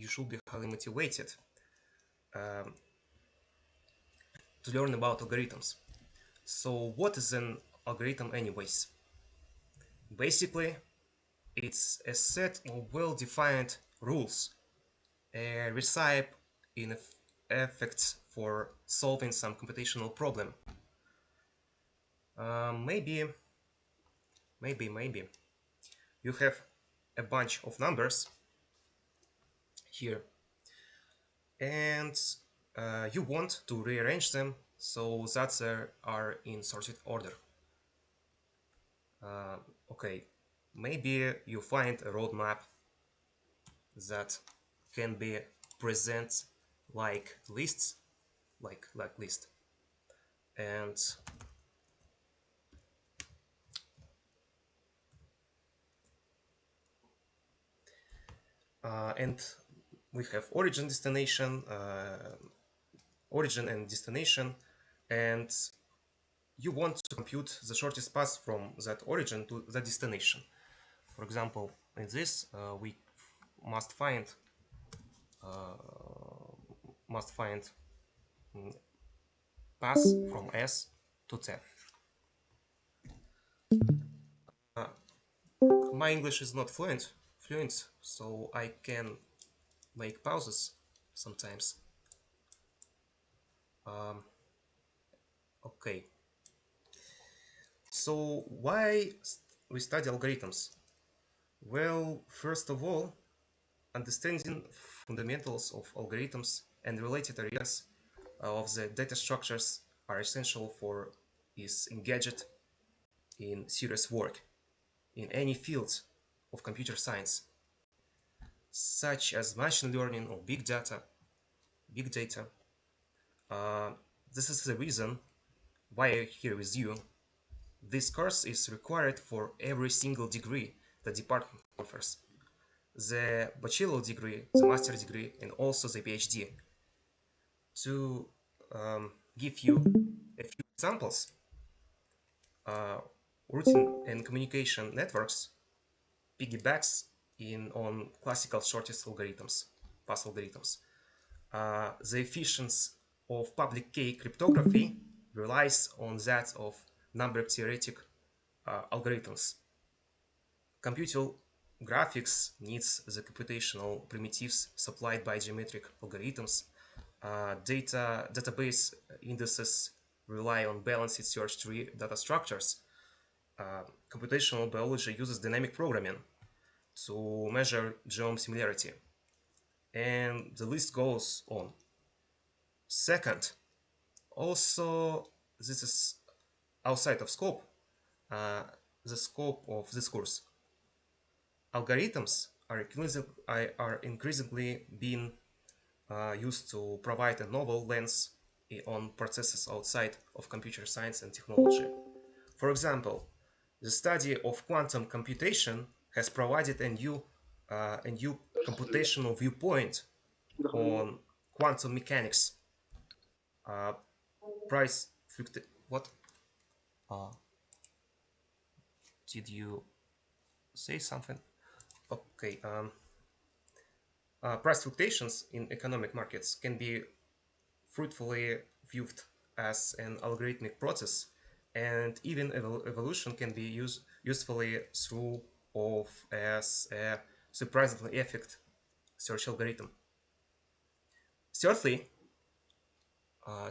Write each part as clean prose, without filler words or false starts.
you should be highly motivated um, to learn about algorithms. So what is an algorithm anyways? Basically, it's a set of well-defined rules, a recipe in effects for solving some computational problem. Maybe you have a bunch of numbers here, and you want to rearrange them so that they are in sorted order. Uh, okay, maybe you find a roadmap that can be presented like lists, like list, and and we have origin and destination, and you want to compute the shortest path from that origin to the destination. For example, in this, we must find must find path from S to T. My English is not fluent, so I can make pauses sometimes. Okay, so why we study algorithms? Well, first of all, understanding fundamentals of algorithms and related areas of the data structures are essential for is engaged in serious work in any field of computer science, such as machine learning or big data. Big data. Uh, this is the reason why I'm here with you. This course is required for every single degree the department offers. The bachelor degree, the master degree, and also the PhD. To give you a few examples, uh, routing and communication networks piggybacks on classical shortest algorithms, path algorithms. The efficiency of public key cryptography relies on that of number theoretic algorithms. Computer graphics needs the computational primitives supplied by geometric algorithms. Database indices rely on balanced search tree data structures. Computational biology uses dynamic programming to measure genome similarity. And the list goes on. Second, also, this is outside of scope, uh, the scope of this course. Algorithms are increasingly being used to provide a novel lens on processes outside of computer science and technology. For example, the study of quantum computation has provided a new computational viewpoint on quantum mechanics. Uh, price what? Uh, did you say something? Okay. Price fluctuations in economic markets can be fruitfully viewed as an algorithmic process, and even evolution can be usefully through of as a surprisingly effective search algorithm. Thirdly,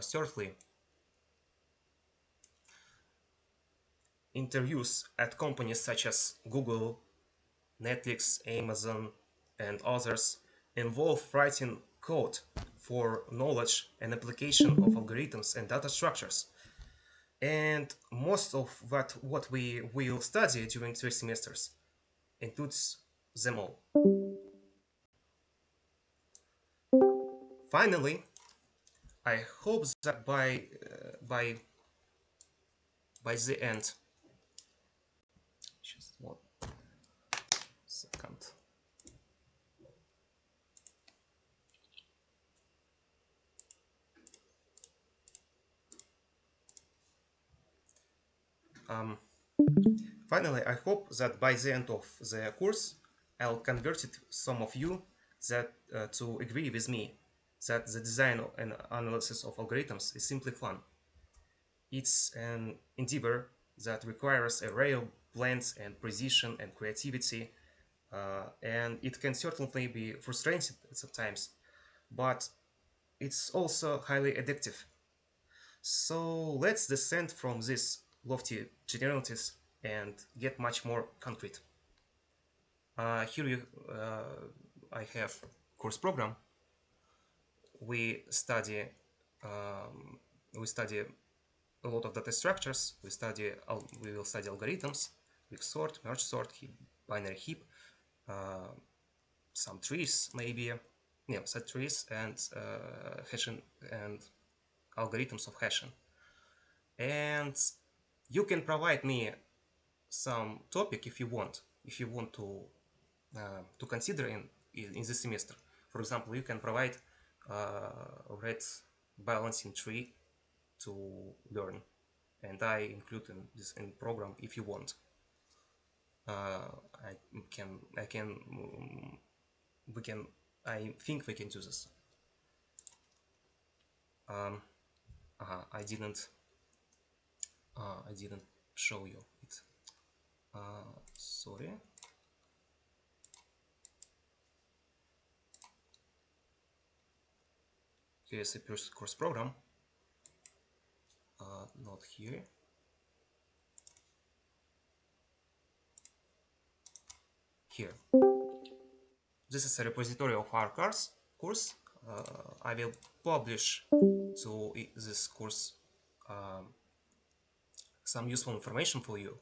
thirdly, interviews at companies such as Google, Netflix, Amazon, and others involve writing code for knowledge and application of algorithms and data structures. And most of what we will study during 3 semesters includes them all. Finally, I hope that by the end, just 1 second. Um, Finally, I hope that by the end of the course, I'll convert some of you that to agree with me that the design and analysis of algorithms is simply fun. It's an endeavor that requires a rare blend and precision and creativity, and it can certainly be frustrating sometimes, but it's also highly addictive. So let's descend from these lofty generalities and get much more concrete. Here I have course program. We study um, we study a lot of data structures. We will study algorithms, quicksort, merge sort, heap, binary heap, uh, some trees maybe, yeah, set trees and hashing and algorithms of hashing. And you can provide me some topic if you want to consider in this semester. For example, you can provide red balancing tree to learn, and I include in this in program if you want. I can we can I think we can do this. Um, I didn't show you it. Sorry. Here is a course program. Not here. Here. This is a repository of our course. I will publish to this course um, some useful information for you.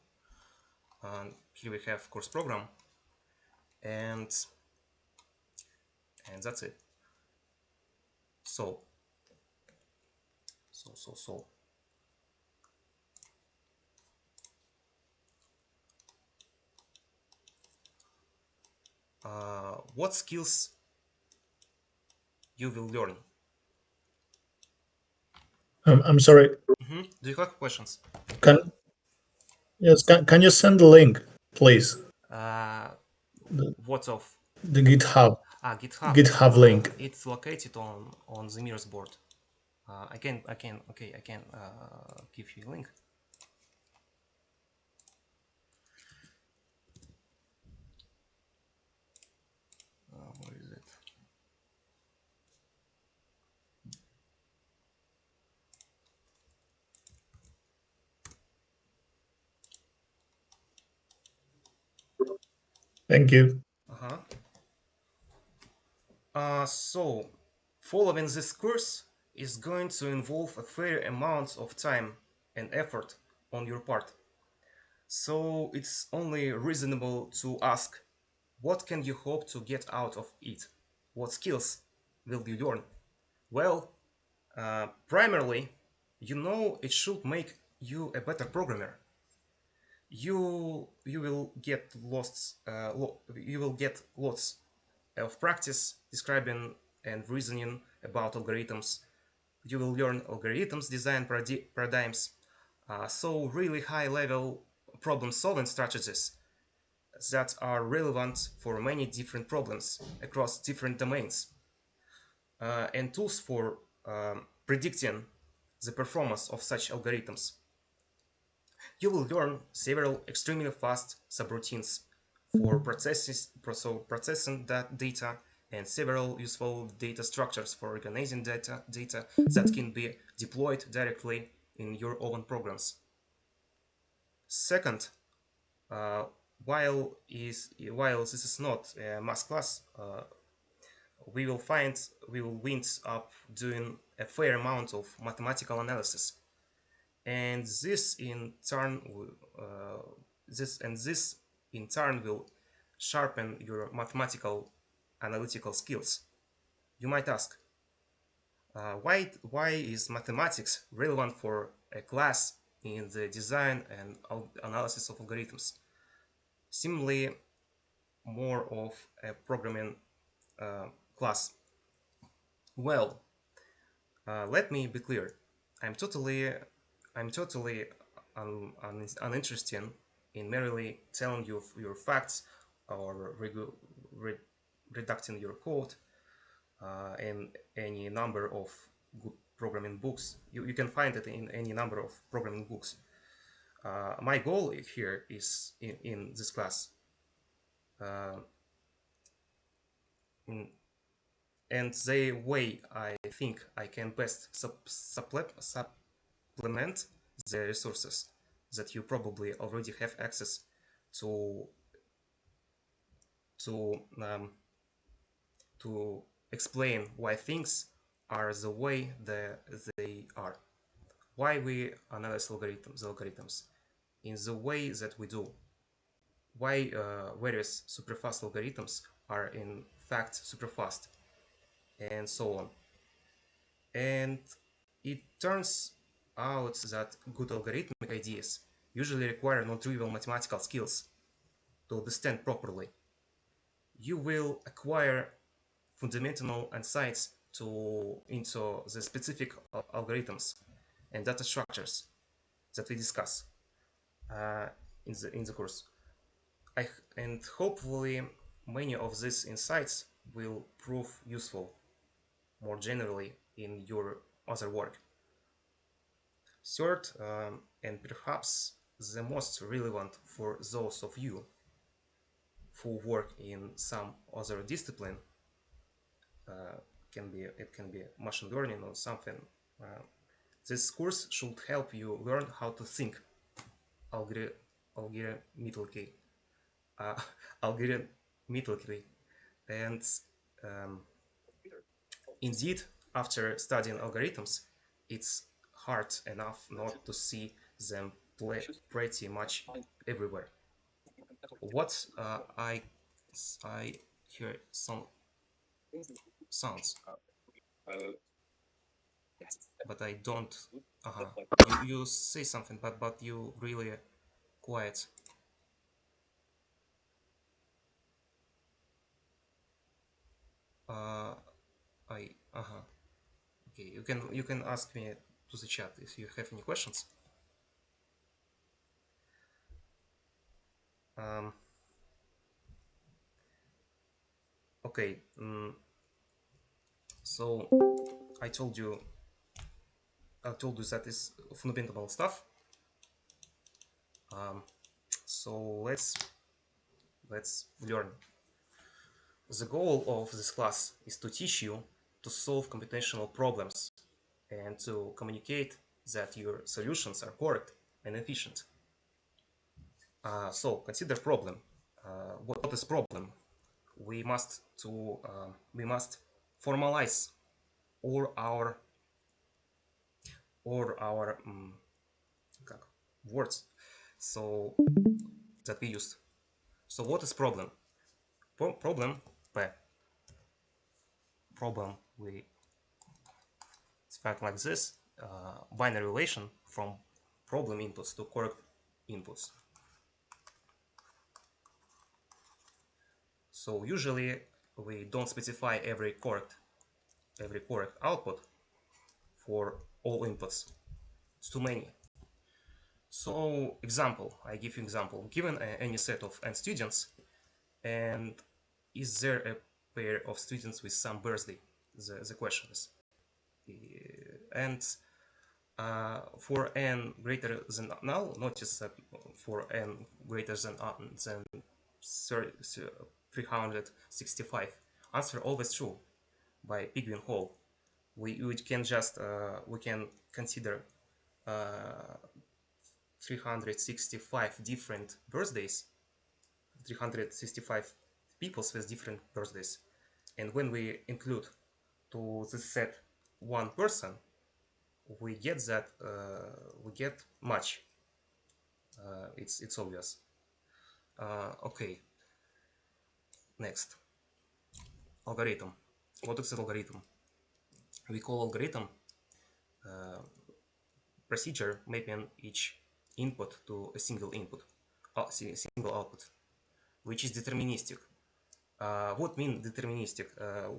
Here we have course program, and that's it. So so so so what skills you will learn? I'm sorry. Do you have questions? Can yes? Can you send the link, please? Uh, The, what of the GitHub? GitHub link. It's located on the mirrors board. I can give you a link. Where is it? Thank you. Uh-huh. So, following this course is going to involve a fair amount of time and effort on your part. So, it's only reasonable to ask, what can you hope to get out of it? What skills will you learn? Well, primarily, you know it should make you a better programmer. You will get you will get lots of practice describing and reasoning about algorithms. You will learn algorithms, design paradigms, so really high level problem solving strategies that are relevant for many different problems across different domains, and tools for predicting the performance of such algorithms. You will learn several extremely fast subroutines for processing that data, and several useful data structures for organizing data that can be deployed directly in your own programs. Second, uh, while this is not a math class, we will wind up doing a fair amount of mathematical analysis, and uh, this in turn will sharpen your mathematical analytical skills. You might ask, why is mathematics relevant for a class in the design and analysis of algorithms? Seemingly more of a programming class. Well, let me be clear. I'm totally, I'm totally uninterested in merely telling you your facts or redacting your code in any number of good programming books. You can find it in any number of programming books. My goal here is in this class, in, and the way I think I can best supplement the resources that you probably already have access to to um, to explain why things are the way they are, why we analyze algorithms in the way that we do, why various superfast algorithms are in fact superfast, and so on. And it turns out that good algorithmic ideas usually require non-trivial mathematical skills to understand properly. You will acquire fundamental insights into the specific algorithms and data structures that we discuss uh, in the course. And hopefully many of these insights will prove useful more generally in your other work. Third, and perhaps the most relevant for those of you who work in some other discipline, uh, it can be machine learning or something. Uh, this course should help you learn how to think algorithmically, uh, algorithmically, and um, indeed, after studying algorithms, it's hard enough not to see them pretty much everywhere. What I hear some sounds, but I don't. Uh-huh. You say something, but you really quiet. Uh, I uh-huh. Okay, you can ask me to the chat if you have any questions. Um, okay. So I told you that is fundamental stuff. Um, so let's learn. The goal of this class is to teach you to solve computational problems and to communicate that your solutions are correct and efficient. So consider problem. What is problem? We must formalize all our words so that we used. So what is problem? Problem P. Problem we expect like this: binary relation from problem inputs to correct inputs. So usually we don't specify every correct output for all inputs. It's too many. So I give you example. Given any set of n students, and is there a pair of students with some birthday? The question is. And for n greater than null, notice that for n greater than 365, answer always true by Pigwin Hall. We can just we can consider 365 different birthdays, 365 people with different birthdays, and when we include to the set one person, we get that we get much. It's obvious. Okay, next, algorithm. What is an algorithm? We call algorithm procedure mapping each input to a single input, single output, which is deterministic. What means deterministic?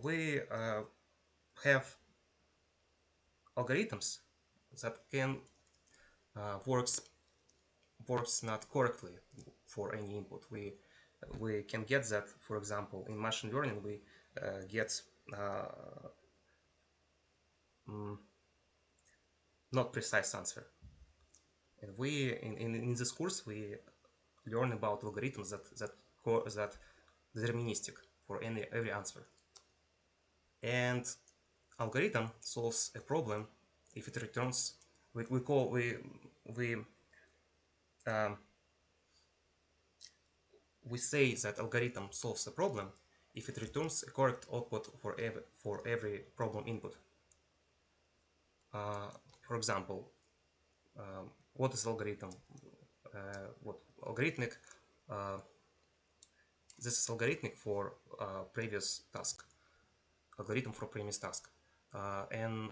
We have algorithms that can works not correctly for any input. we can get that, for example, in machine learning, we get not precise answer. And we in this course we learn about algorithms that deterministic for every answer. And algorithm solves a problem if it returns. We um, we say that algorithm solves a problem if it returns a correct output for every problem input. For example, what is algorithm? What algorithmic? Uh, this is algorithmic for previous task. Algorithm for previous task, and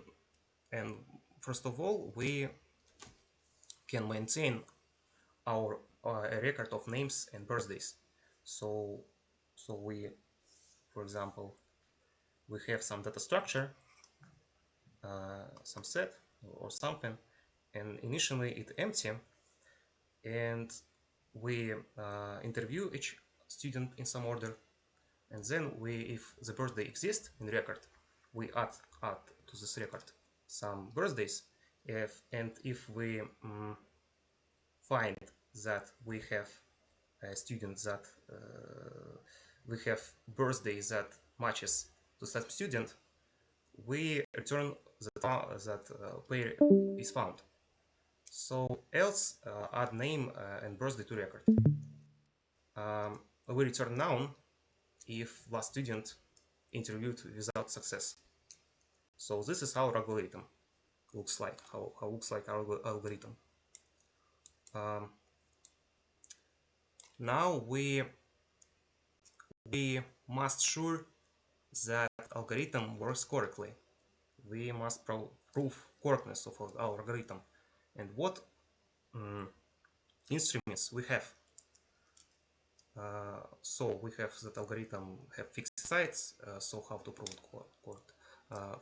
first of all, we can maintain our a record of names and birthdays. So we, for example, we have some data structure, some set or something, and initially it's empty, and we interview each student in some order, and then if the birthday exists in record, we add to this record some birthdays. If we find that we have students that we have birthdays that matches to such student, we return that pair is found. So else add name and birthday to record. We return noun if last student interviewed without success. So this is our algorithm looks like, how looks like our algorithm. Now we must sure that algorithm works correctly. We must prove correctness of our algorithm. And what instruments we have? So we have that algorithm have fixed sites, so how to prove it correct.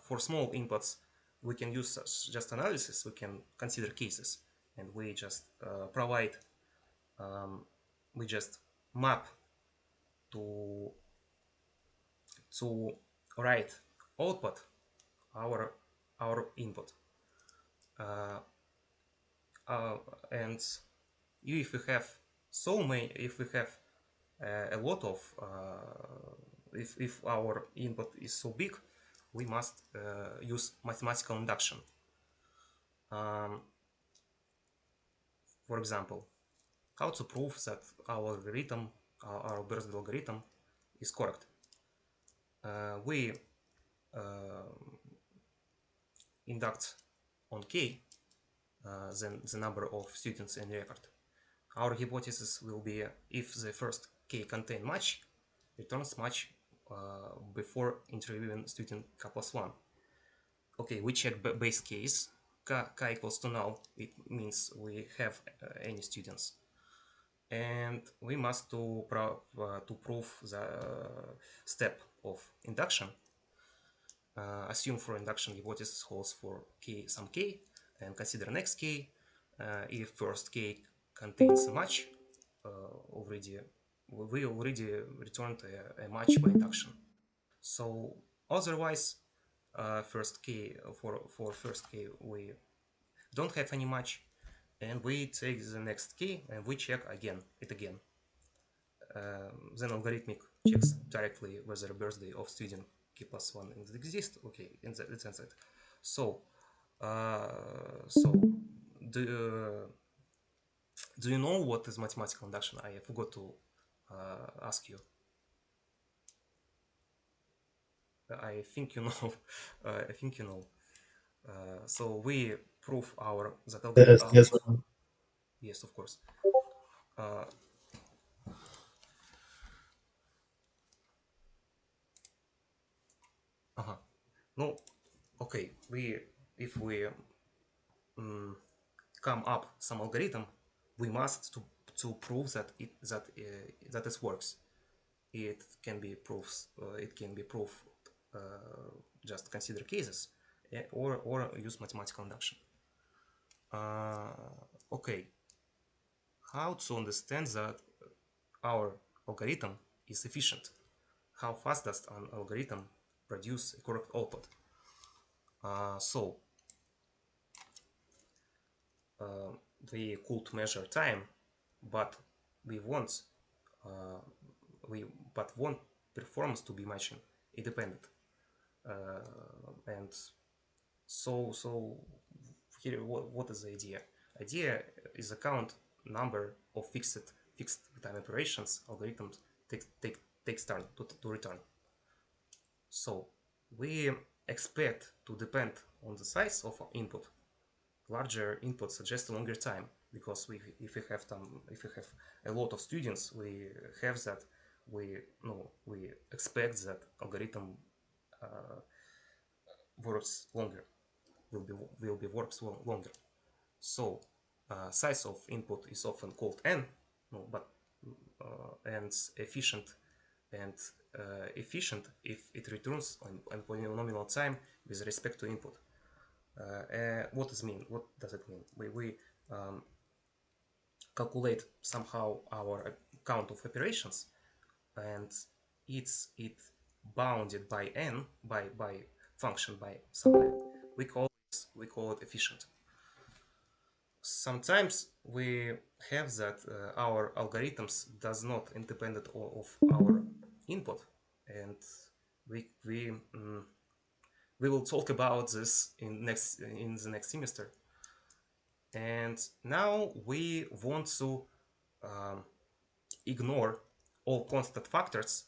For small inputs, we can use just analysis, we can consider cases, and we just provide, we just map to write output our input. And if we have so many, if we have a lot of, if our input is so big, we must use mathematical induction. For example, how to prove that our algorithm, our birthday algorithm, is correct. We induct on k then the number of students in record. Our hypothesis will be if the first k contain match, returns match before interviewing student k plus 1. Okay, we check base case, k equals to null, it means we have any students. And we must to prove the step of induction. Assume for induction hypothesis holds for k some k, and consider next k. If first k contains a match, we already returned a match by induction. So otherwise, first k for first k we don't have any match, and we take the next key and we check it again. Then algorithmic checks directly whether birthday of student k plus 1 exists. Okay, and that's it. So, do you know what is mathematical induction? I forgot to ask you. I think you know. I think you know. So we prove that algorithm. Yes. Yes, of course. No, okay. If we come up some algorithm, we must to prove that it works. It can be proofs. It can be proof. Just consider cases, or use mathematical induction. Okay, how to understand that our algorithm is efficient. How fast does an algorithm produce a correct output? So we could measure time, but we want uh, want performance to be machine independent. And so here, what is the idea? Idea is a count number of fixed time operations algorithms takes time to return. So we expect to depend on the size of input. Larger input suggests longer time, because if we have a lot of students, we have that we expect that algorithm works longer, will be works longer. So size of input is often called n, no, but and efficient and efficient if it returns on polynomial time with respect to input. What does it mean? We calculate somehow our count of operations, and it bounded by n, by function, by some n. We call it efficient. Sometimes we have that our algorithms does not independent of our input, and we will talk about this in the next semester. And now we want to ignore all constant factors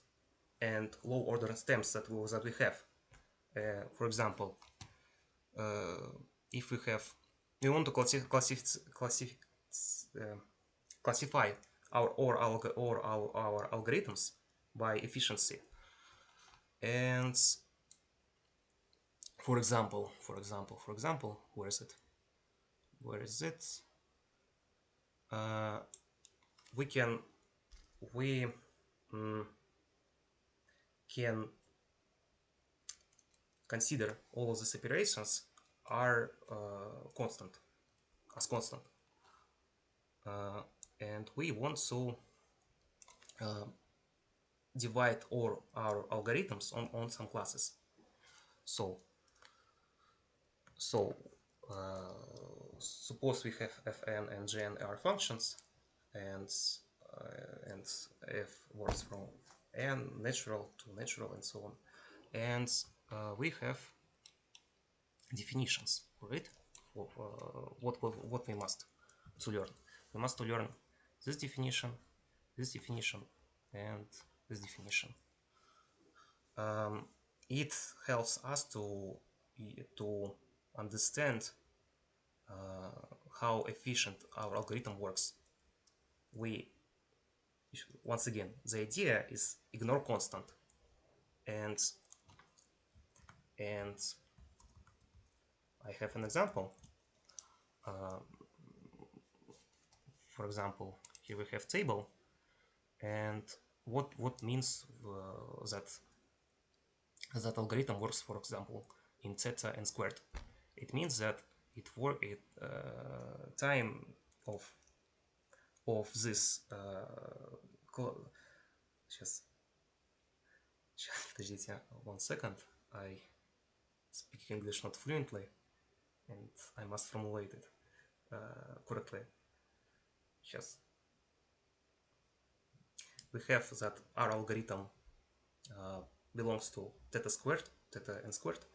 and low order stems that we have. For example, if we want to classify our algorithms by efficiency. And for example, where is it? We can consider all of these operations are constant. And we want to divide all our algorithms on some classes. So suppose we have fn and gn are functions, and f works from n natural to natural and so on. And we have definitions for it. What we must to learn. We must to learn this definition, and this definition. It helps us to understand how efficient our algorithm works. Once again, the idea is ignore constant, and I have an example. For example, here we have table, and what means that algorithm works, for example, in theta n squared. It means that time of this just подождите 1 second. I speak English not fluently, and I must formulate it correctly. Сейчас. We have that our algorithm belongs to theta n squared,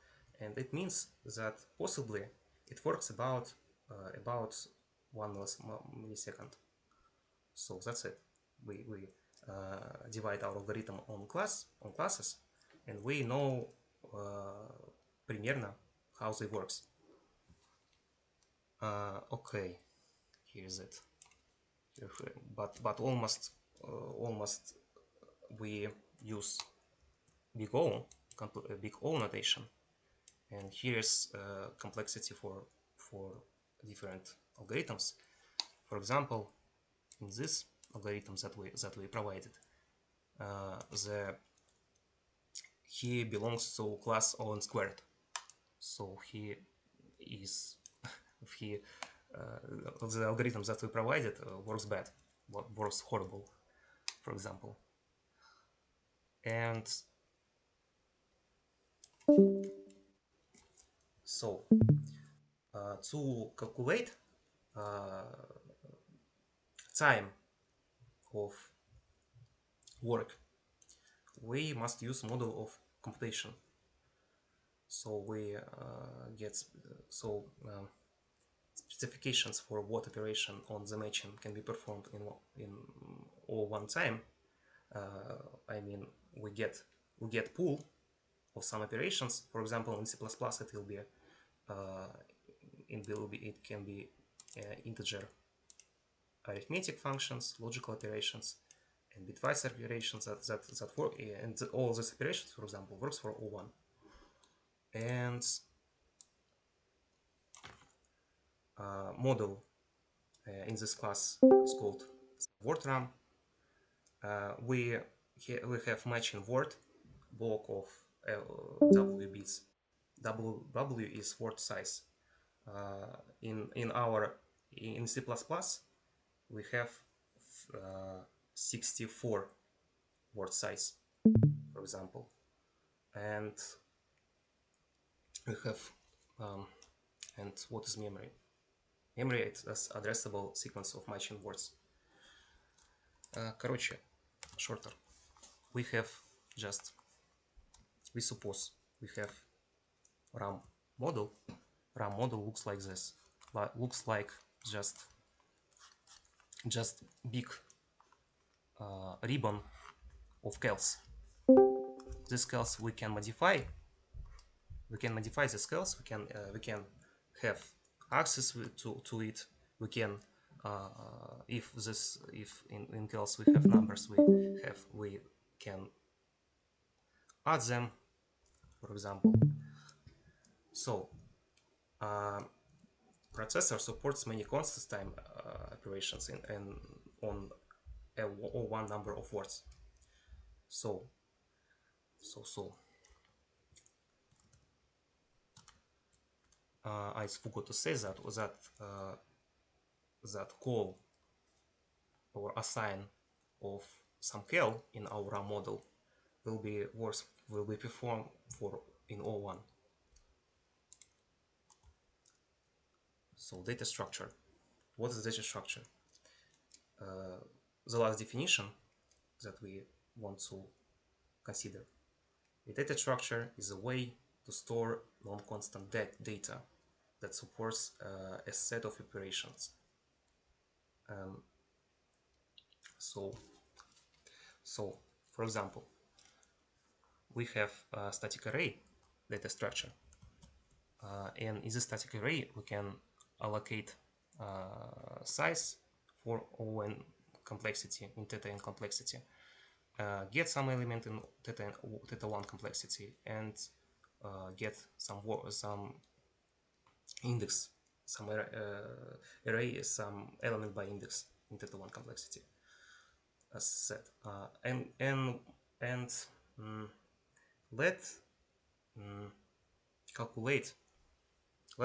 and it means that possibly it works about 1 millisecond. So that's it. We divide our algorithm on classes, and we know примерно how they works. Okay, here's it. But almost we use big O notation, and here's complexity for different algorithms. For example, in this algorithm that we provided, he belongs to class O squared, so he is the algorithm that we provided works bad, works horrible, for example. And so to calculate time of work, we must use model of computation. So we get specifications for what operation on the matching can be performed in all one time. I mean, we get pool of some operations. For example, in C++, it will be it can be integer arithmetic functions, logical operations, and bitwise operations that work, and all these operations, for example, works for O1. And model in this class is called word RAM. We have matching word block of W bits. W is word size. In C++, we have 64 word size, for example, and we have and what is memory? Memory is an addressable sequence of matching words. Короче, shorter. We suppose we have RAM model. RAM model looks like this. Looks like just big ribbon of cals. This cals we can modify. We can modify the cals. We can have access to it. We can if in cals we have numbers, we can add them, for example. So processor supports many constant time operations on one number of words. So I forgot to say that call or assign of some cal in our RAM model will be performed for in O1. So data structure. What is data structure? The last definition that we want to consider. A data structure is a way to store non-constant data that supports a set of operations. So, for example, we have a static array data structure, and in the static array we can allocate size for O n complexity in theta n complexity, get some element in theta 1 complexity, and get some index, some array, some element by index in theta 1 complexity as set. Let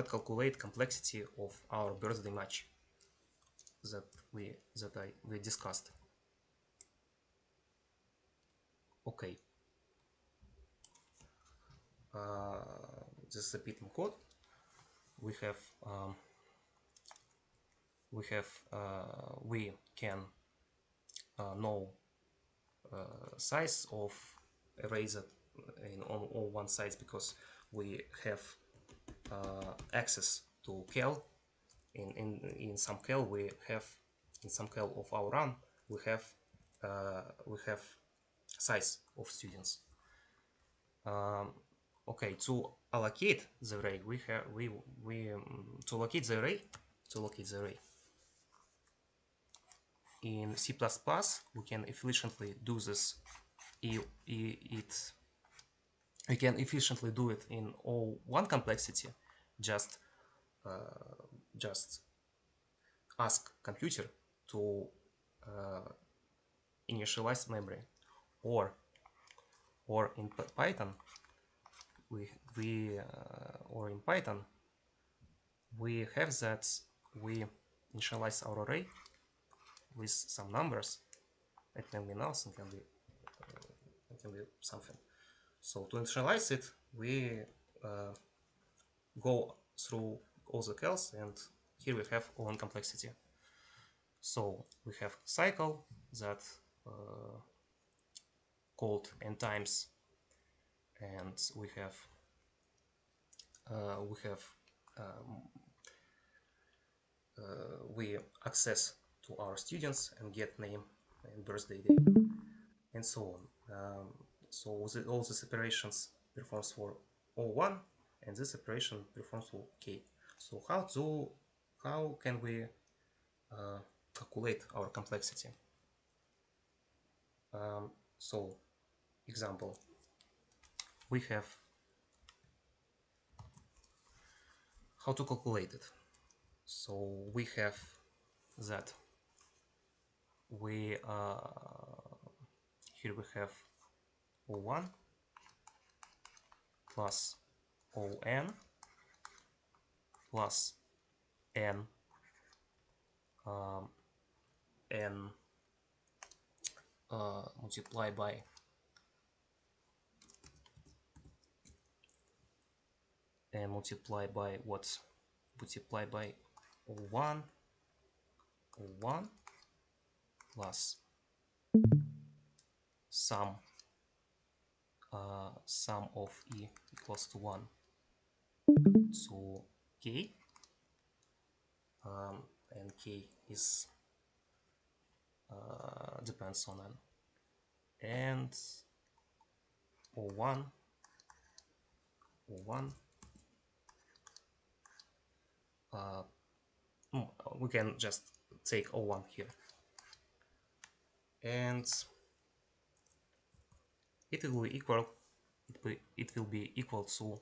calculate complexity of our birthday match that we discussed. Okay. This is a Python code. We can know size of arrays on all one sides because we have access to cal. In some cal of our run we have size of students. Okay, to allocate the array, to allocate the array in C++, we can efficiently do this. We can efficiently do it in O1 complexity. Just ask computer to initialize memory, or in Python we have that we initialize our array with some numbers. It can be null, it can can be something. So to initialize it, we go through all the calls, and here we have O(n) complexity. So we have cycle that called n times, and we have we access to our students and get name and birthday day and so on. So all the separations performs for O1, and this operation performs for K. So how can we calculate our complexity? So example, we have how to calculate it. So we have that we here we have O1 plus On plus n n multiplied by what? Multiplied by O1 plus sum of e equals to 1 to k, and k is depends on n, and O1 we can just take O1 here, and it will be equal to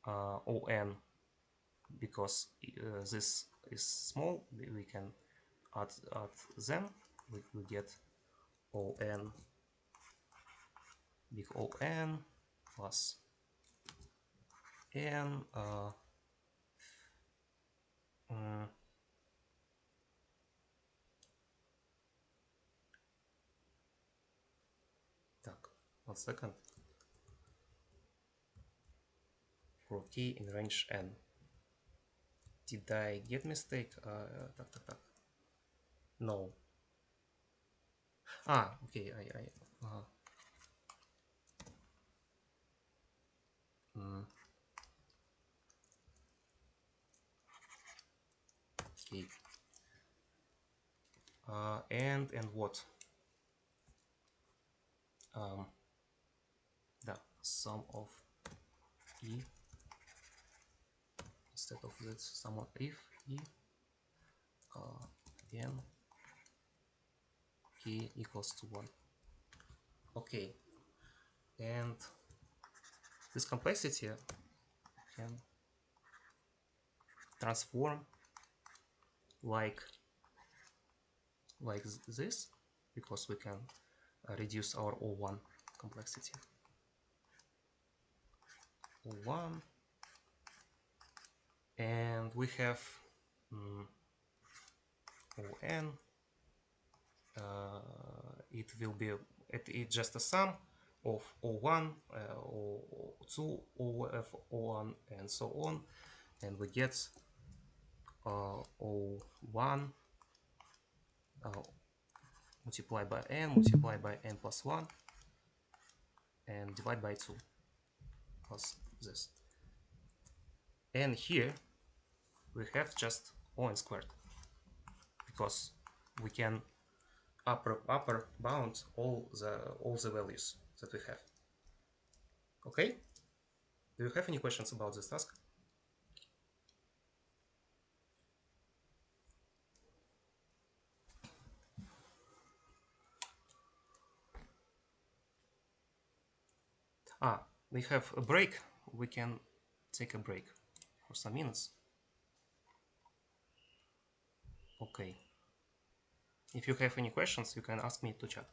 On, because this is small. We can add them. We get On, big On plus n так, 1 second, for k in range n. Did I get mistake? Так. No. Okay, okay. And what? The sum of e, instead of that, sum of if e n k equals to 1. Okay, and this complexity can transform like this, because we can reduce our O1 complexity. O1, and we have On. It will be it's just a sum of O1, O2, O1, and so on, and we get O1 multiplied by n plus 1 and divide by 2 plus this. And here we have just O(n) squared, because we can upper bound all the values that we have. Okay? Do you have any questions about this task? We have a break. We can take a break for some minutes. Okay. If you have any questions, you can ask me to chat.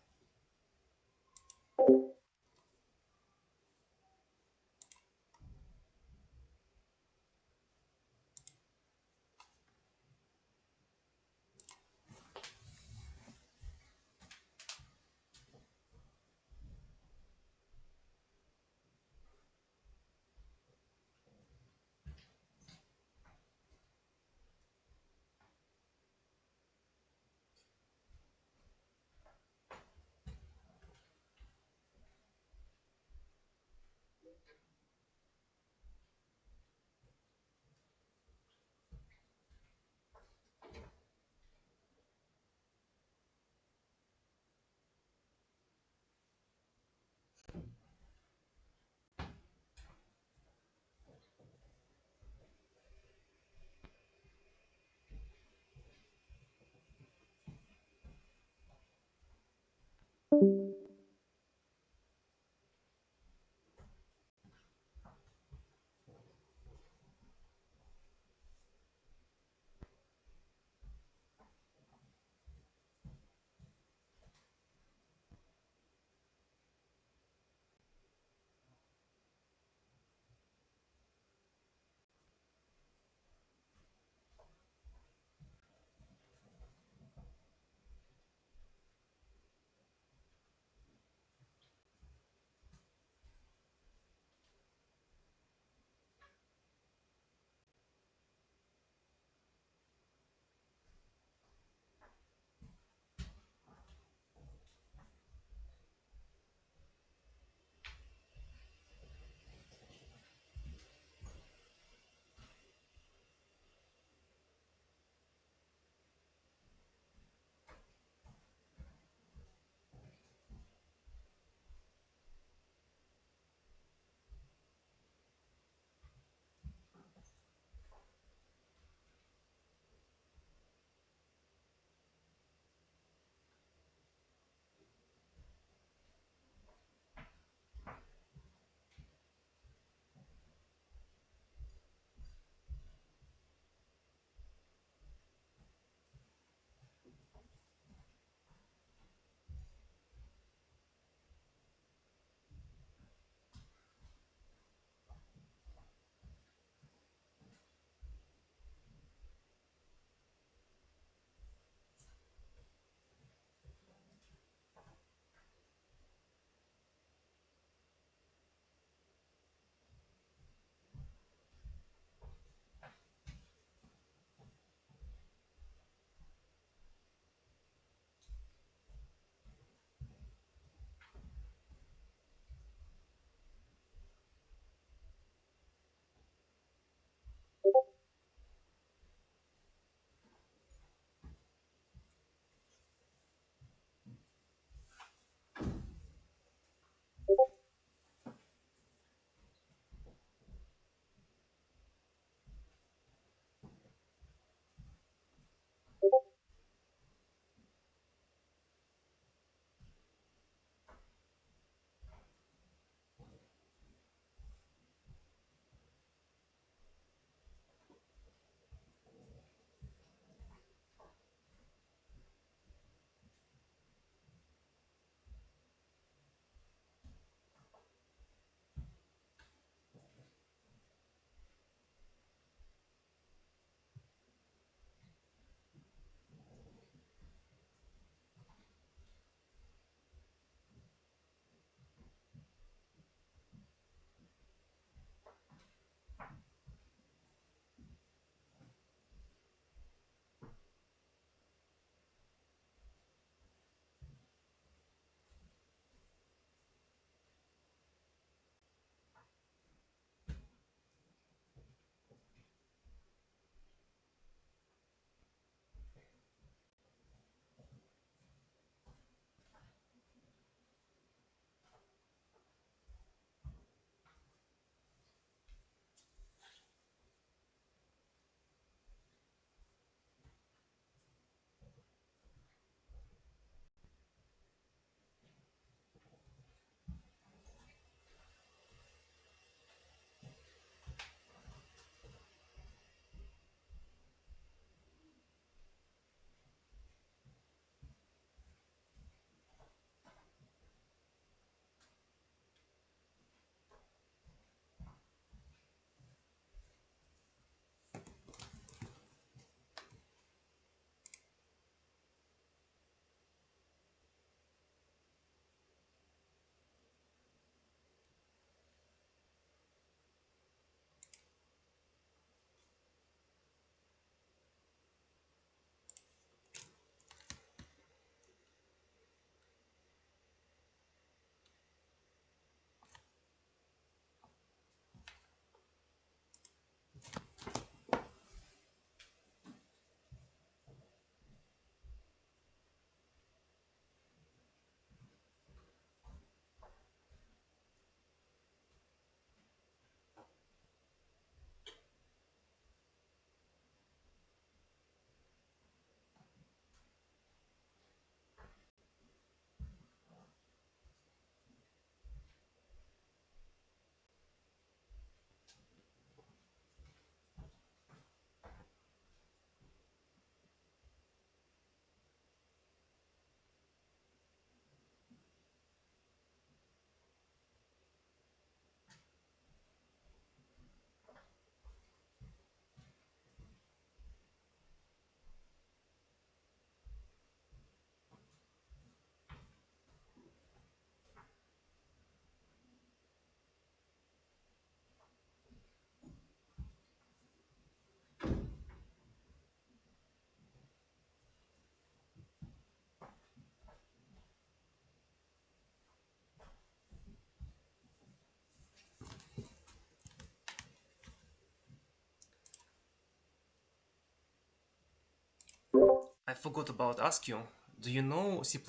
I forgot about ask you. Do you know C++?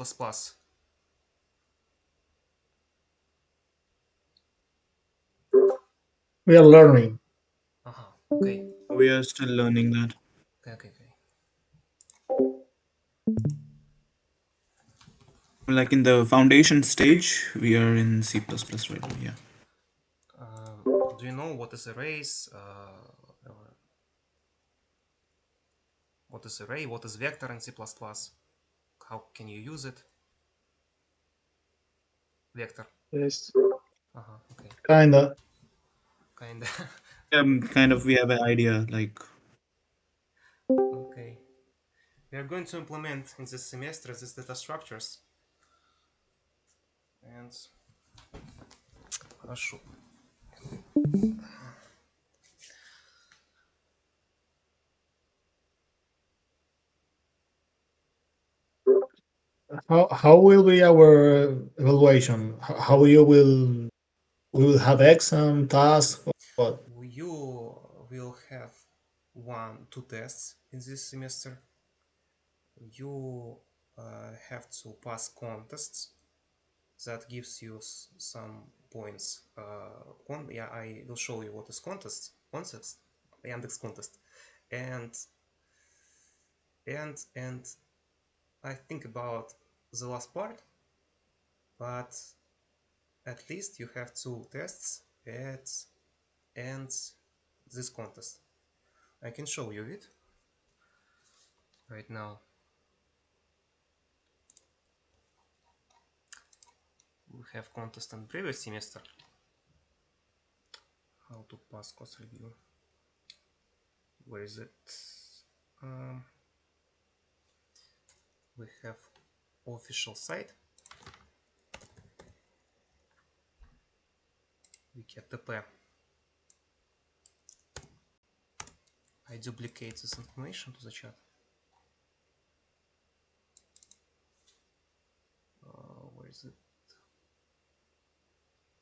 We are learning. Okay. We are still learning that. Okay. Like in the foundation stage, we are in C++ right now. Yeah. Do you know what is arrays? Or what is array? What is vector in C++? How can you use it? Vector. Yes. Okay. Kinda. Kinda. Kind of, we have an idea. Like, Okay. We are going to implement in this semester these data structures. And хорошо. How will be our evaluation? How you will we will have exam, task, what? You will have two tests in this semester. You have to pass contests that gives you some points. Yeah, I will show you what is contest, Yandex contest, and I think about the last part, but at least you have two tests at end this contest. I can show you it right now. We have contest in previous semester. How to pass course review. Where is it? We have official site. WikiTP. I duplicate this information to the chat. Where is it?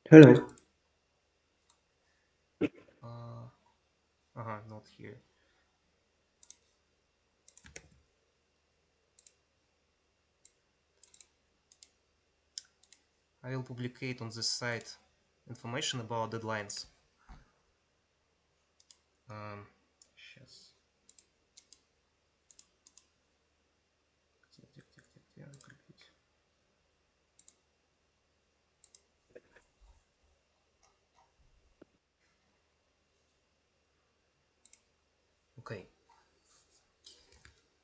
Hello. Not here. I will publicate on this site information about deadlines. Сейчас. Где? Okay.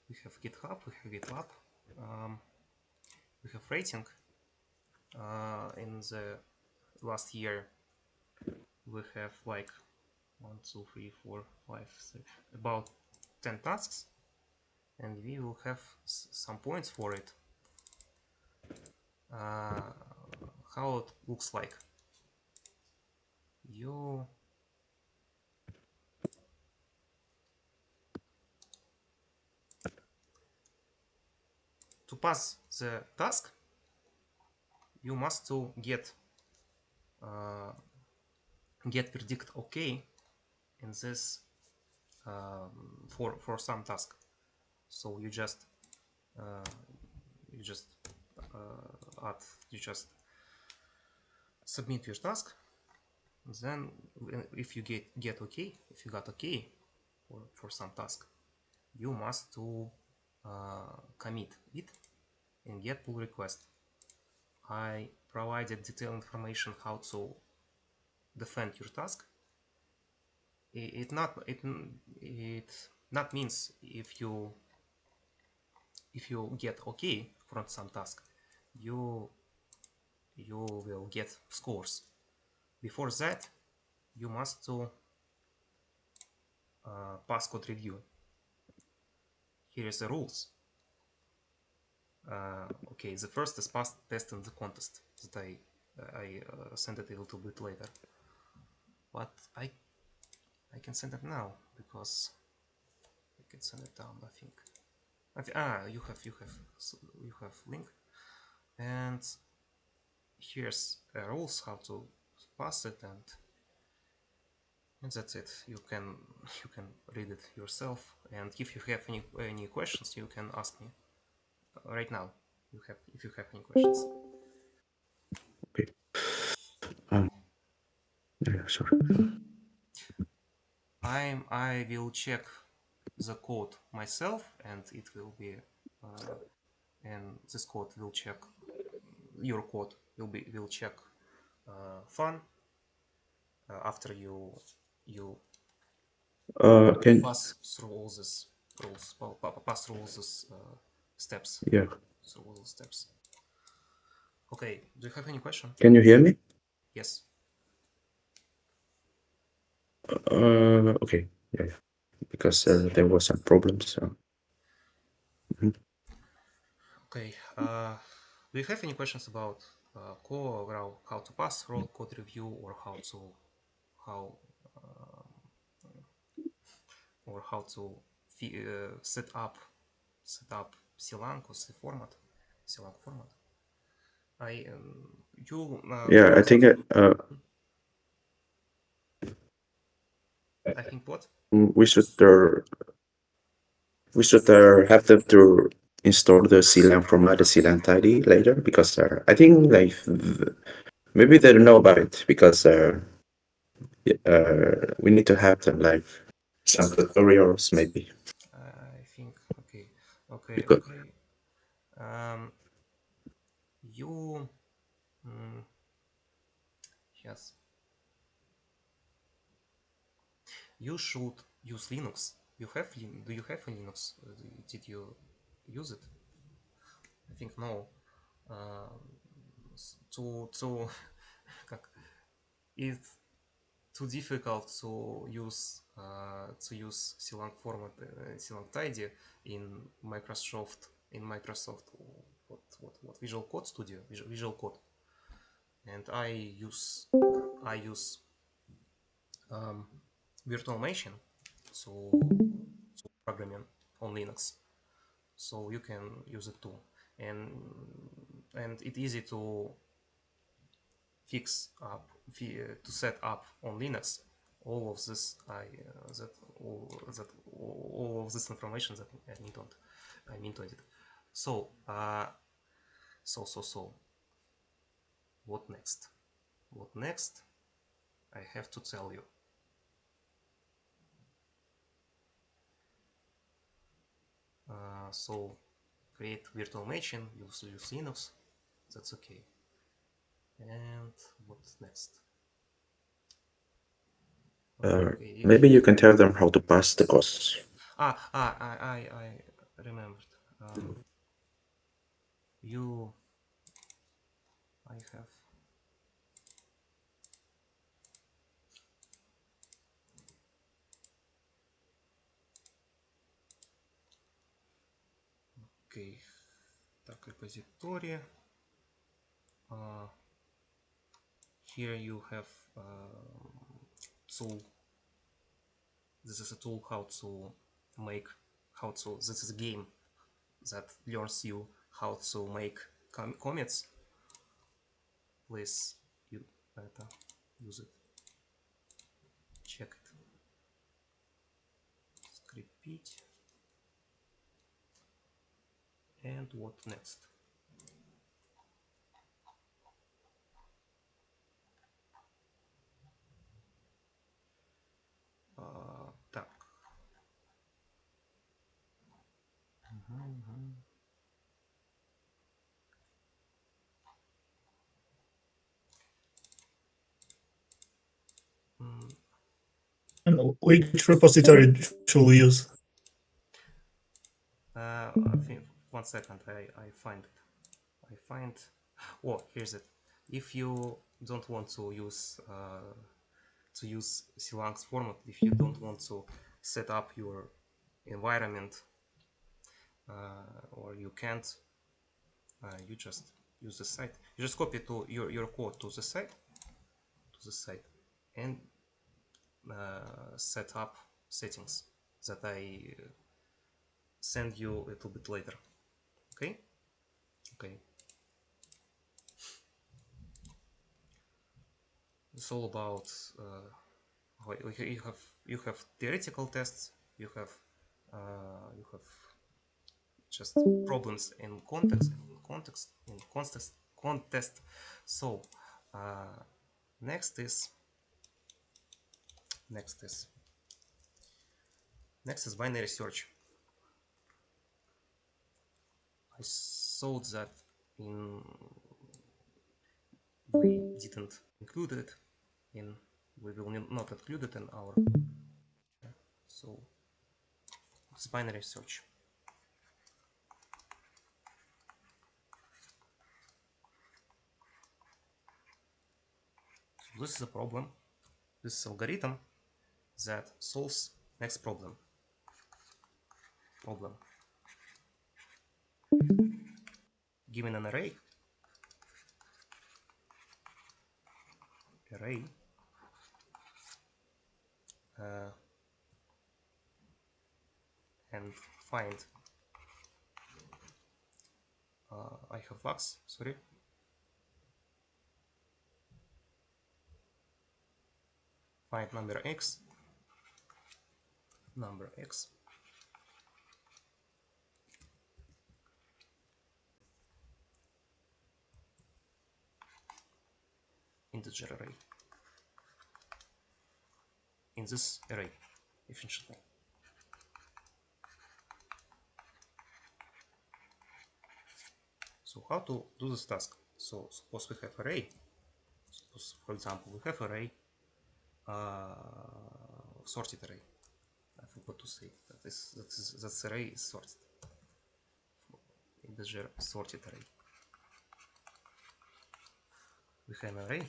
We have GitHub, we have GitLab, we have rating. In the last year, we have like 1, 2, 3, 4, 5, 6, about 10 tasks, and we will have some points for it. How it looks like. You to pass the task, you must to get predict OK in this for some task. So you just add, you just submit your task. Then if you get OK, if you got OK for some task, you must to commit it and get pull request. I provided detailed information how to defend your task. It not means if you get OK from some task, you will get scores. Before that, you must to pass code review. Here is the rules. Okay, the first is pass test in the contest that I send it a little bit later, but I can send it now because I can send it down. I think. You have link, and here's rules how to pass it, and And that's it. You can read it yourself, and if you have any questions, you can ask me right now. If you have any questions. Okay. Yeah, sorry. I will check the code myself, and it will be and this code will check your code will check fun after you Can pass through all these rules, pass through all these steps, yeah. through all the steps. Okay, do you have any question? Can you hear me? Yes. Okay. Yeah, yeah. Because there was some problems. So. Okay. Do you have any questions about core, or how to pass road code review, or how uh, how to set up Silang or Silang format? I you Yeah, I because think I think what? we should have them to install the CLAN format, the CLAN tidy later because I think like maybe they don't know about it because we need to have them like some tutorials maybe I think okay. because Um, you yes, you should use Linux. Do you have a Linux? Did you use it? I think no. To как it's too difficult to use Silang format, Silang tidy in Microsoft what Visual Code Studio, Visual Code, and I use virtual machine to programming on Linux, so you can use it too, and it's easy to fix up to set up on Linux all of this all of this information that I mean to it. So so what next? What next? I have to tell you. So create virtual machine, use Linux. That's okay. And what's next? Okay, maybe you can tell them how to pass the course. I remembered. You, I have. Okay, так, repository. Here you have tool. This is a tool how to make this is a game that learns you how to make commits. Please you use it. Check it. Скрипить. And what next? Так. And which repository should we use? I think 1 second. I find it. I find. Oh, here's it. If you don't want to use Silang's format, if you don't want to set up your environment, or you can't, you just use the site. You just copy to your code to the site, and set up settings that I send you a little bit later. Okay. Okay. It's all about you have theoretical tests, you have just problems in context. So next is binary search. I thought that we didn't include it in, we will not include it in our, so it's binary search. So this is a problem, this is algorithm that solves next problem. Given an array and find I have bugs, sorry. Find number x, integer array in this array efficiently. So how to do this task? So suppose we have array. Suppose, for example, we have array, sorted array. I forgot to say that array is sorted. Integer sorted array. We have an array.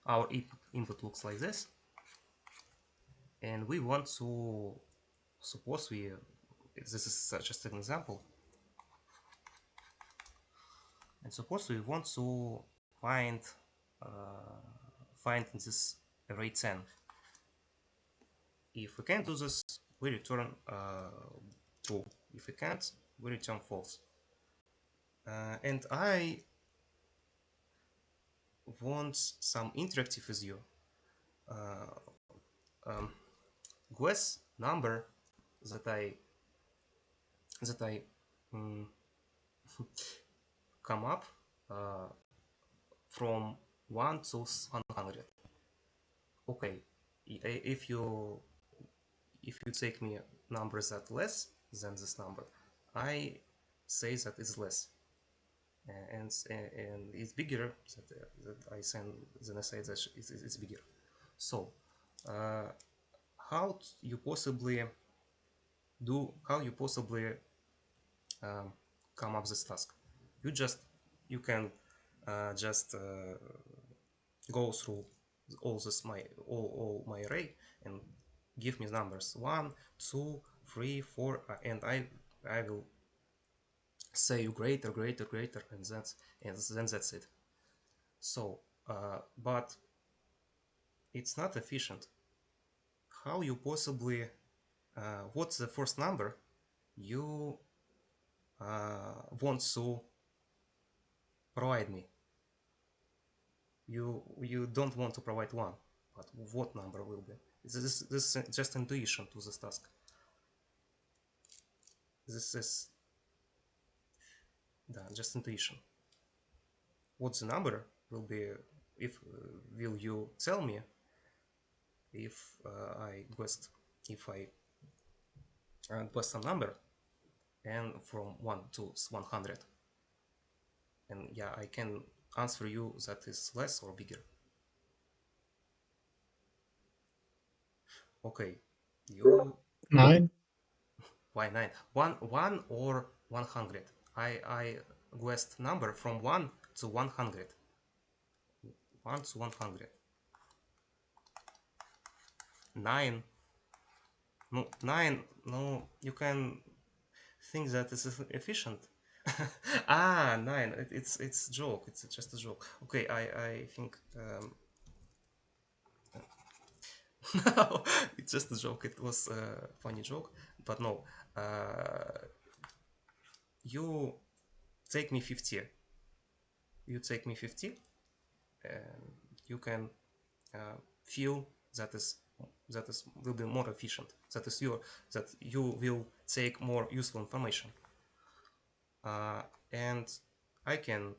Our input looks like this, and we want to suppose this is just an example, and suppose we want to find in this array 10. If we can do this, we return true. If we can't, we return false. And I want some interactive with you. Guess number that I come up from 1 to 100. Okay, if you take me numbers that less than this number, I say that it's less, and it's bigger that I send, then I say that it's bigger. So how you possibly come up this task? You can just go through all my array and give me numbers 1, 2, 3, 4, and I will say you greater, and then that's it. So but it's not efficient. How you possibly what's the first number you want to provide me? You don't want to provide 1, but what number will be? This is just intuition to this task. This is just intuition. What's the number will be? If will you tell me if I guessed some number and from 1 to 100, and yeah, I can answer you that is less or bigger. Okay, you 9. why 9? 1 or 100? I guessed number from 1 to 100. 1 to 100. 9. No, 9. No, you can think that this is efficient. 9. It's joke. It's just a joke. Okay, I think no, it's just a joke. It was a funny joke, but no. You take me 50. You take me 50. you can feel that is will be more efficient. That you will take more useful information. And I can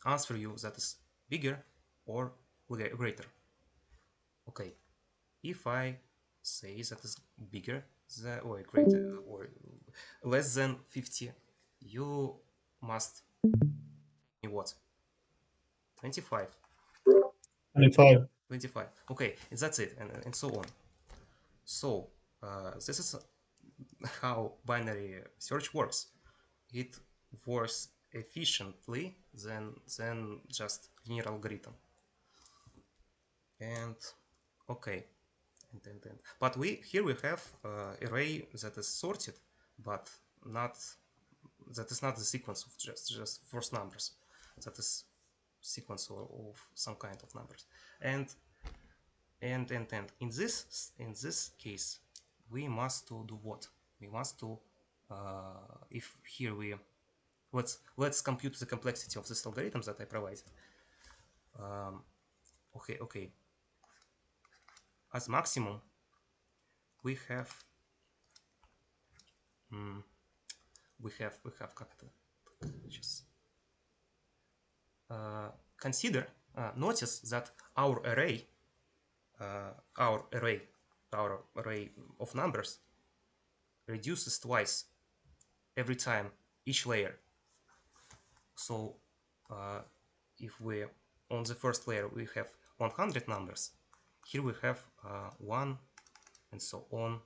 answer you that is bigger or greater. Okay, if I say that is bigger or greater or less than 50, you must what? 25. 25. 25. Okay, that's it, and so on. So this is how binary search works. It works efficiently than just linear algorithm. And okay, but we have array that is sorted, but not that is not the sequence of just first numbers. That is sequence of some kind of numbers. And in this case, we must to do what? We must to if here we let's compute the complexity of this algorithms that I provided. Okay. As maximum, we have как это just consider notice that our array of numbers reduces twice every time each layer. So if we on the first layer we have 100 numbers, here we have 1 and so on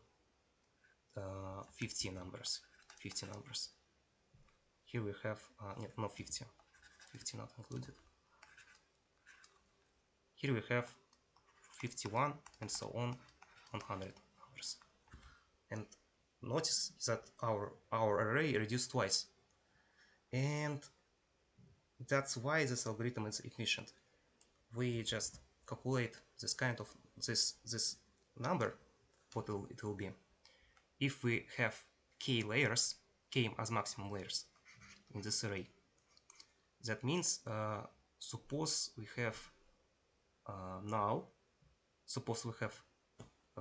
50 numbers. Here we have no 50 not included. Here we have 51 and so on 100 numbers. And notice that our array reduced twice, and that's why this algorithm is efficient. We just calculate this kind of this number, what it will be if we have k layers, k as maximum layers in this array. That means suppose we have now suppose we have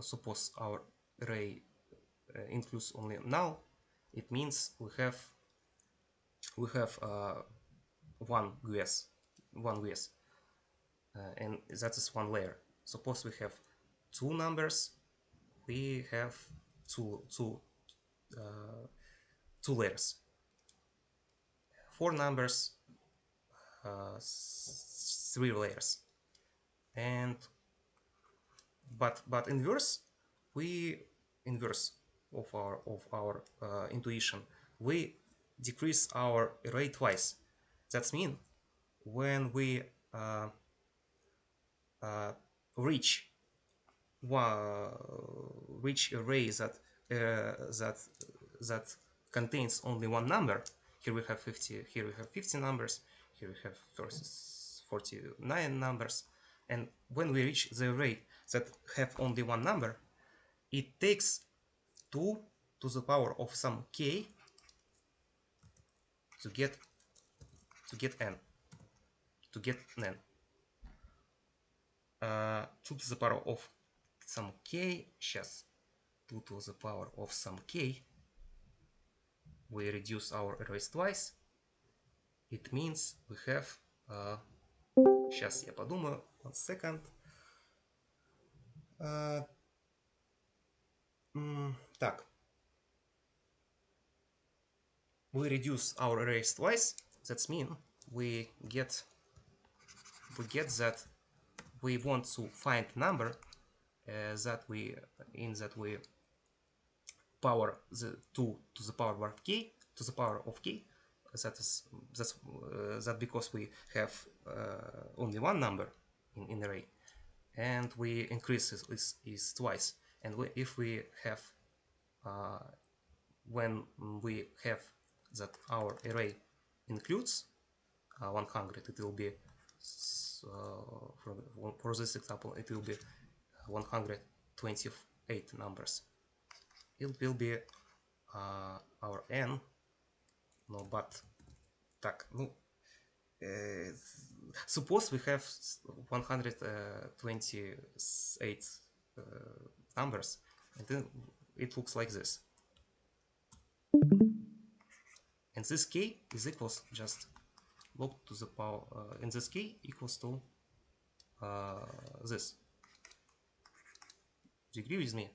suppose our array includes only null, it means we have one GUES, and that is one layer. Suppose we have two numbers, we have two layers. Four numbers, three layers. And but inverse of our intuition, we decrease our array twice. That means when we reach array that contains only one number, here we have 50, here we have 50 numbers, here we have 49 numbers, and when we reach the array that have only one number, it takes 2 to the power of some k to get n. 2 to the power of some k, сейчас 2 to the power of some k, we reduce our arrays twice. It means we have сейчас я подумаю, 1 second. Так, we reduce our arrays twice. That means we get that we want to find number that we power the 2 to the power of k to the power of k. That's because we have only one number in array, and we increase is twice. And if we have when we have that our array includes 100, it will be for this example it will be 128 numbers. It will be our n, no, but Так, ну, suppose we have 128 numbers, and then it looks like this. And this k is equals just log to the power, and this k equals to this. Do you agree with me?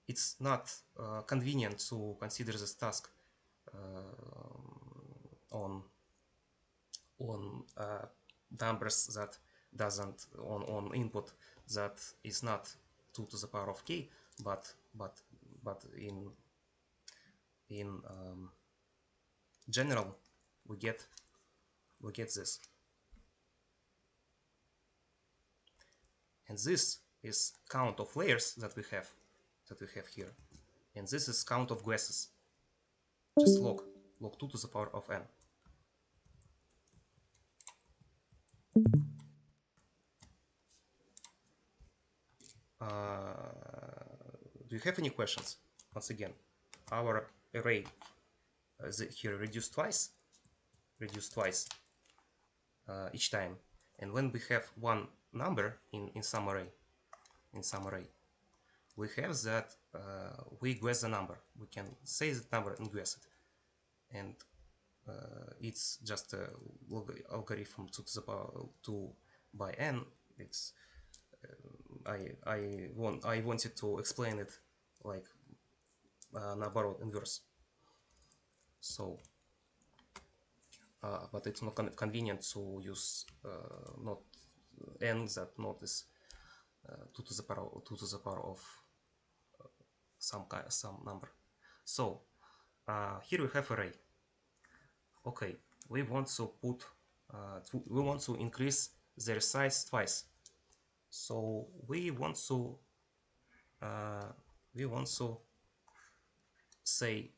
It's not convenient to consider this task on numbers that doesn't on input that is not 2 to the power of k, but in general we get this, and this is count of layers that we have here, and this is count of guesses. Just log 2 to the power of n. Do you have any questions? Once again, our array here reduced twice each time, and when we have one number in some array, we have that we guess the number. We can say that number and guess it, and it's just a algorithm 2 to the power 2 by n. It's I wanted to explain it like наоборот, inverse. So, but it's not convenient to use not n that not is 2 to the power of some number. So here we have array. Okay, we want to put we want to increase their size twice. So we want to say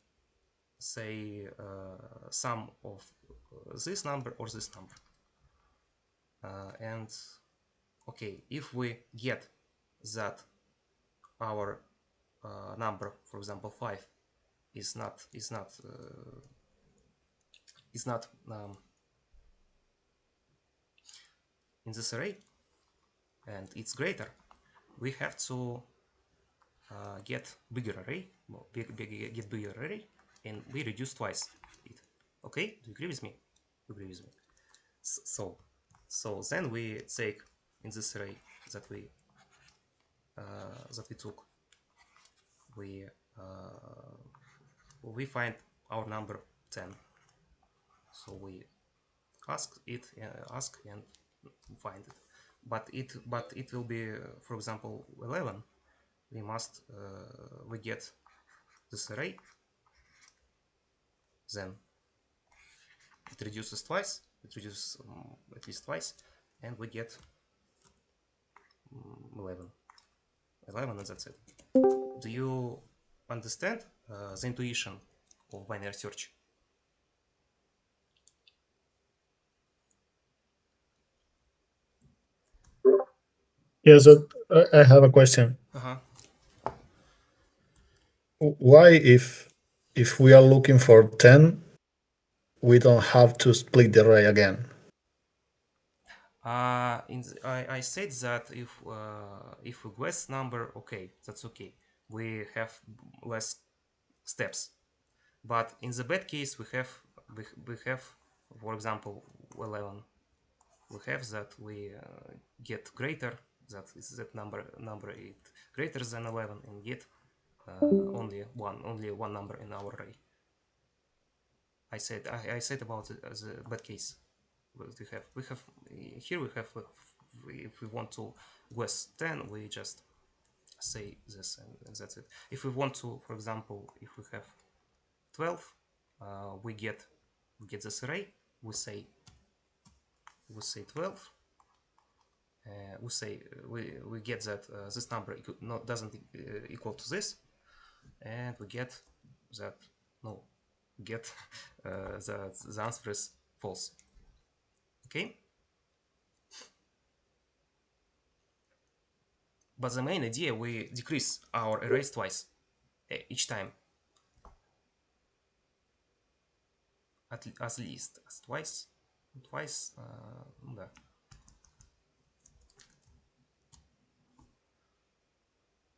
sum of this number or this number, and okay, if we get that our number, for example 5, is not in this array and it's greater, we have to get bigger array, get bigger array, and we reduce twice it. Okay, do you agree with me? So then we take in this array that we took, we find our number 10. So we ask and find it, but it will be for example 11. We must we get this array, then it reduces twice, at least twice, and we get 11, and that's it. Do you understand the intuition of binary search? Yes, I have a question. Why, if we are looking for 10, we don't have to split the array again? I said that if we guess number, okay, that's okay. We have less steps, but in the bad case we have for example 11. We have that we get greater, that is that number is greater than 11, and get only one number in our array. I said about the bad case. We have here we have if we want to guess 10, we just say this and that's it. If we want to, for example, if we have 12, we get this array. We say 12. We say we get that this number doesn't equal to this, and we get that the answer is false. Okay, but the main idea, we decrease our arrays twice each time. as least, as twice, ну да.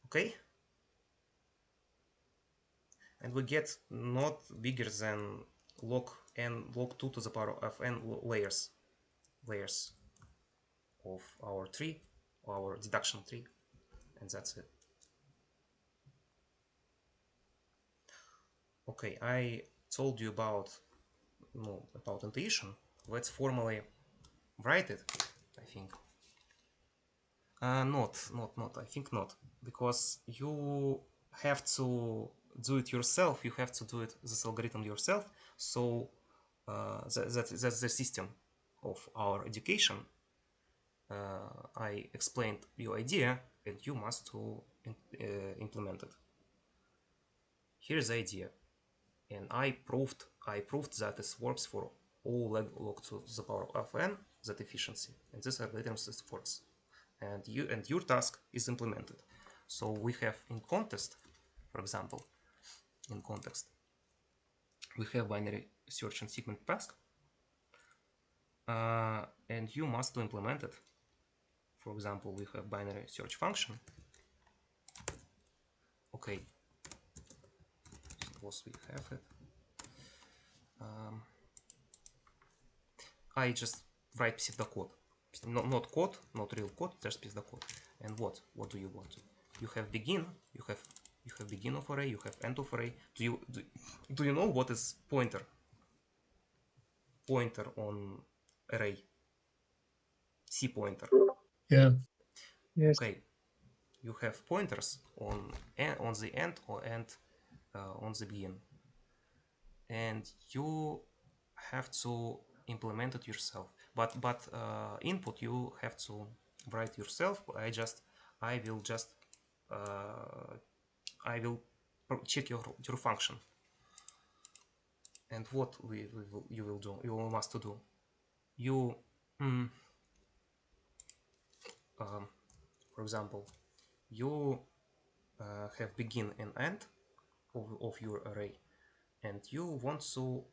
Okay, and we get not bigger than log n log 2 to the power of n layers of our tree, our deduction tree, and that's it. Okay, I told you about intuition. Let's formally write it. I think not. I think not, because you have to do it yourself. You have to do it this algorithm yourself. So that's the system of our education. I explained your idea, and you must to implement it. Here's the idea, and I proved that this works for all log to the power of n, that efficiency, and this algorithm works. And your task is implemented. So we have in context, for example, in context, we have binary search and segment task, and you must to implement it. For example, we have binary search function. Okay, suppose we have it. I just write pseudocode, not code, not real code, just pseudocode. And what do you want? You have begin, you have begin of array, you have end of array. Do you know what is pointer on array? C pointer. Yeah. Yes. Okay, you have pointers on the end or on the begin, and you have to implement it yourself. But input you have to write yourself. I will check your function. And what you must to do. You for example, you have begin and end of your array, and you want to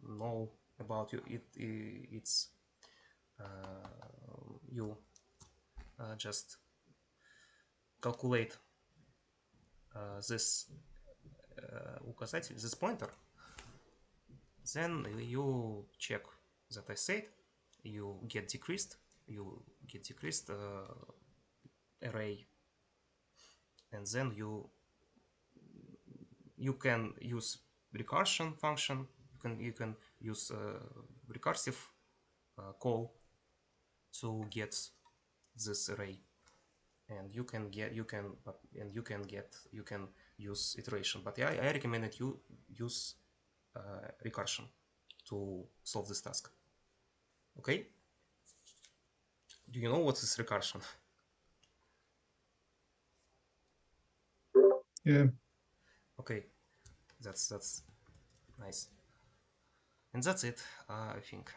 know about it's you just calculate this указатель, this pointer. Then you check that I said you get decreased array, and then you can use recursion function. You can use recursive call to get this array, and you can use iteration. But I recommend that you use recursion to solve this task. Okay? Do you know what is recursion? Yeah. Okay, that's nice. And that's it, I think,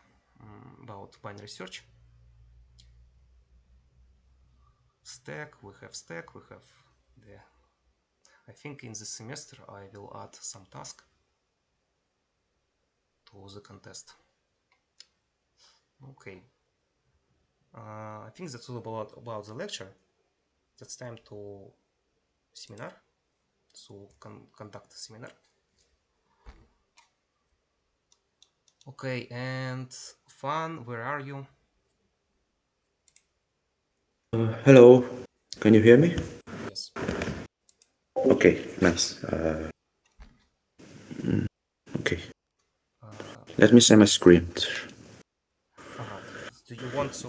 about binary search. Stack, we have the... I think in this semester I will add some task to the contest. Okay. I think that's all about the lecture. That's time to seminar, to conduct a seminar. Okay, and Fan, where are you? Hello, can you hear me? Yes. Okay, nice. Okay, let me share my screen. Do you want to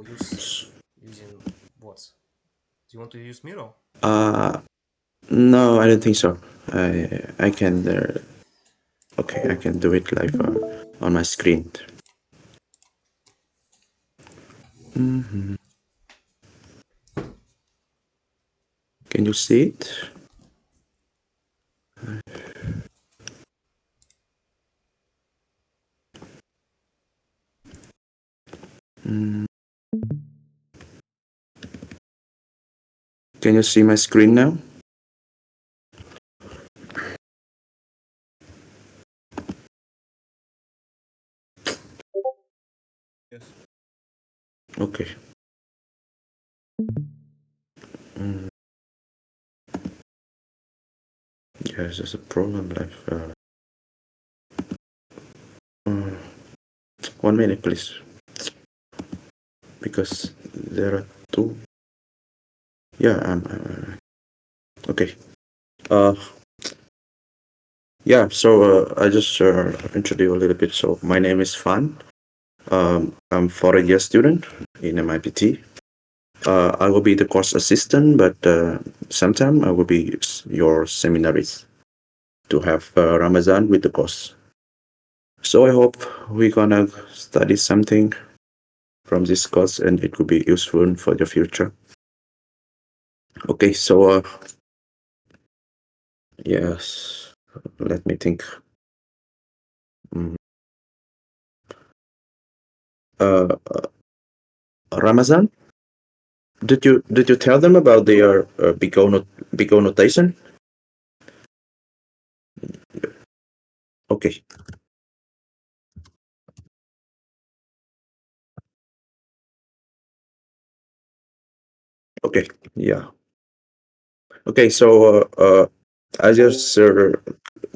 use using what? Do you want to use Miro? No, I don't think so. I can. Okay, I can do it live on my screen. Can you see it? Can you see my screen now? Yes. Okay. Mm, yes, there's a problem. Like, uh, 1 minute, please, because there are two. Yeah, okay. Uh, yeah. So I just introduce a little bit. So my name is Fan. I'm 4th-year student in MIPT. I will be the course assistant, but sometime I will be your seminarist to have Ramadan with the course. So I hope we're gonna study something from this course and it could be useful for the future. Okay, so yes, let me think. Mm, Uh, Ramazan, did you tell them about their big O notation? Okay, okay, yeah. Okay, so I just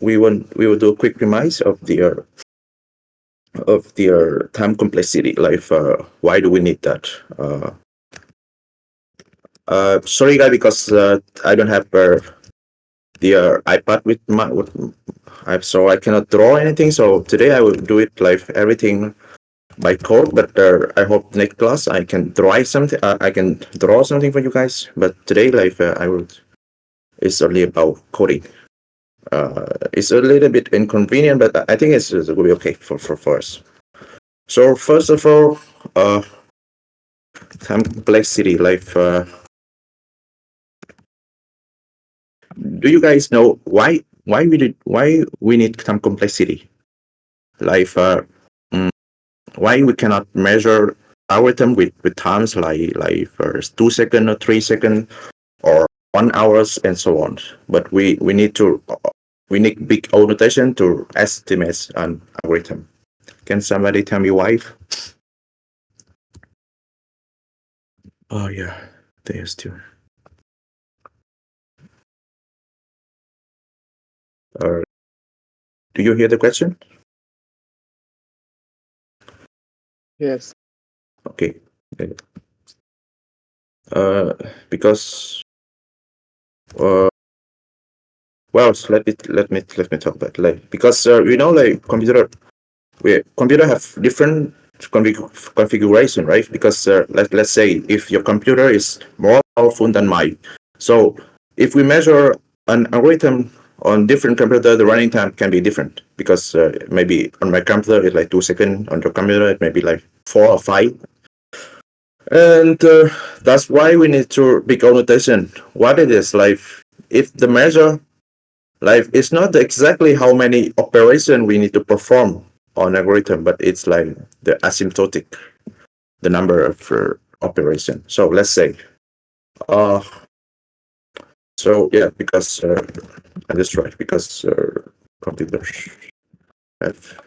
we will do a quick remise of their time complexity. Like, why do we need that? Sorry, guys, because I don't have the iPad so I cannot draw anything. So today I will do it like everything by code. But I hope next class I can draw something. I can draw something for you guys. But today, like, it's only about coding. It's a little bit inconvenient, but I think it will be okay for us. So first of all, time complexity. Like, do you guys know why we need time complexity? Like, why we cannot measure algorithm with times like for 2 seconds or 3 seconds or 1 hours and so on. But we need big O notation to estimate an algorithm. Can somebody tell me why? Oh yeah, there's two. Uh, do you hear the question? Yes. Okay. Uh, because well, let me talk about, like, because like computer have different configuration, right? Because let's say if your computer is more powerful than mine, so if we measure an algorithm on different computer, the running time can be different, because maybe on my computer it's like 2 seconds, on your computer it may be like 4 or 5, and that's why we need to big notation. What it is, like, if the measure, like, it's not exactly how many operation we need to perform on algorithm, but it's like the asymptotic, the number of operation. So let's say, uh, so yeah, because that's right, because computers have,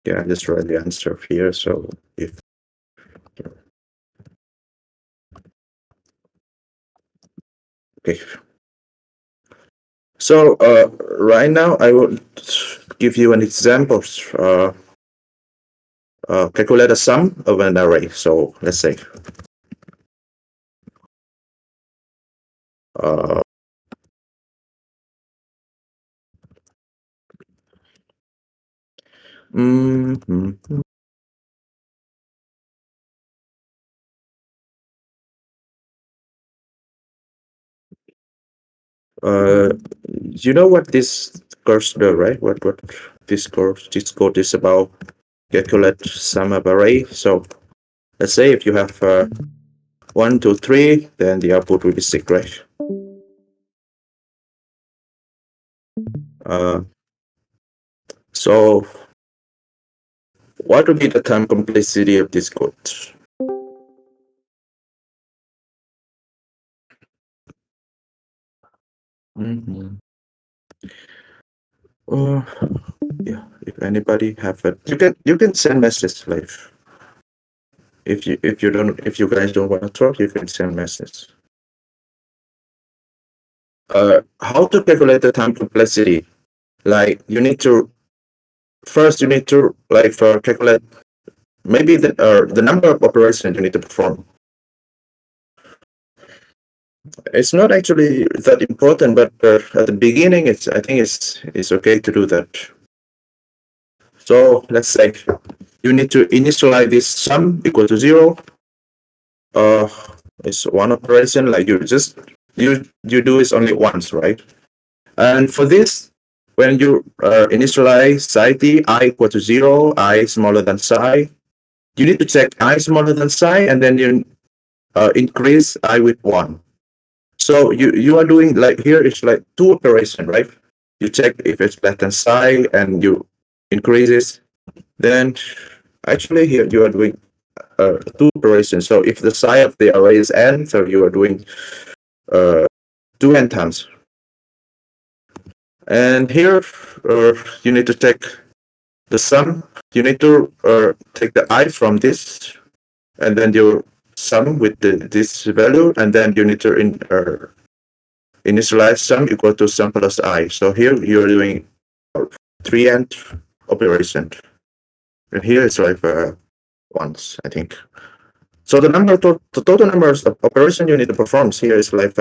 yeah, that's right, the answer here. So if, okay, so right now I will give you an example. Calculate a sum of an array. So let's say, uh, mhm. Uh, you know what this course does, right? What this code is about? Calculate sum of array. So let's say if you have 1, 2, 3, then the output will be 6, right? Uh, so what would be the time complexity of this code? Mhm. Uh, yeah, if anybody have it, you can send message like if you guys don't want to talk, you can send message. How to calculate the time complexity? Like you need to like calculate maybe the number of operations you need to perform. It's not actually that important, but at the beginning, I think it's okay to do that. So let's say you need to initialize this sum equal to 0. It's one operation, like you do this only once, right? And for this, when you initialize psi t I equal to 0, I smaller than psi, you need to check I smaller than psi, and then you increase I with 1. So you are doing like here it's like two operation, right? You check if it's less than psi and you increase it. Then actually here you are doing two operations. So if the psi of the array is n, so you are doing 2n times. And here you need to take the sum. You need to take the I from this, and then you sum with this value, and then you need to initialize sum equal to sum plus I. So here you're doing 3n operation, and here it's like once, I think. So the total numbers of operation you need to perform here is like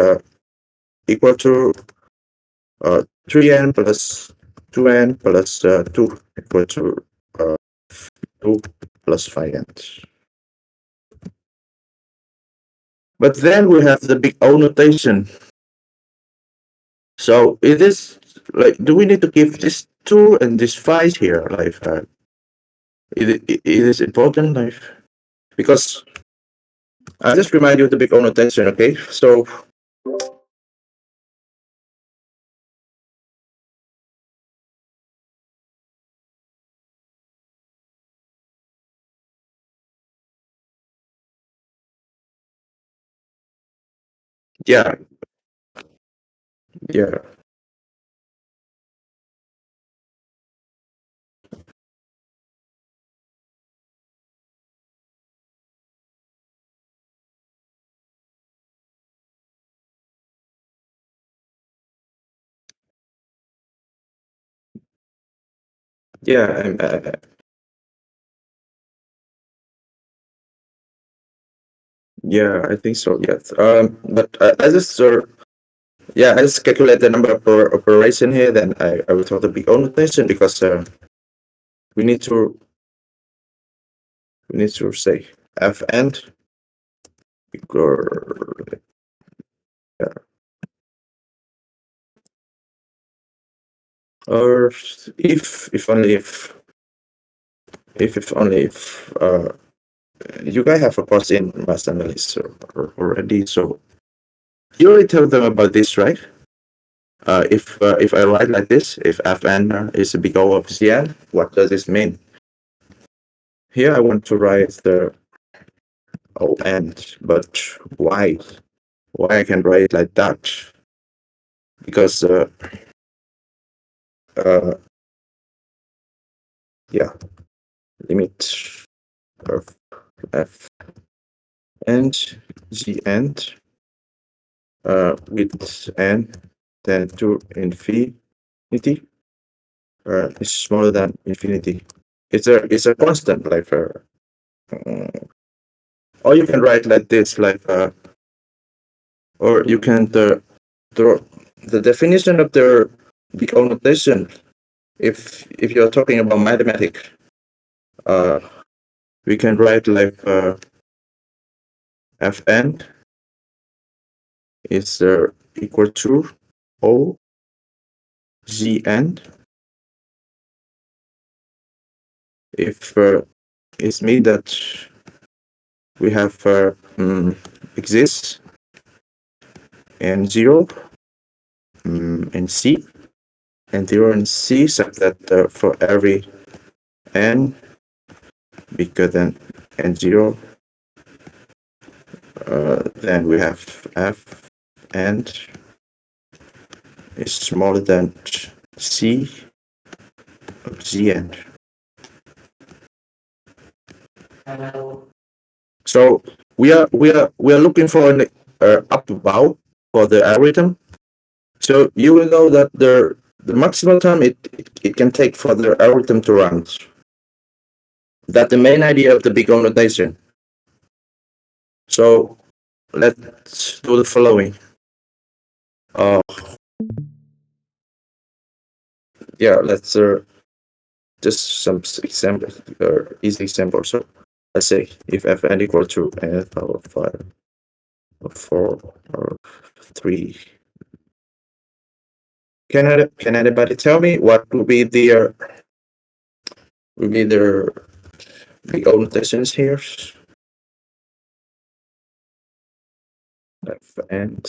equal to 3n plus 2n plus 2 equal to 2 plus 5n. But then we have the big O notation. So it is like, do we need to give this 2 and this 5 here? Like, it is important, like, because I just remind you the big O notation, okay? So yeah, yeah. Yeah, yeah, I think so. Yes. But I just yeah, I just calculate the number of operation here. Then I will throw the big O notation because we need to say f end equal or if only if you guys have a course in mass analysis already, so you already tell them about this, right? If I write like this, if fn is a big O of Cn, what does this mean? Here I want to write the O end, but why? Why I can write it like that? Because yeah, limit of f and g end with n then to infinity is smaller than infinity. It's a constant, like or you can write like this, like or you can draw the definition of the big O notation. If you're talking about mathematics, we can write like fn is equal to O gn if it's mean that we have exists and 0 and C and 0 and C, such that for every n bigger than n0, then we have f and is smaller than C Zn. So we are looking for an upper bound for the algorithm. So you will know that the maximum time it can take for the algorithm to run. That's the main idea of the big O notation. So let's do the following. Yeah, let's just some examples, easy examples. So let's say if fn equal to n power 5 or 4 or 3. Can anybody tell me what would be their big O notations here? And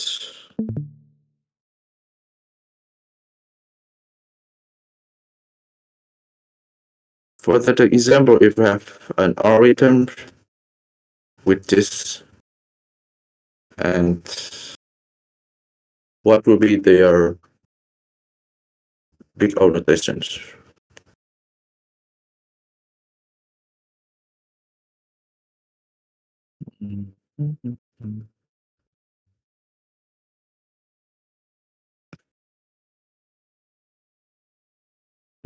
for that example, if we have an algorithm with this, and what will be their big O notations?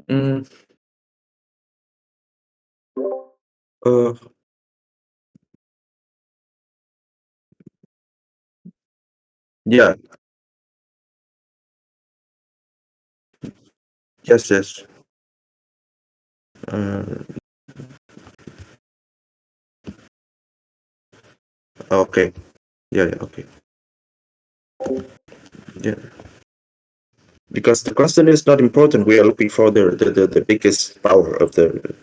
Mm, uh, yeah, yes. Uh, okay, yeah, okay, yeah. Because the constant is not important. We are looking for the biggest power of the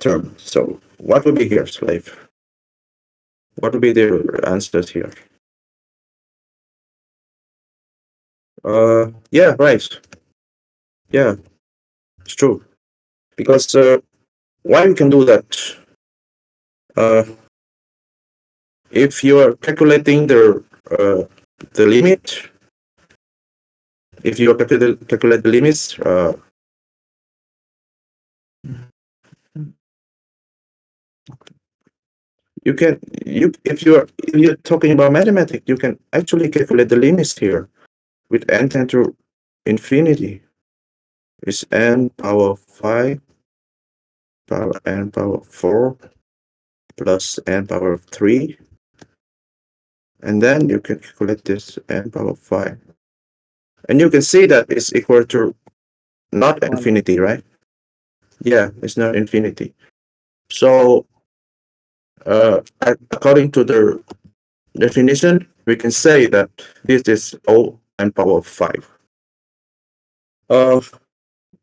term. So what would be here, slave? What would be the answers here? Yeah, right. Yeah, it's true. Because why we can do that? Uh, if you are calculating the limit, if you calculate the limits, you can if you're talking about mathematics, you can actually calculate the limits here with n tend to infinity. Is n power 5 power n power 4 plus n power 3, and then you can calculate this n power 5, and you can see that it's equal to not infinity, right? Yeah, it's not infinity. So according to the definition, we can say that this is O n power 5.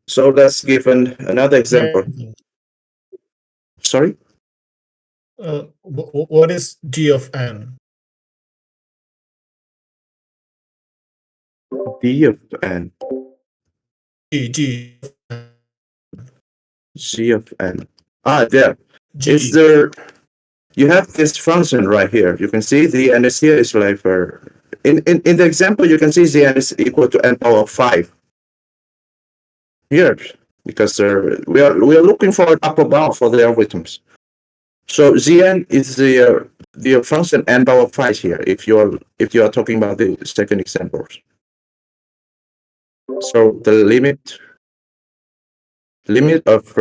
So let's give another example. Sorry? What is g of n? D of n, G of n. G of n. Ah, there. Is G. there, you have this function right here. You can see the n is here is like in the example, you can see the n is equal to n power 5 here, because we are looking for an upper bound for the algorithms. So Zn is the function n power 5 here, if you are talking about the second example. So the limit of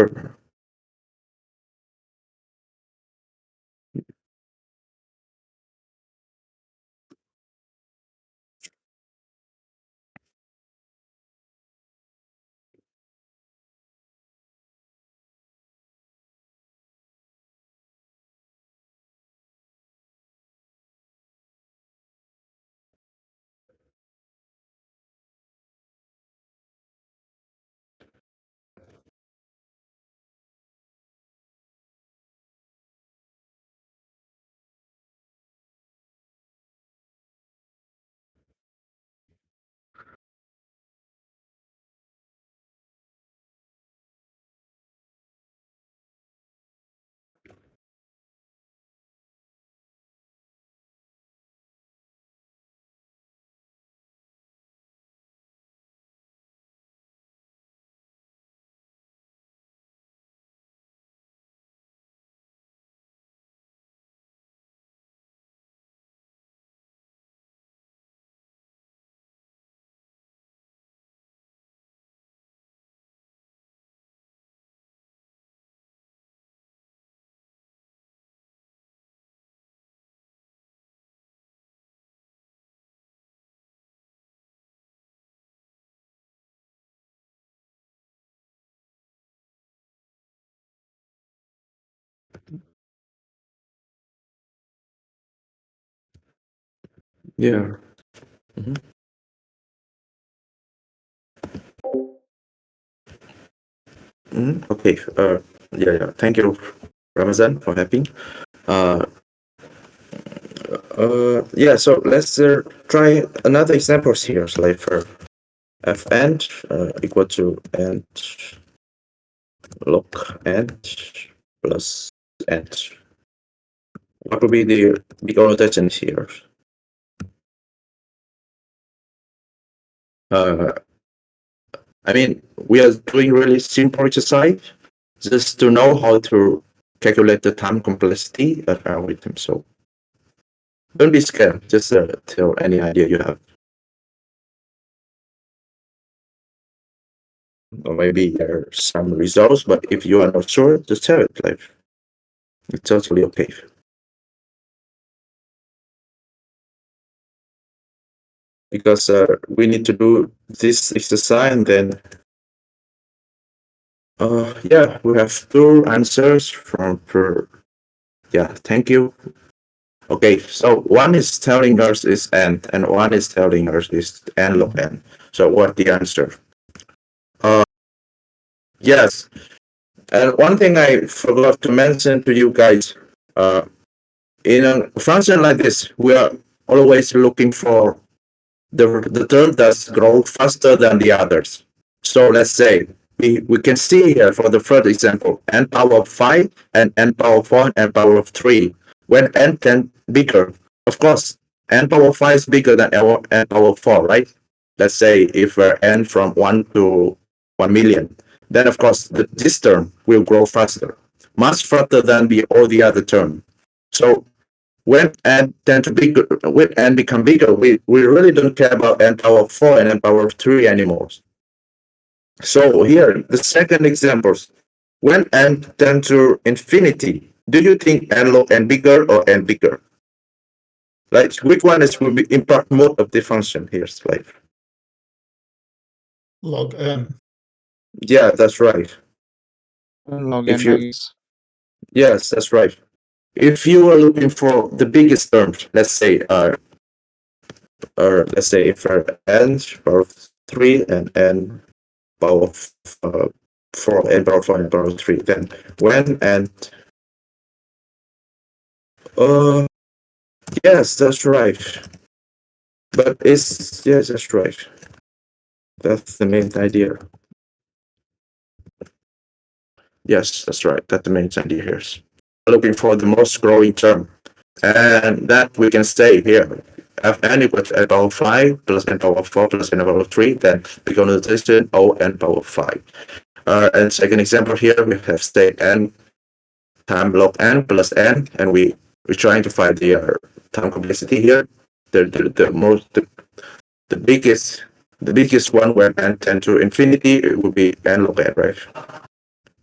Yeah. Okay. Yeah. Thank you, Ramazan, for helping. Uh, yeah. So let's try another examples here. So like for f and equal to and log and plus and. What would be the big rotation here? I mean, we are doing really simple exercise just to know how to calculate the time complexity of algorithm. So don't be scared. Just tell any idea you have. Or maybe there are some results, but if you are not sure, just tell it. Like it's totally okay. Because we need to do this exercise and then yeah, we have two answers from per. Yeah, thank you. Okay, so one is telling us is n, and one is telling us is n log n. So what the answer? Yes, and one thing I forgot to mention to you guys, in a function like this, we are always looking for the term that grows faster than the others. So let's say we can see here for the first example, n power of 5 and n power of 4 and n power of 3. When n 10 bigger, of course, n power of 5 is bigger than n power of 4, right? Let's say if n from 1 to 1 million, then of course this term will grow faster, much faster than all the other term. So when n tend to bigger, when n become bigger, we really don't care about n power of 4 and n power of 3 anymore. So here, the second examples, when n tend to infinity, do you think n log n bigger or n bigger? Like which one is will be impact mode of the function here? Like Log n. yeah, that's right. Log If n, you I guess. yes, that's right. If you are looking for the biggest terms, let's say let's say if n power of 3 and n power of 4 n power of 4 and power of 3, then when and yes, that's right. But it's yes, that's right. That's the main idea. Yes, that's right. That's the main idea here. Looking for the most growing term, and that we can stay here. F n equals n power 5 plus n power 4 plus n power 3, then become the notation O n power 5. And second example here, we have state n time log n plus n, and we're trying to find the time complexity here. The biggest one when n tend to infinity, it would be n log n, right?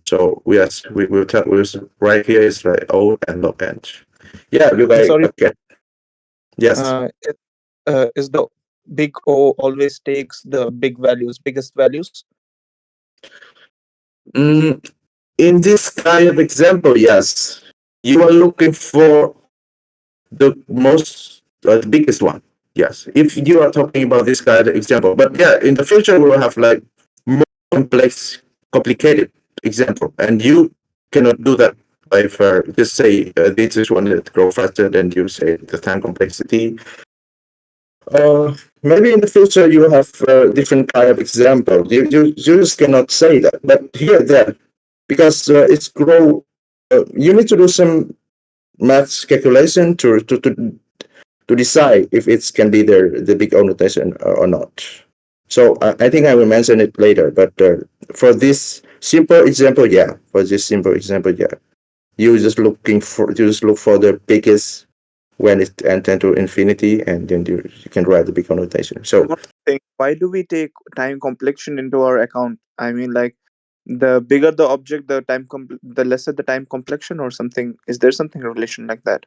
So we will tell right here is like O n log n. Yeah, you guys Sorry. okay. Yes. Is the big O always takes the biggest values? In this kind of example, yes, you are looking for the the biggest one. Yes, if you are talking about this kind of example, but yeah, in the future we will have like more complicated example, and you cannot do that by just say this is one that grow faster than you say the time complexity. Maybe in the future you will have different kind of example. You just cannot say that, but here there, because it's grow. You need to do some math calculation to decide if it can be the big O notation or not. So I think I will mention it later. But for this simple example, yeah. You just look for the biggest when it tend to infinity, and then you can write the big O notation. So Why do we take time complexion into our account? I mean, like, the bigger the object, the lesser the time complexion, or something. Is there something relation like that?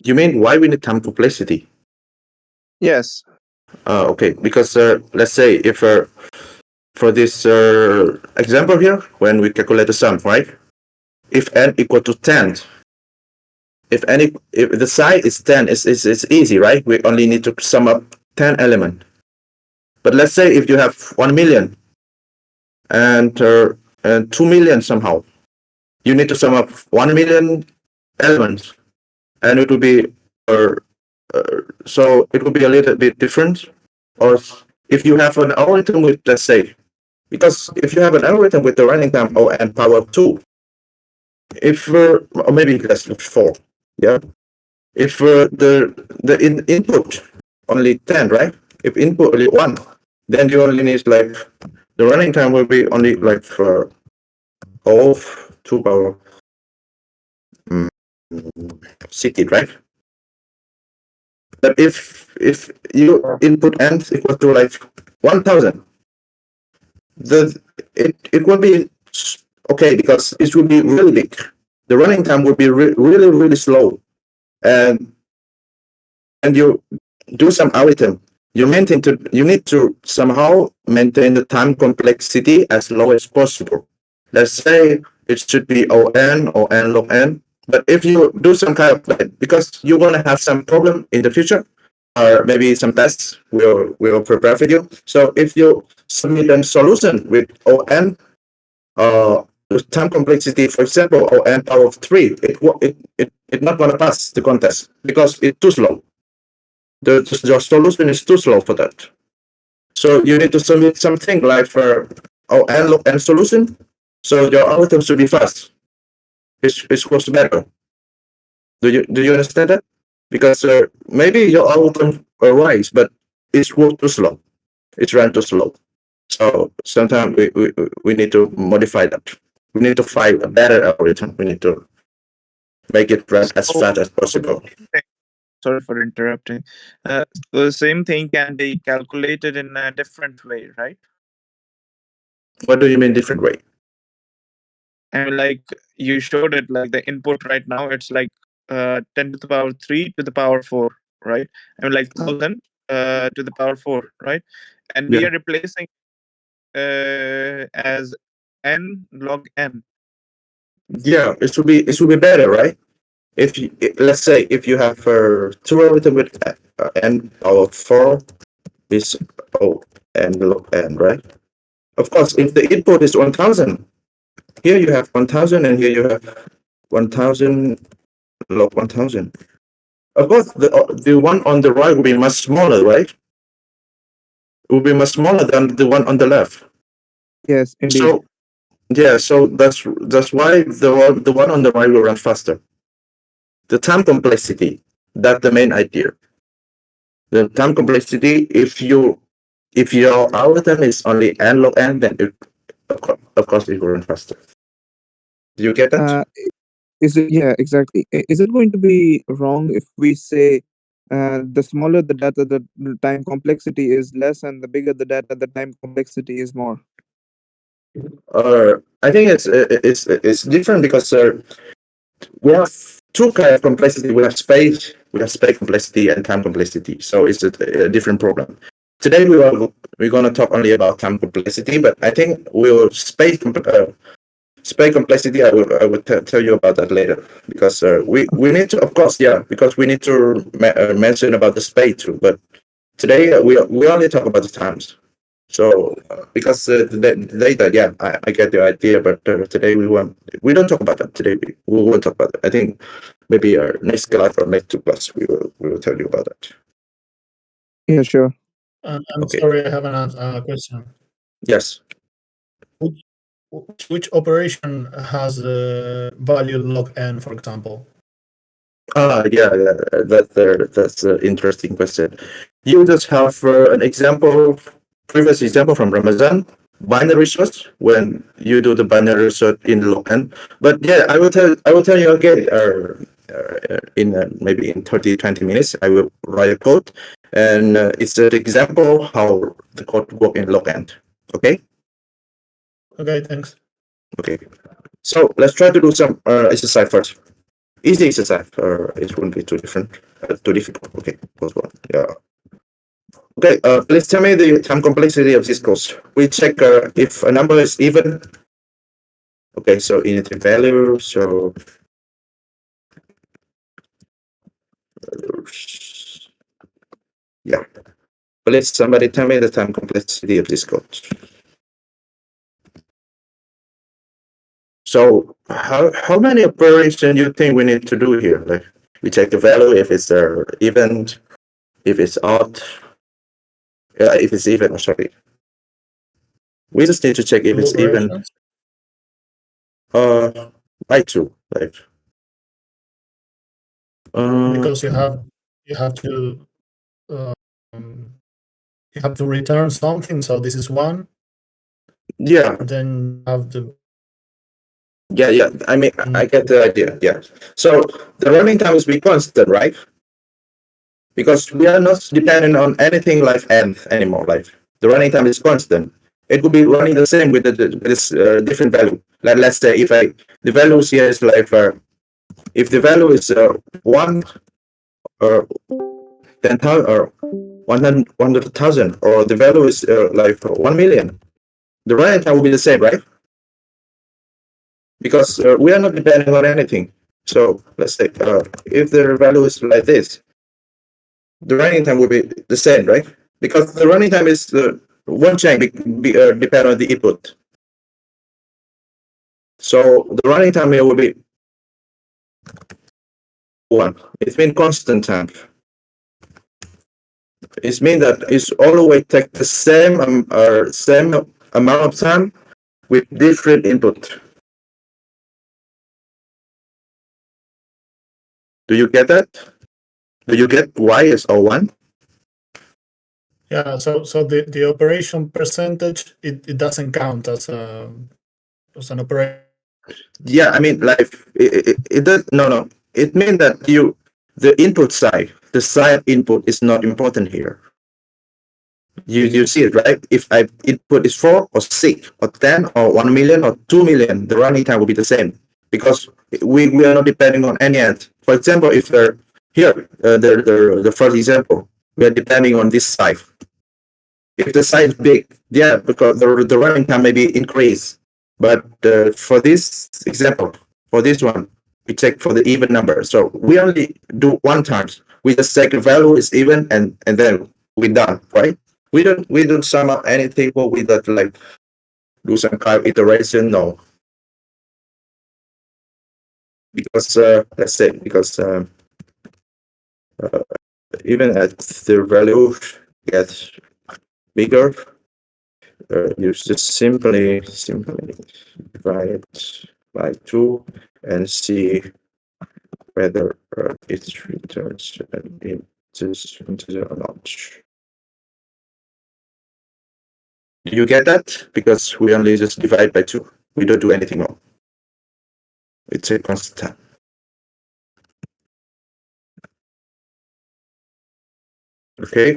you mean why we need time complexity? Yes. Okay, because let's say if for this example here, when we calculate the sum, right? If n equal to 10, if the size is 10, it's easy, right? We only need to sum up 10 elements. But let's say if you have 1 million and 2 million somehow, you need to sum up 1 million elements, and it will be so it will be a little bit different. Or if you have an algorithm with, let's say, because if you have an algorithm with the running time n power of 2, if or maybe let's look 4, yeah. If the input only 10, right? If input only 1, then you only need like the running time will be only like for of 2 power 60, right? But if you input n equal to like 1000, it will be okay because it will be really big. The running time will be really slow, and you do some algorithm. You need to somehow maintain the time complexity as low as possible. Let's say it should be O(n) or n log n. But if you do some kind of because you're gonna have some problem in the future, or maybe some tests we'll prepare for you. So if you submit a solution with O(n), the time complexity, for example, O(n) power of 3, it's not gonna pass the contest because it's too slow. The solution is too slow for that. So you need to submit something like for O(n) log n solution. So your algorithm should be fast. It's works better. Do you understand that? Because maybe your algorithm arrives, but it's work too slow. It's run too slow. So sometimes we need to modify that. We need to find a better algorithm. We need to make it run as fast as possible. Sorry for interrupting. The same thing can be calculated in a different way, right? What do you mean different way? I mean, like you showed it, like the input right now, it's like 10 to the power 3 to the power 4, right? I mean, like 1000 to the power 4, right? And we Yeah. are replacing as n log n. Yeah, it should be better, right? If you, let's say if you have two algorithm with n power 4 is n log n, right? Of course, if the input is 1000, here you have 1000 and here you have 1000 log 1000. Of course, the one on the right will be much smaller, right? It will be much smaller than the one on the left. Yes, indeed. So yeah, so that's why the one on the right will run faster. The time complexity, that's the main idea. The time complexity, if your algorithm is only n log n, then of course it will run faster. Do you get that? Is it, yeah, exactly. Is it going to be wrong if we say the smaller the data, the time complexity is less, and the bigger the data, the time complexity is more? I think it's different because we have two kind of complexity. We have space complexity and time complexity. So it's a different problem. Today we're gonna talk only about time complexity, but I think space complexity. I will tell you about that later because we need to, of course, yeah, because we need to mention about the space too. But today we only talk about the times. So because the data, yeah, I get the idea, but today we don't talk about that today. We won't talk about it. I think maybe our next class or next 2 class we will tell you about that. Yeah, sure. I'm Okay. sorry, I have a question. Yes. Which operation has the value log n, for example? Yeah. That's an interesting question. You just have an example, previous example from Ramazan, binary search, when you do the binary search in log n. But yeah, I will tell you again. In maybe in 30-20 minutes, I will write a code, and it's an example how the code work in log n. Okay. Okay, thanks. Okay. So let's try to do some exercise first. Easy exercise, it won't be too difficult. Okay, first one. Yeah. Okay, please tell me the time complexity of this course. We check if a number is even. Okay, so unity value, so Yeah. Please, somebody tell me the time complexity of this code. So how many operations you think we need to do here? Like we check the value if it's even, if it's odd, if it's even. Sorry, we just need to check if it's even. Operations? By two, like. Because you have to you have to return something. So this is one. Yeah, Then you have to. yeah. I mean, I get the idea. Yeah. So the running time is be constant, right? Because we are not dependent on anything like n anymore. Like the running time is constant. It could be running the same with this different value. Like let's say if the values here is like if the value is 1 or 10,000 or 100,000 or the value is like 1 million, the running time will be the same, right? Because we are not depending on anything. So let's say if the value is like this, the running time will be the same, right? Because the running time is one chain depend on the input. So the running time here will be 1. It means constant time. It means that it's always take the same amount of time with different input. Do you get that? Do you get y is 1? Yeah. So the operation percentage it doesn't count as an operation. Yeah, I mean, like it does. No. It means that the input side, the side input is not important here. You see it, right? If I input is 4 or 6 or 10 or 1 million or 2 million, the running time will be the same because we are not depending on any end. For example, if they're here, the first example, we are depending on this side. If the side is big, yeah, because the running time may be increased. But for this example, for this one, we check for the even number. So we only do one times. We just check the value is even and then we're done, right? We don't sum up anything, but we don't like do some kind of iteration, no. Because let's say because even as the value gets bigger, you just simply divide by 2 and see whether it returns an integer or not. Do you get that? Because we only just divide by 2. We don't do anything more. It's a constant time. Okay,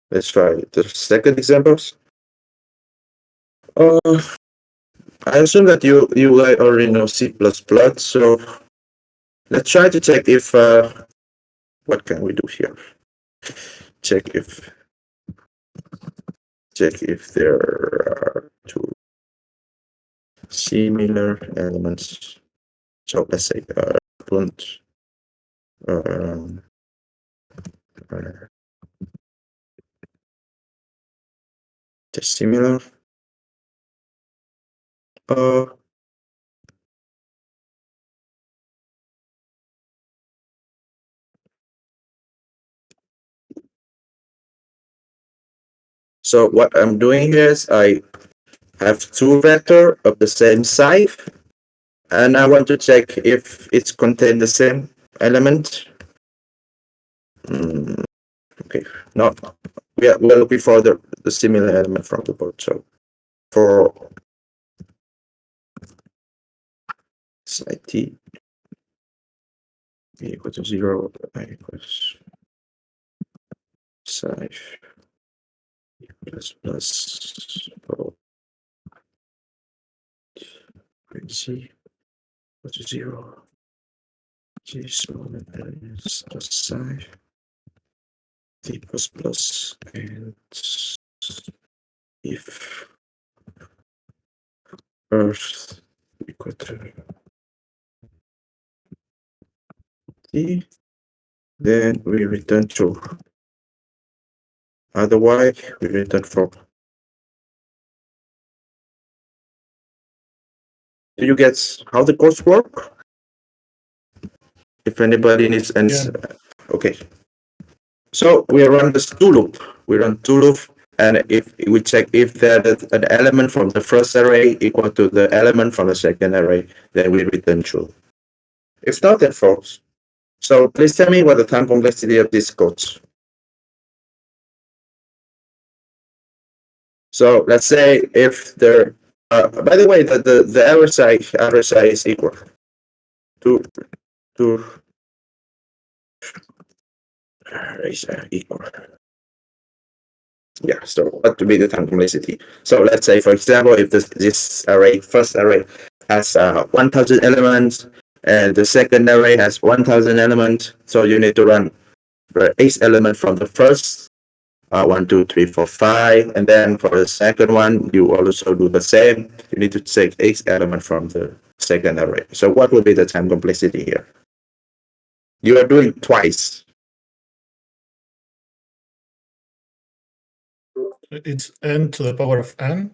let's try the second examples. I assume that you already know C++, so let's try to check if what can we do here? Check if there are two similar elements. So let's say don't just similar. So what I'm doing is I have 2 vector of the same size, and I want to check if it's contain the same element. Okay, no, we're looking for the similar element from the board. So for side t equal to 0, I equals side plus c equal to 0. G so is plus side t plus and if earth equal to t, then we return true. Otherwise, we return false. Do you get how the codes work? If anybody needs answer, okay. So we run this do loop. We run do loop, and if we check if an element from the first array equal to the element from the second array, then we return true. If not, then false. So please tell me what the time complexity of this codes. So let's say if there, by the way, the RSI is equal to RSI equal. Yeah, so what to be the time complexity? So let's say, for example, if this array, first array, has 1,000 elements, and the second array has 1,000 elements, so you need to run the each element from the first 1, 2, 3, 4, 5, and then for the second one, you also do the same. You need to take each element from the second array. So what will be the time complexity here? You are doing twice. It's n to the power of n.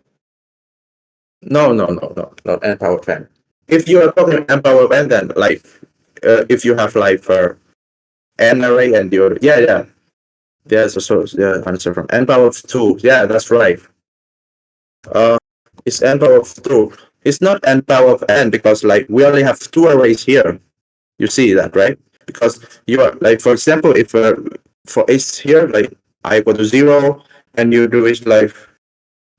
No, not n power of n. If you are talking n power of n, then like if you have like n array and your there's also the answer from n power of 2. Yeah, that's right. It's n power of 2. It's not n power of n because like we only have 2 arrays here. You see that, right? Because you are like, for example, if for each here like I equal to 0, and you do it like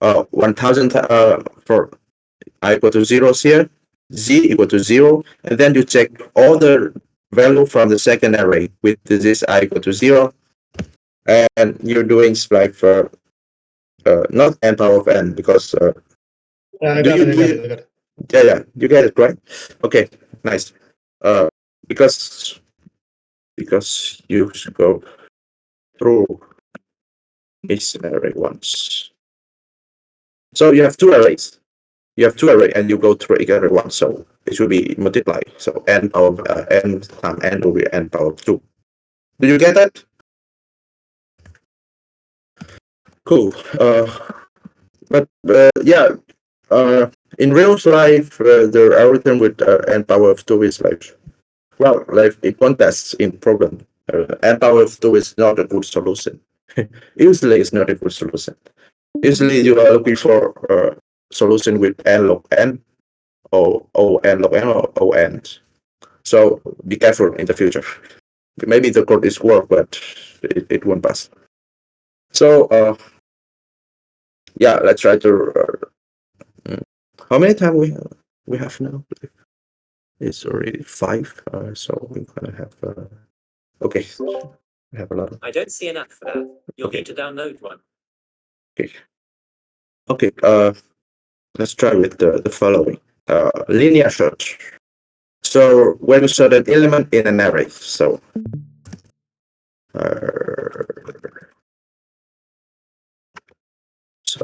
1,000 for I equal to 0 here, z equal to 0, and then you check all the value from the second array with this I equal to 0, and you're doing like for not n power of n because I got it. yeah, you get it, right? Okay, nice. Because you go through each array once. So you have 2 arrays. You have 2 arrays and you go through each array once. So it should be multiplied. So n of n times n will be n power of 2. Do you get that? Cool. But yeah, in real life, the algorithm with n power of 2 is like, well, like it contests in program. N power of 2 is not a good solution. Usually, it's not a good solution. Usually, you are looking for a solution with n log n, or O n log n, or O n. So be careful in the future. Maybe the code is work, but it won't pass. So yeah, let's try to. How many time we have now? It's already 5. So we're gonna have. Okay, we have a lot. I don't see an app for that. You'll need to download one. Okay. Let's try with the following. Linear search. So when you search an element in an array, so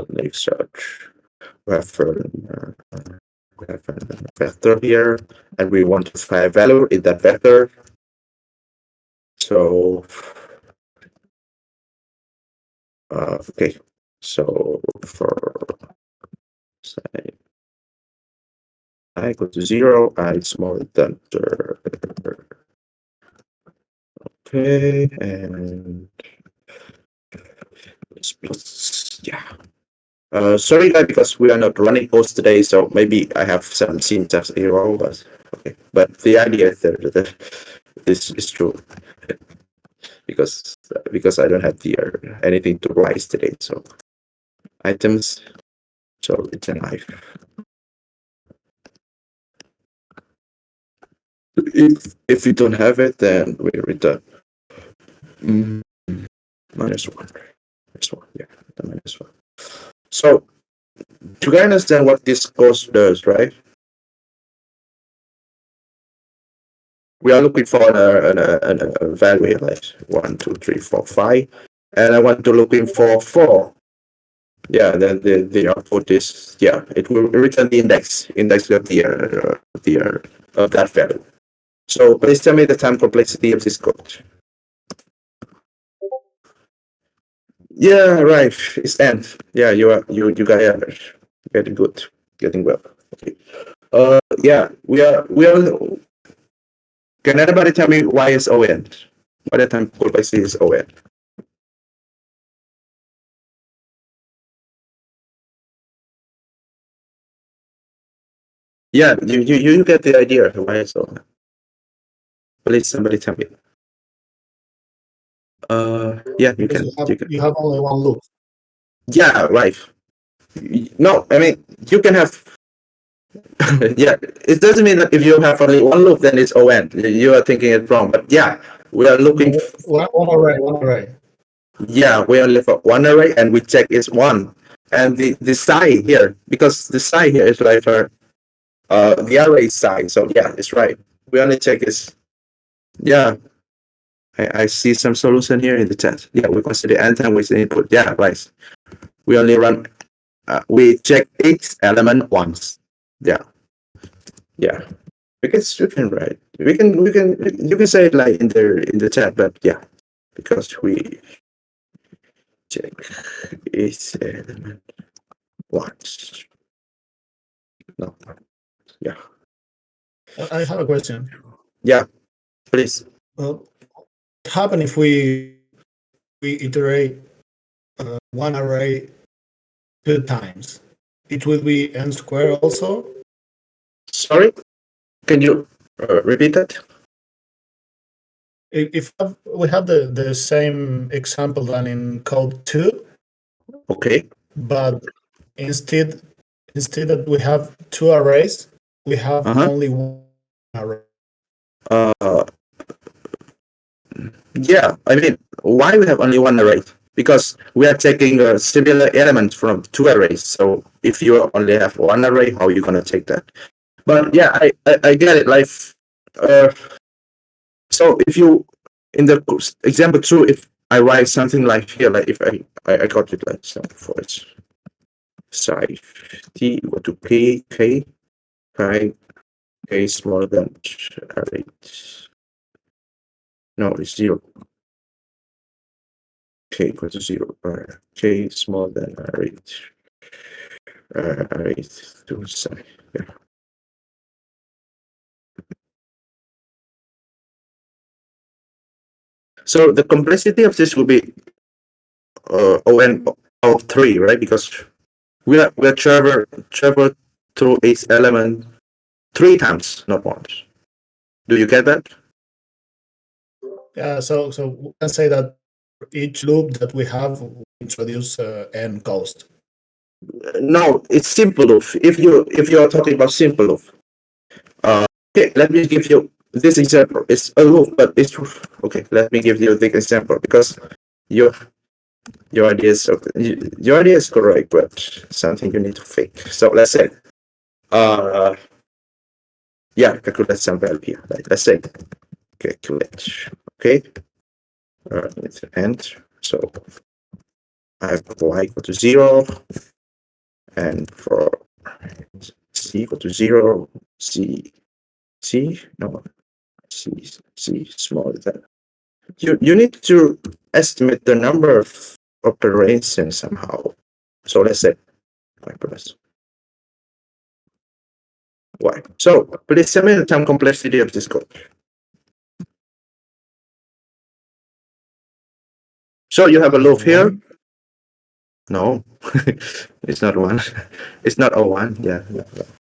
linear search. We have a vector here, and we want to find a value in that vector. So okay. So for say I equal to 0, I smaller than okay, and yeah. Sorry guys, because we are not running post today, so maybe I have some syntax error, but okay. But the idea is that this is true because I don't have anything to write today. So items, so it's an life. If we don't have it, then we return -1. -1, yeah, the -1. So you can understand what this course does, right? We are looking for a value like 1, 2, 3, 4, 5, and I want to looking for 4. Yeah, then the output is it will return the index of of that value. So please tell me the time complexity of this code. Yeah, right. It's n. Yeah, you got it. Getting good. Getting well. Okay. Yeah, we are. Can anybody tell me why is ON? Why the time called by C is ON? Yeah, you get the idea why it's ON. Please, somebody tell me. Yeah, you Because can. you have only one loop. Yeah, right. No, I mean you can have. Yeah, it doesn't mean that if you have only one loop, then it's ON. You are thinking it wrong. But yeah, we are looking. One array. Yeah, we only for one array, and we check is one. And the psi here, because the psi here is like for the array psi. So yeah, it's right. We only check is. Yeah, I see some solution here in the chat. Yeah, we consider n time with the input. Yeah, right. We only run. We check each element once. Yeah. Yeah, because you can write. We can. You can say it like in the chat, but yeah, because we check each element once. No. Yeah. I have a question. Yeah. Please. Well, what happens if we iterate one array 2 times? It will be n squared also. Sorry. Can you repeat that? If we have the same example than in code 2, Okay. but instead that we have 2 arrays, we have only one array. Yeah. I mean, why we have only one array? Because we are taking a similar element from 2 arrays. So if you only have one array, how are you gonna take that? But yeah, I get it. Like, so if you in the example 2, if I write something like here, like if I got it like so for it, psi t equal to k smaller than 8. No, it's 0. K equal to 0. K smaller than 8. 8 to psi. Yeah. So the complexity of this will be ON of 3, right? Because we are travel through each element 3 times, not once. Do you get that? Yeah, so we can say that each loop that we have will introduce n cost. No, it's simple loop. If you are talking about simple loop, okay, let me give you this example. It's a loop, but it's okay. Let me give you the example because your idea is your idea is correct, but something you need to fake. So let's say, yeah, calculate some value here. Like let's say, calculate. Okay, it's an end. So I have y equal to 0, and for c equal to 0, c smaller than. You need to estimate the number of operations somehow. So let's say y plus y. So please tell me the time complexity of this code. So you have a loop here. No, it's not 1. It's not 01.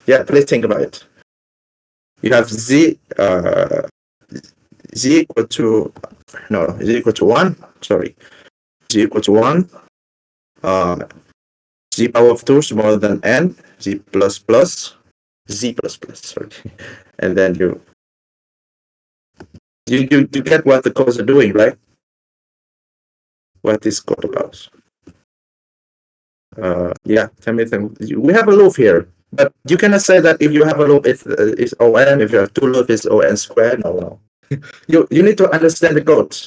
Yeah. Please think about it. You have z equal to 1. Sorry, z equal to 1. Z power of 2 smaller than n. Z plus plus. Sorry, and then you get what the codes are doing, right? What this code about? Yeah, tell me. We have a loop here, but you cannot say that if you have a loop, it's ON. If you have 2 loops, it's ON squared. No. You need to understand the code.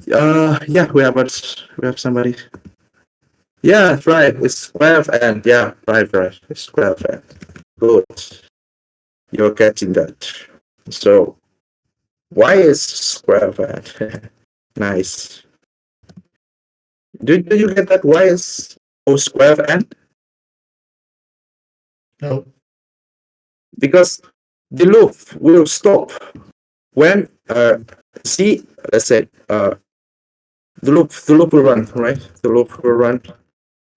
Yeah, we have somebody. Yeah, right. It's square of n. Yeah, right. It's square of n. Good. You're getting that. So, why is square of n? Nice. Do you get that? Y is O square of n? No. Because the loop will stop when C, let's say, the loop will run, right? The loop will run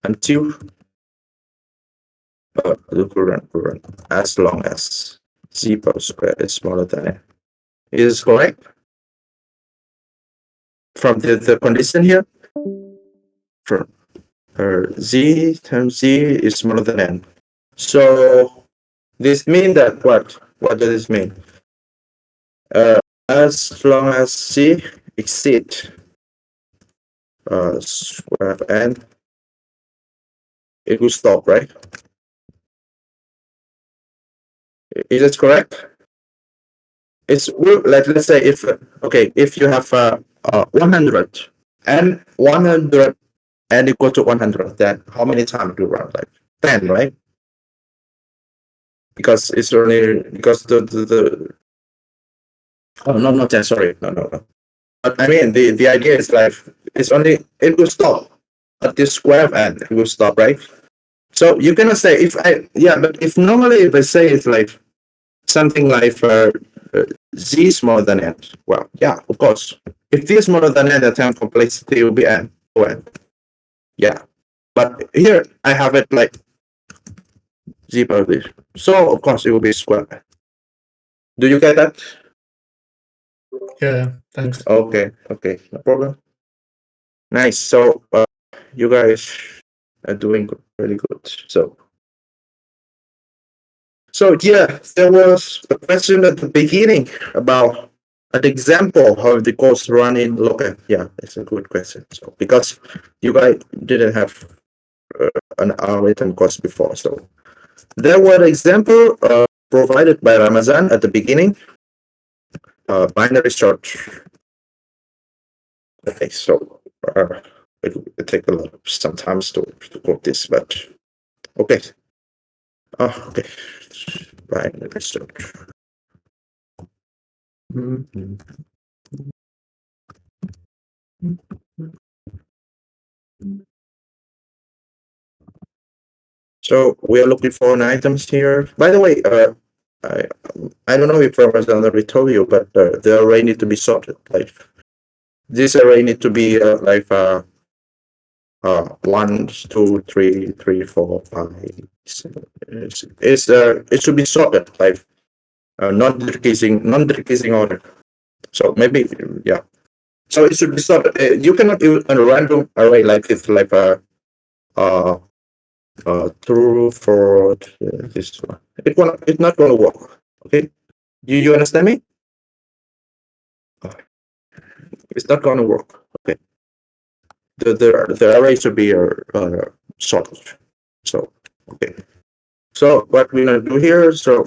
until the loop will run as long as Z power square is smaller than n. Is correct? From the condition here, from Z times Z is smaller than n. So this means that what? What does this mean? As long as C exceeds square of n, it will stop, right? Is it correct? It's like, let's say if okay, if you have 100 and 100 and equal to 100, then how many times do you run? Like 10, right? Because it's only because the oh no, not 10, sorry, no. But I mean the idea is like it's only it will stop at this square of n, it will stop, right? So you cannot say but if normally if I say it's like something like Z is smaller than n. Well, yeah, of course. If Z is smaller than n, the time complexity will be n. O(n). Yeah. But here I have it like Z power this. So of course it will be square. Do you get that? Yeah, thanks. Okay, no problem. Nice. So you guys are doing really good. So yeah, there was a question at the beginning about an example of the course running local. Yeah, it's a good question. So because you guys didn't have an algorithm course before, so there were example provided by Ramazan at the beginning. Binary search. Okay, so it will take a lot of sometimes to code this, but okay. Okay. Binary search. So we are looking for an items here. By the way, I don't know if Ramazan already told you, but the array need to be sorted. Like this array need to be 1, 2, 3, 3, 4, 5. It should be sorted like non-decreasing order. So maybe yeah. So it should be sorted. You cannot use a random array like this, like true for this one. It's not gonna work. Okay, you understand me? It's not gonna work. Okay, the array should be sorted. So okay, so what we're gonna do here? So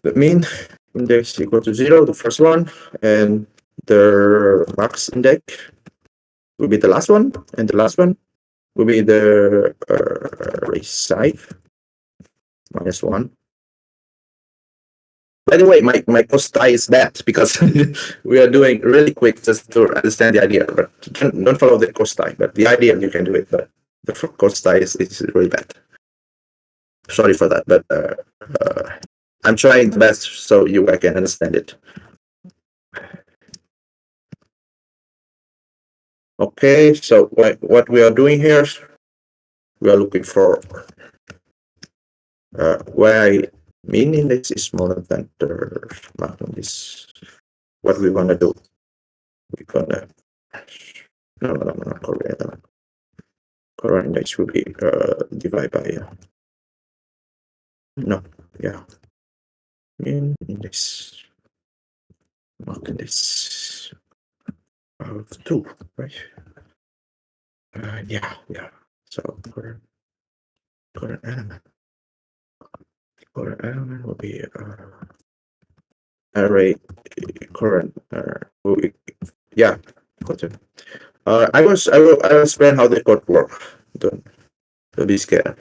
the mean index equal to 0, the first one, and the max index will be the last one, and the last one will be the side -1. By the way, my post tie is bad because we are doing really quick just to understand the idea, but don't follow the cost tie. But the idea you can do it, but the cost tie is really bad. Sorry for that, but I'm trying the best so you guys can understand it. Okay, so what we are doing here, we are looking for where mean index is smaller than the magnum is. What we're gonna do? We're gonna no, correct. Correct index will be divided by no, yeah. Mean index not index of 2, right? Yeah. So current element will be array current will be, yeah. I will explain how the code work. Don't be scared.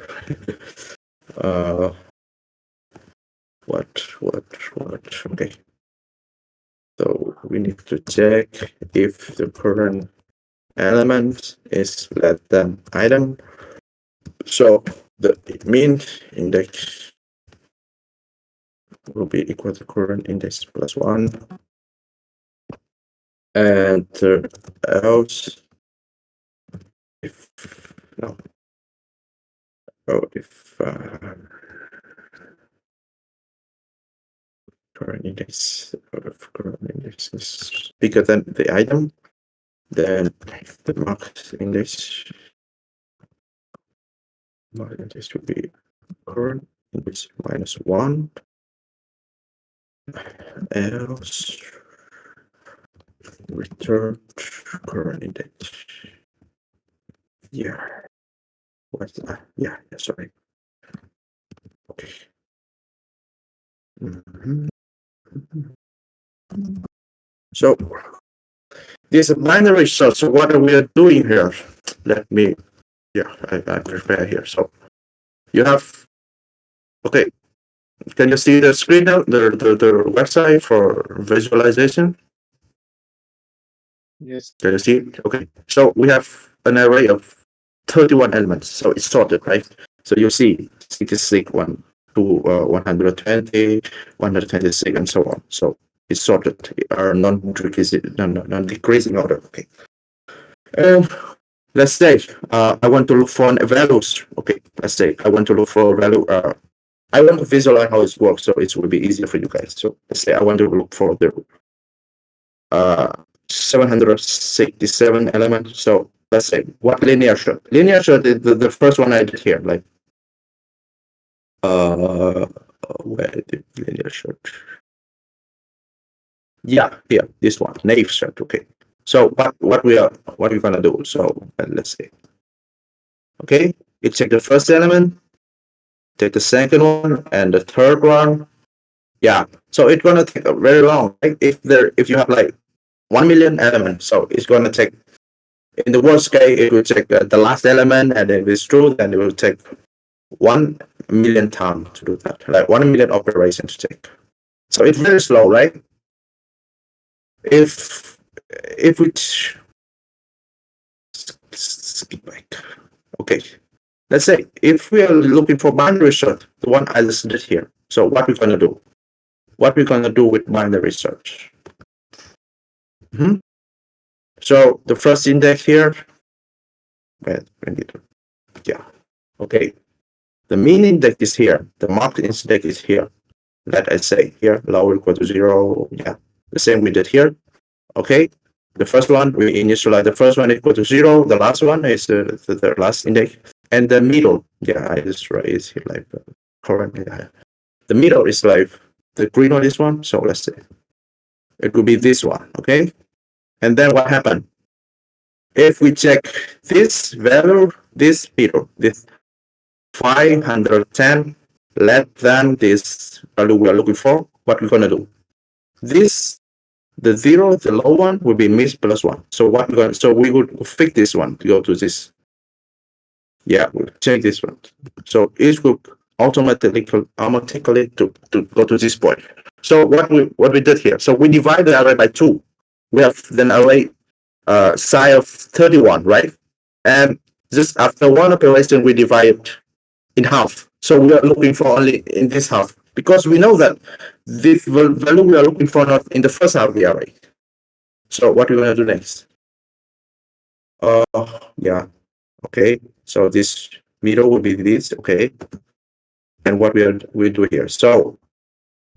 What? Okay. So we need to check if the current element is less than item. So the mean index will be equal to current index plus 1. And else if no, if current index is bigger than the item, then the marked index will be current index minus 1. Else return current index. Yeah. What's that? Yeah, sorry. Okay. Mhm. So this binary search. So what are we doing here? Let me. Yeah, I prepare here. So you have. Okay. Can you see the screen now? The website for visualization. Yes. Can you see it? Okay. So we have an array of 31 elements. So it's sorted, right? So you see 66, 1 to 120, 126, and so on. So it's sorted, are non-decreasing order. Okay. Let's say I want to look for values. Okay. Let's say I want to look for a value. I want to visualize how it works, so it will be easier for you guys. So let's say I want to look for the 767 element. So let's say what linear shirt. Linear shirt is the first one I did here. Like where did linear shirt? Yeah, here, this one, naive shirt. Okay. So what we're gonna do? So let's see. Okay, you check the first element, take the second one, and the third one. Yeah. So it's gonna take a very long. Right? If you have like 1 million elements, so it's gonna take. In the worst case, it will take the last element, and if it's true, then it will take 1 million times to do that, like 1 million operations to take. So it's very slow, right? If we skip back, okay. Let's say if we are looking for binary search, the one I just did here. So what we're gonna do? What we're gonna do with binary search? So the first index here. Yeah. Okay. The mean index is here. The marked index is here. Let us say here lower equal to 0. Yeah. The same we did here. Okay. The first one we initialize the first one equal to 0. The last one is the last index, and the middle. Yeah, I just write here like currently. The middle is like the green one. This one. So let's say it could be this one. Okay. And then what happened? If we check this value, this middle, this 510 less than this value we are looking for, what we're gonna do? This, the 0, the low one will be miss plus 1. So what we're gonna? So we would fix this one to go to this. Yeah, we'll change this one. So it will automatically to go to this point. So what we did here? So we divide the array by 2. We have then array size of 31, right? And just after one operation, we divide in half. So we are looking for only in this half, because we know that this value we are looking for not in the first half of the array. So what we're gonna do next? Yeah, okay. So this middle will be this, okay. And what we do here? So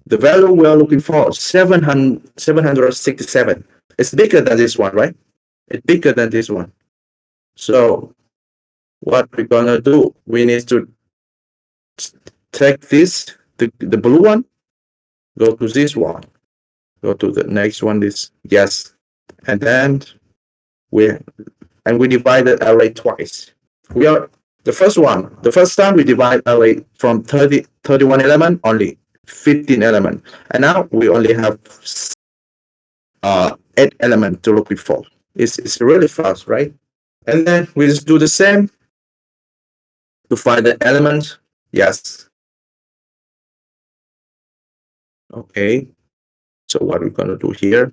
the value we are looking for 767. It's bigger than this one, right? It's bigger than this one. So what we're gonna do? We need to take this, the blue one, go to this one, go to the next one, this, yes. And then we divide the array twice. We are the first time we divide array from 31 element, only 15 element. And now we only have 8 element to look for. It's really fast, right? And then we just do the same to find the element. Yes. Okay. So what we're gonna do here?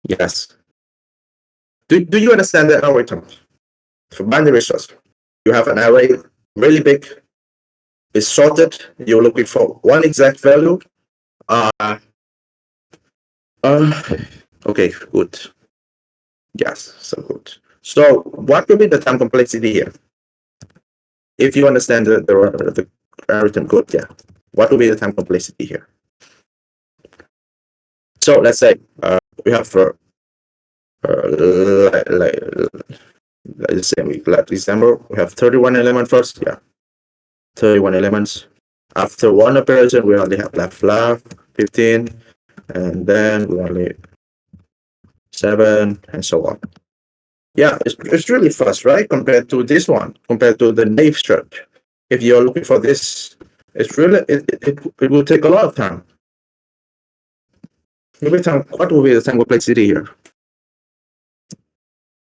Yes. Do you understand the algorithm? For binary search, you have an array really big, it's sorted, you're looking for one exact value. Okay, good. Yes, so good. So what will be the time complexity here? If you understand the algorithm good, yeah. What will be the time complexity here? So let's say we have let's say like December, we have 31 elements first, yeah. 31 elements. After one operation, we only have left 15, and then we only 7, and so on. Yeah, it's really fast, right? Compared to this one, compared to the naive search. If you're looking for this, it's really it will take a lot of time. What will be the time complexity here?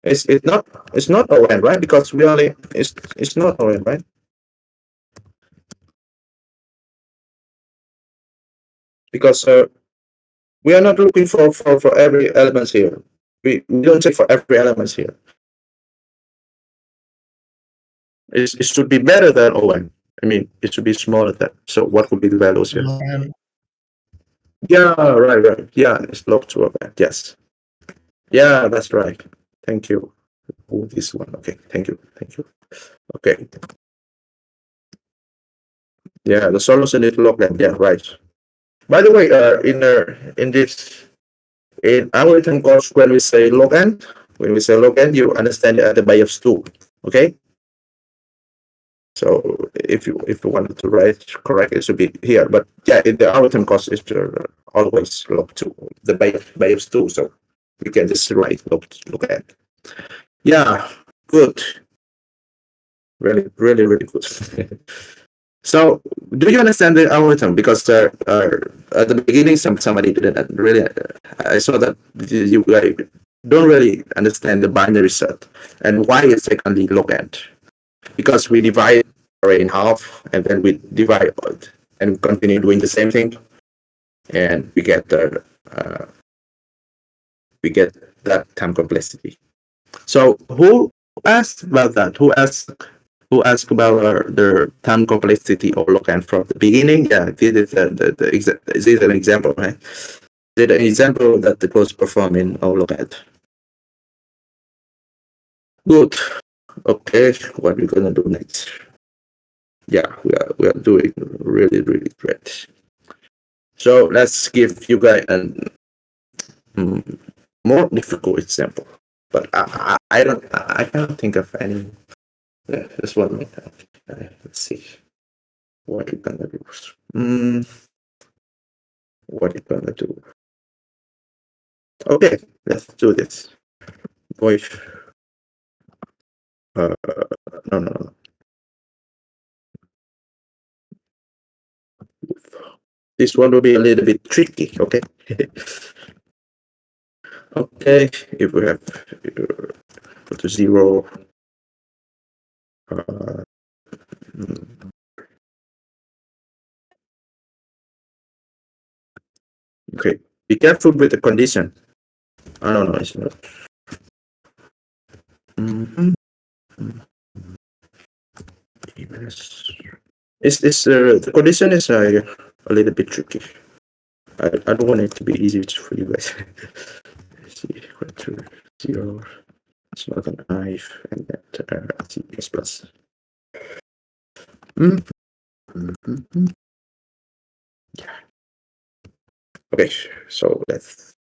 It's not ON, right? Because we only it's not ON, right? Because we are not looking for every element here. We don't check for every element here. It should be better than ON. I mean, it should be smaller than. So what would be the values here? And Yeah, right. Yeah, it's log 2 of that. Yes. Yeah, that's right. Thank you. Oh, this one. Okay. Thank you. Okay. Yeah, the solution is log n. Yeah, right. By the way, in algorithm course, when we say log n, you understand the bias too. Okay. So if you wanted to write correct, it should be here. But yeah, in the algorithm course, it's always log 2, the bias 2. So we can just write log n. Yeah, good. Really good. So, do you understand the algorithm? Because at the beginning, somebody didn't really. I saw that you guys don't really understand the binary set and why it's secondly log n. Because we divide array in half, and then we divide and continue doing the same thing, and we get that time complexity. So, who asked about that? Who asked about the time complexity of log n from the beginning? Yeah, this is an example, right? This is an example that the course perform in log n. Good. Okay, what we're gonna do next? Yeah, we are doing really great. So let's give you guys a more difficult example. But I can't think of any. This one might have. Let's see. What you gonna do? What you gonna do? Okay, let's do this. Voice. No. This one will be a little bit tricky. Okay. Okay, if we have go to 0. Okay, be careful with the condition. I don't know, it's not. The condition is a little bit tricky. I don't want it to be easy for you guys. Let's see, equal to 0. It's not an if, and that C plus. Yeah. Okay, so let's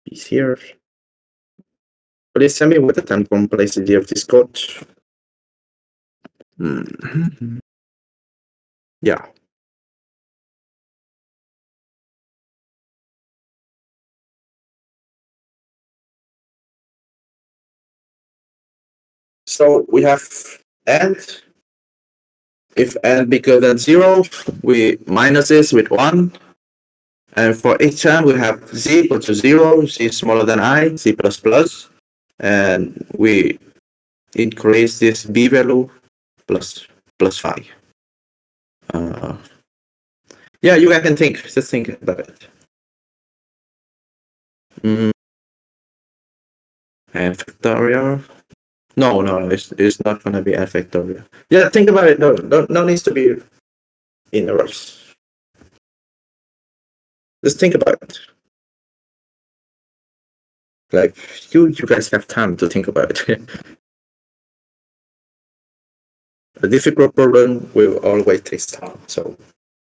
is here. Please tell me what the time complexity of this code. Yeah. So we have and. If n bigger than 0, we minus this with 1. And for each time, we have z equal to 0, z smaller than I, z plus plus. And we increase this b value plus 5. Yeah, you guys can just think about it. Mm, n factorial. No, it's not gonna be n factorial. Yeah, think about it. No needs to be in a rush. Just think about it. Like you guys have time to think about it. A difficult problem will always take time. So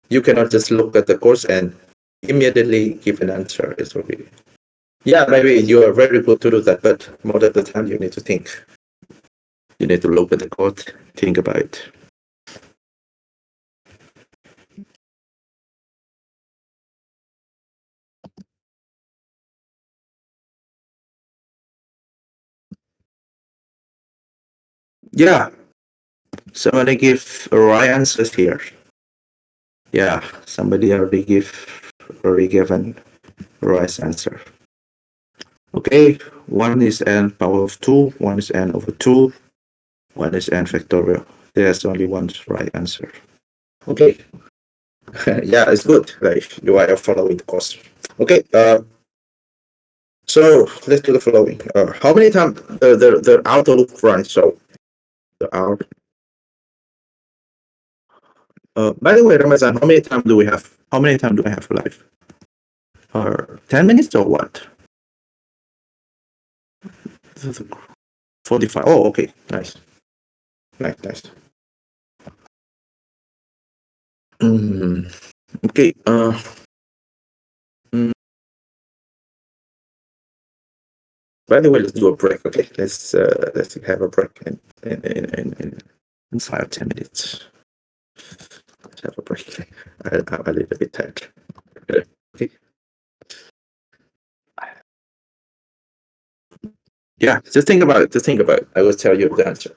you cannot just look at the course and immediately give an answer. It will be, yeah, maybe you are very good to do that, but most of the time you need to think. You need to look at the code, think about it. Yeah, somebody give a right answers here. Yeah, somebody already given right answer. Okay, one is n power of 2, one is n over 2, one is n factorial. There's only one right answer. Okay. Yeah, it's good. Like you are following the course. Okay. So let's do the following. How many times the auto loop runs? So the out. By the way, Ramazan, how many time do we have? How many time do I have live? 10 minutes or what? 45. Oh, okay. Nice. Nice. Okay. By the way, let's do a break. Okay. Let's have a break in 5-10 minutes. Let's have a break. I'm a little bit tired. Okay. Yeah, just think about it. Just think about it. I will tell you the answer.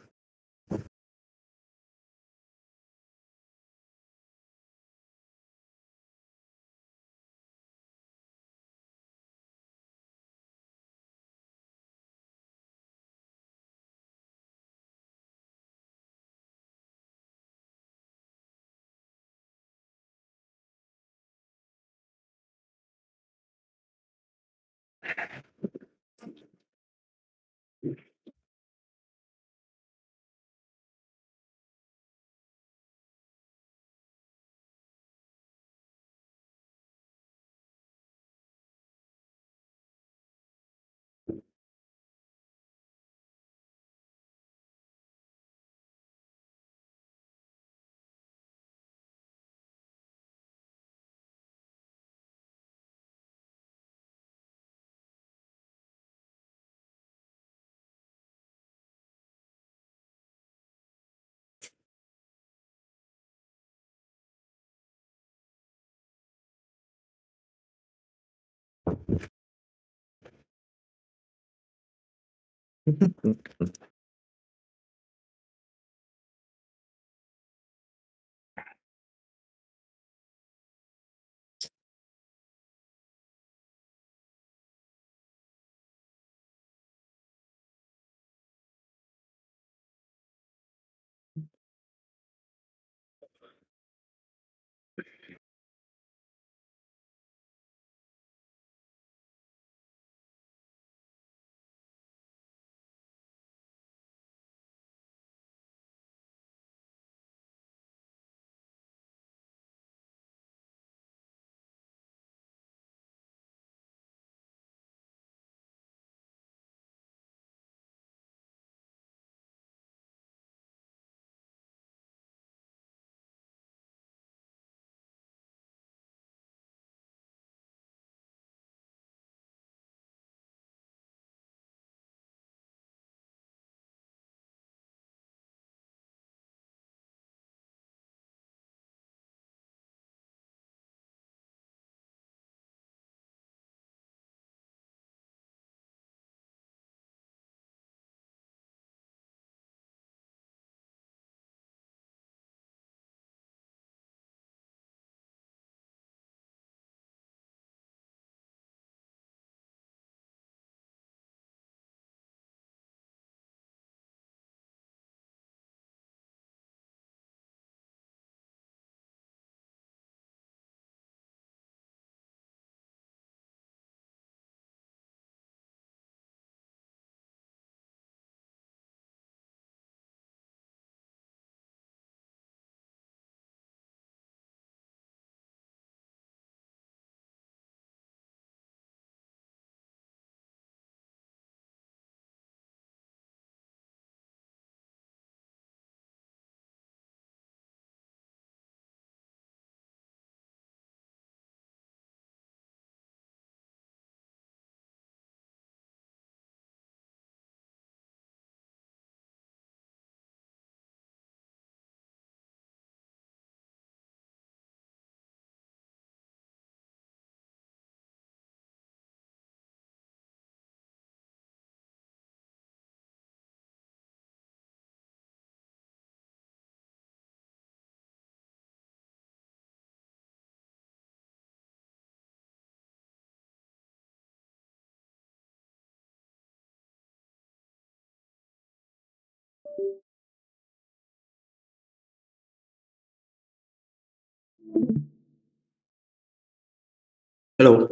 Hello.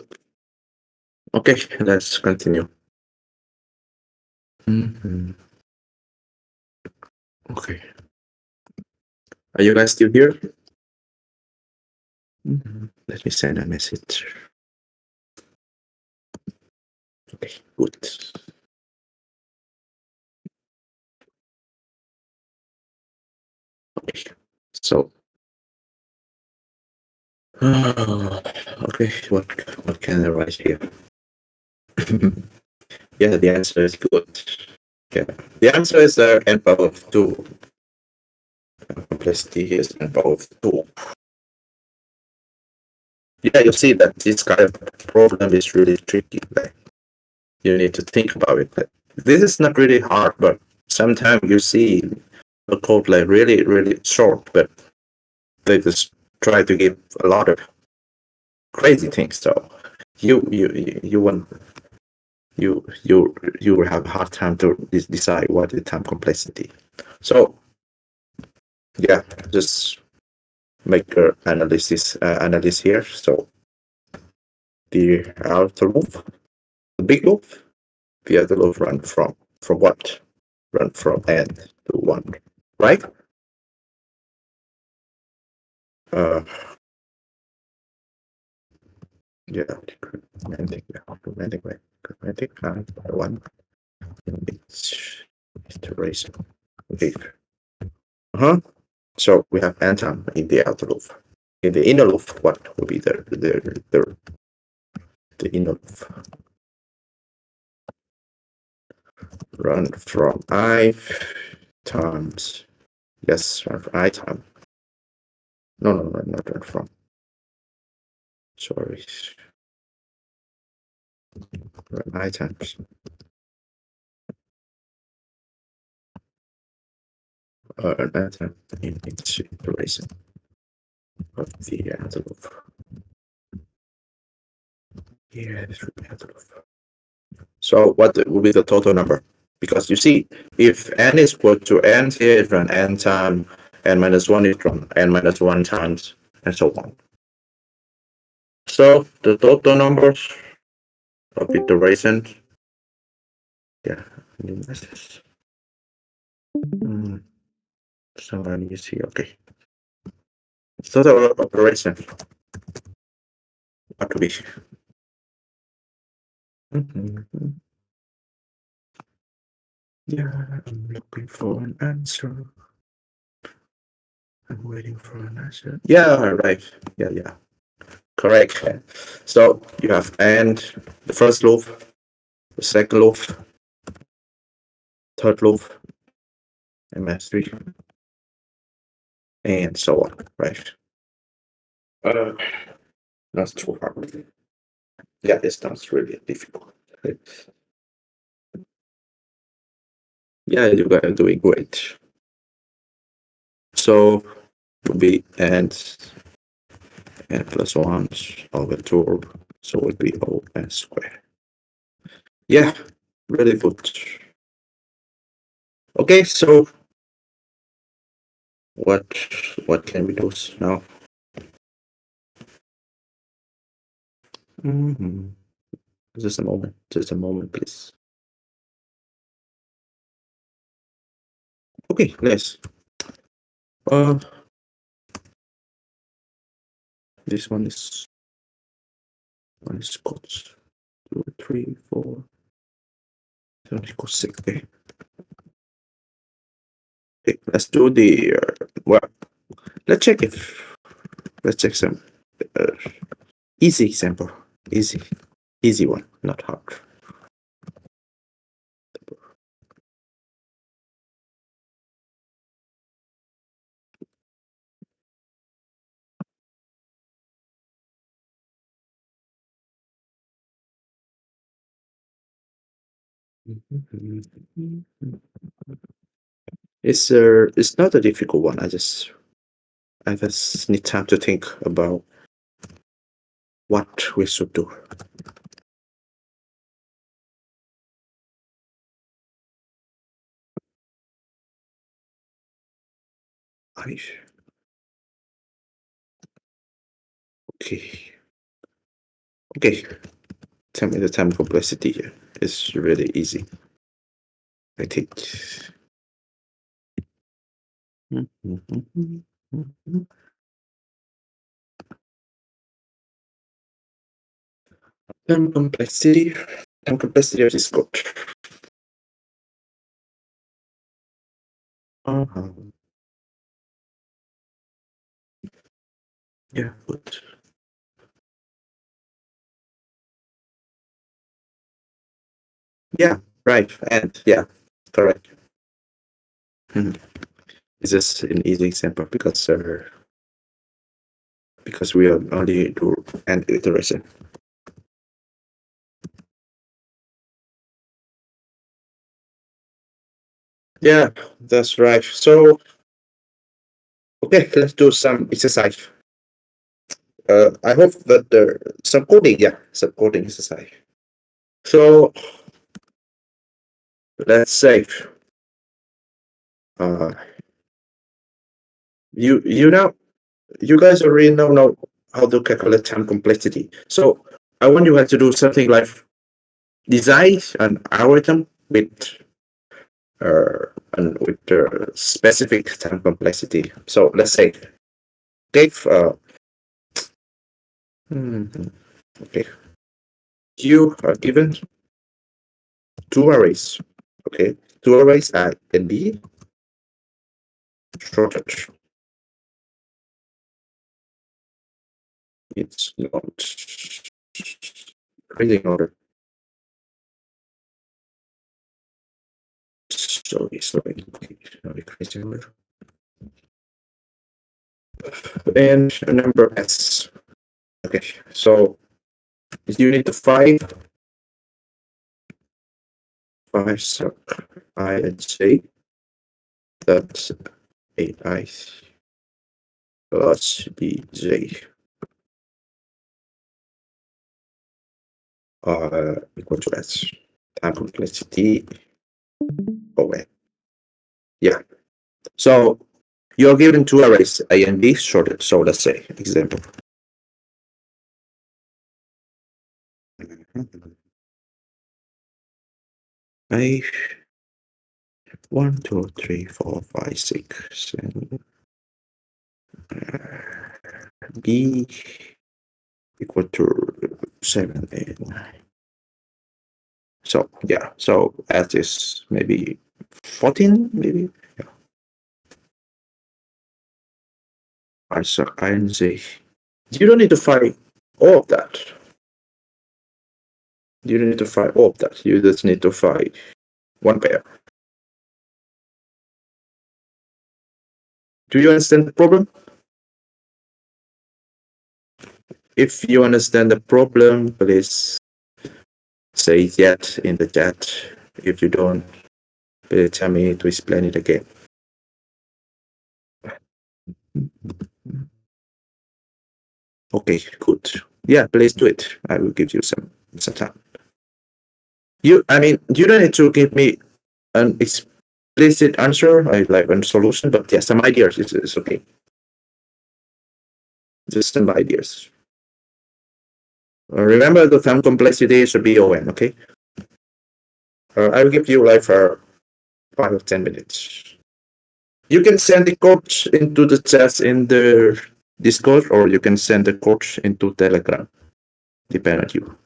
Okay, let's continue. Mhm. Okay. Are you guys still here? Let me send a message. Okay, good. Okay, so okay, what can I write here? Yeah, the answer is good. Yeah, the answer is n power of 2. Complexity is n power of 2. Yeah, you see that this kind of problem is really tricky. Like, you need to think about it. Like, this is not really hard, but sometimes you see a code like really short, but they just try to give a lot of crazy things. So you want you will have a hard time to decide what is time complexity. So yeah, just make your analysis here. So the outer loop, the big loop, the other loop run from what? Run from n to 1, right? Yeah, romantic way, 1 it's iteration. Okay. So we have n time in the outer loop. In the inner loop, what will be the inner loop? Run from I times. Yes, run from I time. No, not run from. Sorry. Run I times. That time in each iteration of the outer loop. Yeah, this would be outer loop. So what will be the total number? Because you see, if n is equal to n here, it run n time, n minus 1 is run n minus 1 times, and so on. So the total numbers of iterations, yeah, somebody is here, okay. Total operation, what to be? Yeah, I'm looking for an answer. I'm waiting for an answer. Yeah, right. Yeah. Correct. So you have and the first loop, the second loop, third loop, MS3, and so on, right? Not too hard. Yeah, it's not really difficult. Yeah, you guys are doing great. So will be n plus 1 over 2, so it will be O n squared. Yeah, really good. Okay, so what can we do now? Just a moment, please. Okay, nice. This one is called 2, 3, 4. Then equals 6. Okay, let's do the let's check some easy example. Easy one, not hard. It's not a difficult one. I just need time to think about what we should do. I okay. Okay. Tell me the time complexity here. It's really easy. I think. Time complexity. Time complexity of this code. Uh-huh. Yeah, good. Yeah, right. And yeah, correct. This is an easy example because we are only do an iteration. Yeah, that's right. So okay, let's do some exercise. I hope that some coding, yeah, some coding exercise. So let's say uh you know you guys already know how to calculate time complexity. So I want you guys to do something like design an algorithm with specific time complexity. So let's say if okay, you are given two arrays. Okay, two arrays can be sorted. It's not crazy order. Sorry, crazy order. And number s. Okay, so you need to find sub I and j. That's ai plus bj equal to s. Time complexity. Oh wait. Yeah. So you're given two arrays A and B sorted. So let's say example. A 1, 2, 3, 4, 5, 6, and B equal to 7 and 9. So yeah, so as is maybe 14, maybe. Yeah. Also INZ. You don't need to find all of that. You don't need to find all of that. You just need to find one pair. Do you understand the problem? If you understand the problem, please say yes in the chat. If you don't, please tell me to explain it again. Okay, good. Yeah, please do it. I will give you some time. You don't need to give me an explicit answer, like a solution, but yeah, some ideas is okay. Just some ideas. Remember the time complexity should be ON, okay? I will give you like for 5 or 10 minutes. You can send the code into the chat in the Discord, or you can send the code into Telegram. Depend on you.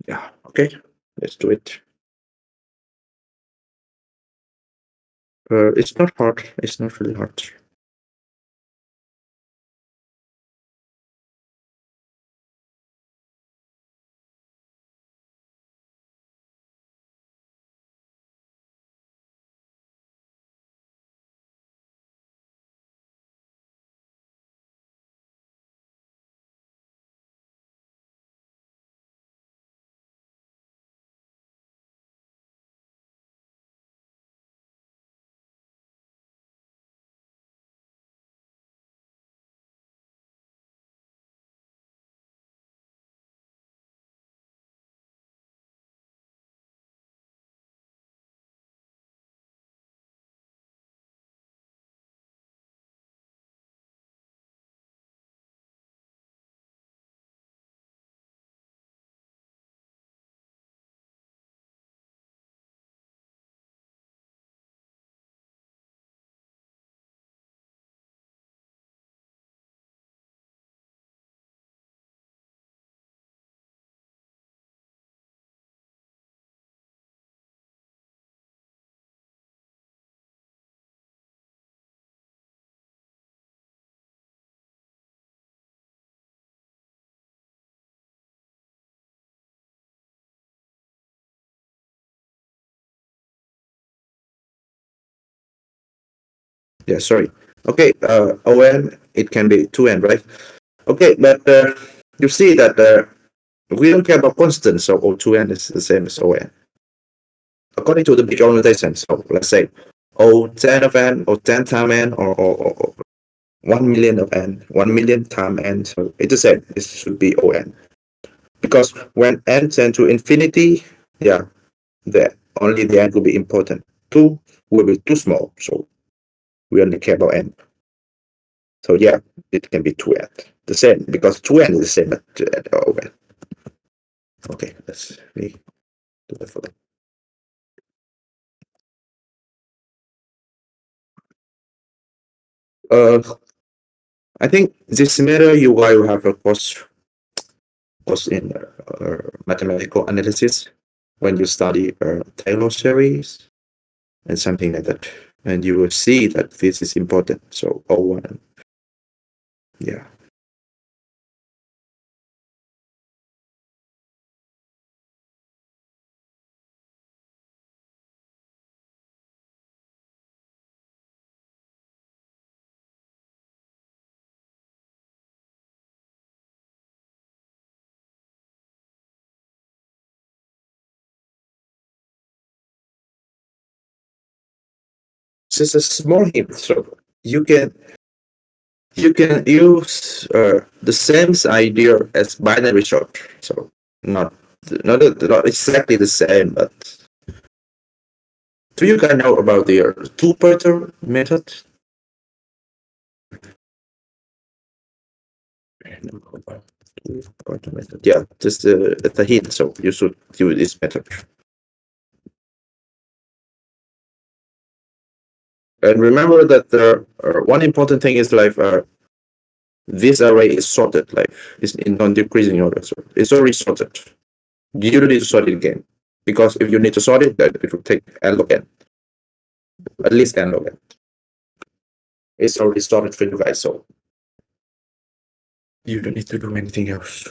Yeah, okay. Let's do it. It's not hard. It's not really hard. Yeah, sorry. Okay, ON, it can be 2n, right? Okay, but you see that we don't care about constants, so O2n is the same as ON. According to the big organization, so let's say O10 of n, or 10 times n, or 1 million of n, 1 million times n, so it's the same. This should be ON. Because when n tends to infinity, yeah, only the n will be important. 2 will be too small, so we only care about n. So yeah, it can be 2n. The same, because 2n is the same as ON. Okay, let's me do the following. I think this matter you will have a course in mathematical analysis when you study Taylor series and something like that, and you will see that this is important. So O1, yeah. This is a small hint, so you can use the same idea as binary sort. So not exactly the same, but do you guys know about the two-parter method? Two-parter method. Yeah, just it's a hint, so you should do this method. And remember that one important thing is like this array is sorted, like it's in non-decreasing order, so it's already sorted. You don't need to sort it again, because if you need to sort it, then it will take n log n, at least n log n. It's already sorted for you guys, so you don't need to do anything else.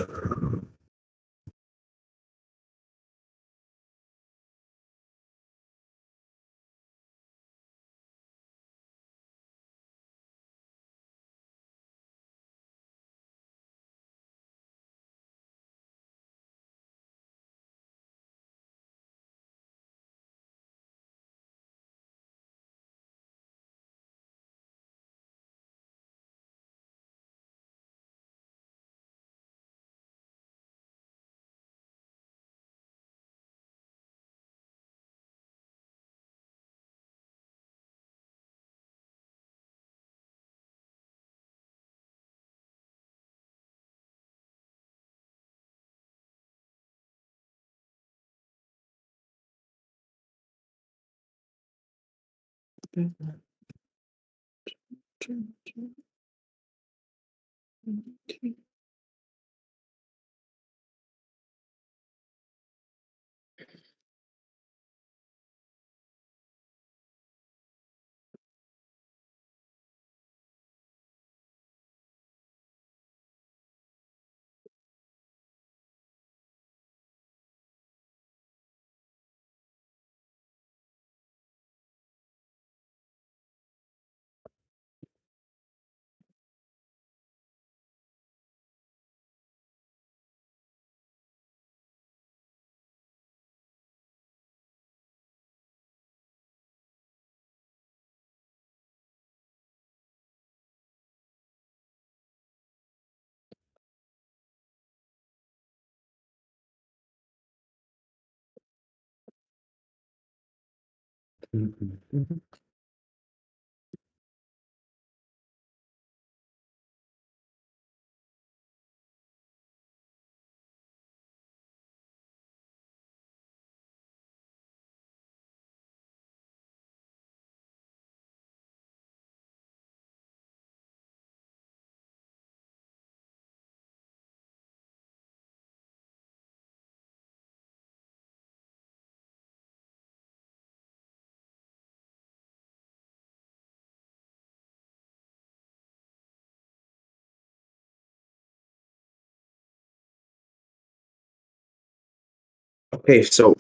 Okay, so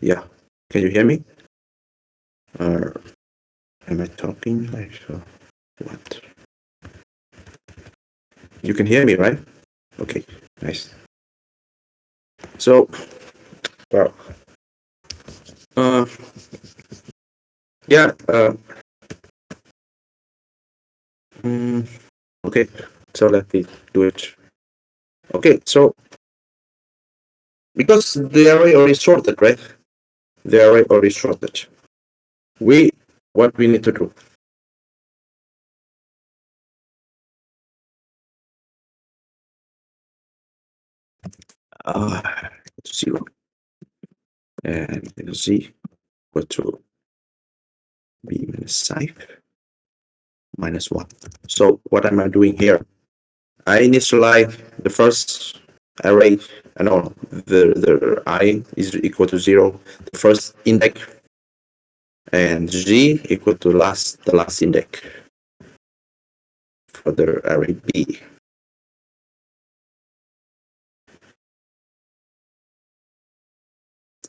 yeah, can you hear me? Am I talking like what? You can hear me, right? Okay, nice. So, well, yeah, okay, so let me do it. Okay, so because the array already sorted, right? The array already sorted. What we need to do? Zero and z equal to b minus 5 minus 1. So what am I doing here? I initialize the first array, no, the I is equal to 0, the first index, and g equal to the last index for the array b.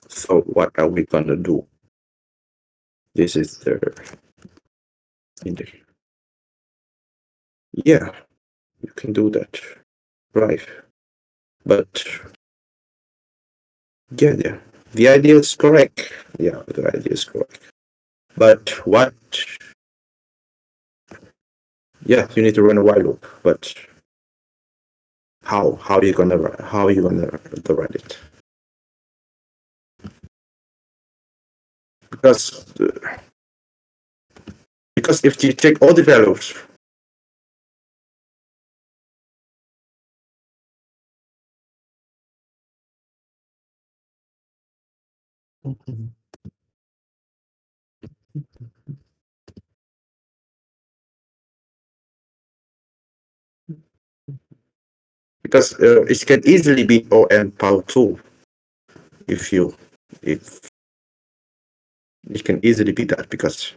So what are we gonna do? This is the index. Yeah, you can do that, right? But yeah, the idea is correct. Yeah, the idea is correct. But what? Yeah, you need to run a while loop. But how are you gonna run it? Because if you check all the values, because it can easily be O(n) power 2 if it can easily be that, because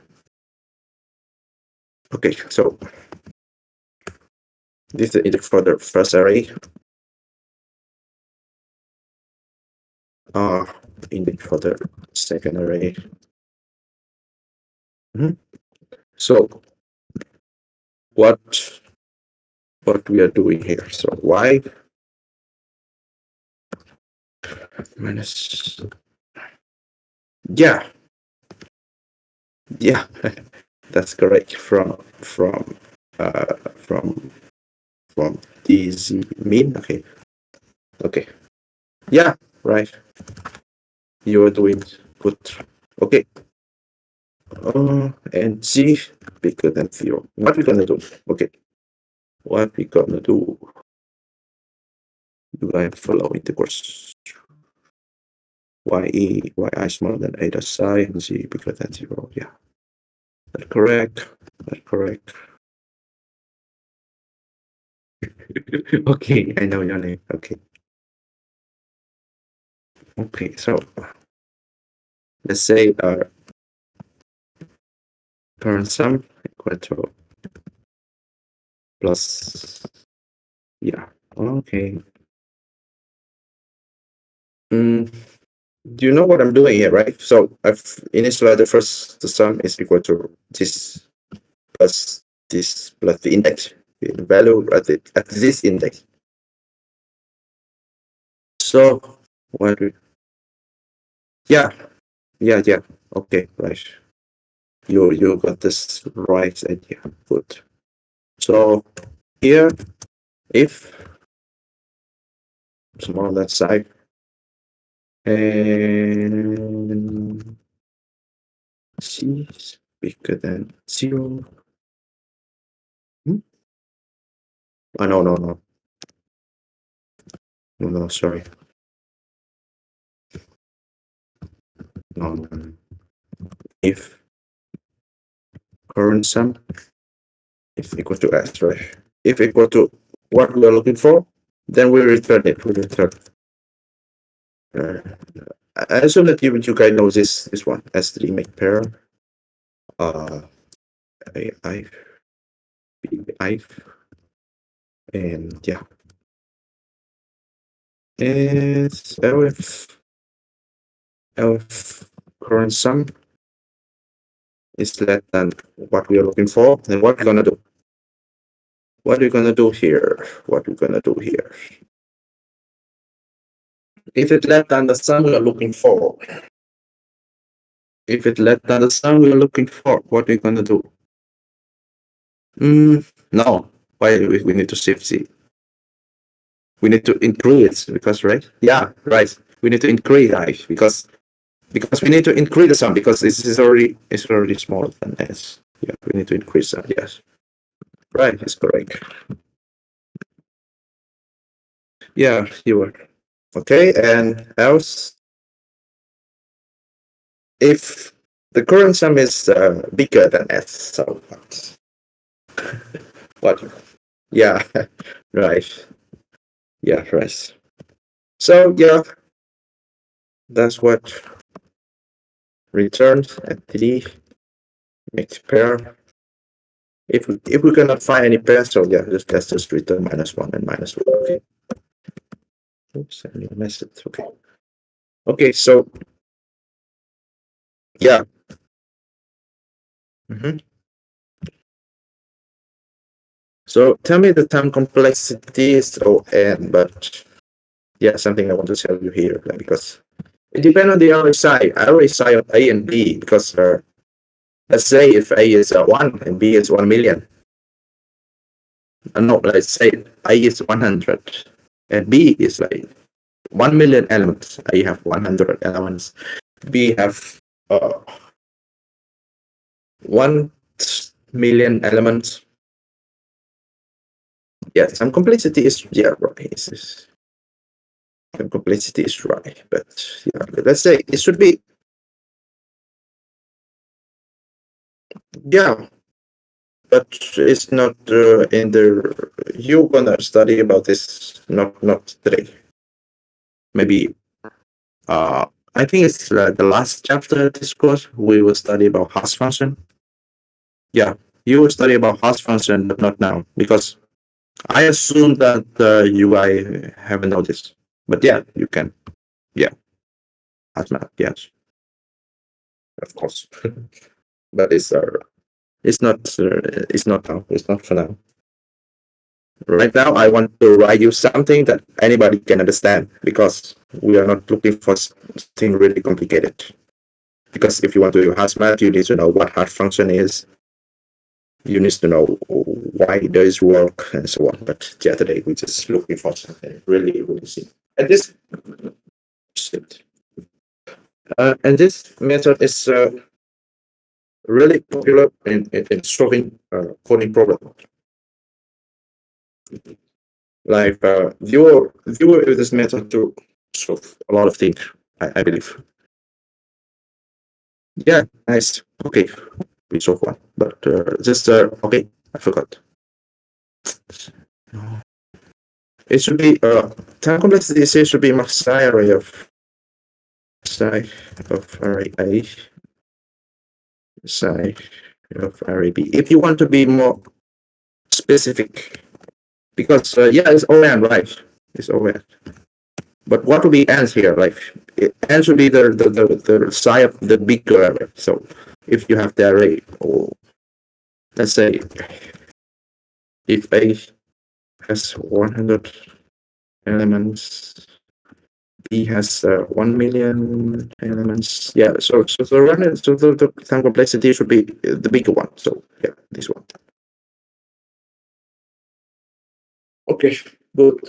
okay, so this is the index for the first array, index for the second array. So what we are doing here? So y minus, yeah, that's correct, from this mean. Okay, yeah, right, you are doing good. Okay, and z bigger than 0. What we gonna do? Okay, what we gonna do? Do I following the course? Y smaller than a dot psi and z bigger than 0. Yeah, that's correct. That's correct. Okay, I know your name. Okay. Okay, so let's say our current sum equal to plus, yeah, okay. Do you know what I'm doing here, right? So I've initialized the sum is equal to this plus the index, the value at this index. So what we, yeah, okay, right. You got this right idea. Good. So here, if smaller than psi and c is bigger than 0. Oh, no, sorry. No. If current sum is equal to s, right? If equal to what we are looking for, then we return it. We return. I assume that you guys know this one, S3 make pair. I and yeah. It's LF current sum is less than what we are looking for, then what we're gonna do? What are we gonna do here? What are we gonna do here? If it's less than the sum we are looking for, if it's less than the sum we are looking for, what are we gonna do? No. Why we need to shift Z? We need to increase because right? Yeah, right. We need to increase I because we need to increase the sum because this is already smaller than S. Yeah, we need to increase that. Yes, right. It's correct. Yeah, you are okay. And else, if the current sum is bigger than S, so what? Yeah, right. Yeah, right. So yeah, that's what returns at the next pair. If we cannot find any pair, so yeah, let's just return -1 and -1. Okay. Oops, I need a message. Okay. Okay, so yeah. So tell me the time complexity is n, but yeah, something I want to tell you here, like, because it depends on the RSI of A and B, because let's say if A is 1 and B is 1 million. No, let's say A is 100 and B is like 1 million elements. A have 100 elements. B have 1 million elements. Yeah, some complexity is right. Some complexity is right, but yeah, let's say it should be but it's not in the. You're gonna study about this not today. Maybe I think it's the last chapter of this course. We will study about hash function. Yeah, you will study about hash function, but not now because I assume that you guys haven't noticed. But yeah, you can. Yeah, hash map. Yes, of course. But it's not now. It's not for now. Right now, I want to write you something that anybody can understand because we are not looking for something really complicated. Because if you want to do hash math, you need to know what hash function is. You need to know why does work and so on. But yeah, today we're just looking for something really simple. And this method is really popular in solving coding problems. Like you use this method to solve a lot of things, I believe. Yeah, nice. Okay, we solved one, but just okay, I forgot. It should be time complexity should be psi array of array A, psi of array B. If you want to be more specific, because yeah, it's ON, right? It's ON. But what will be ends here? Like ends will be the psi of the bigger array. So if you have the array, or let's say if A has 100 elements, B has 1 million elements. Yeah, so the time complexity should be the bigger one. So yeah, this one. Okay, good.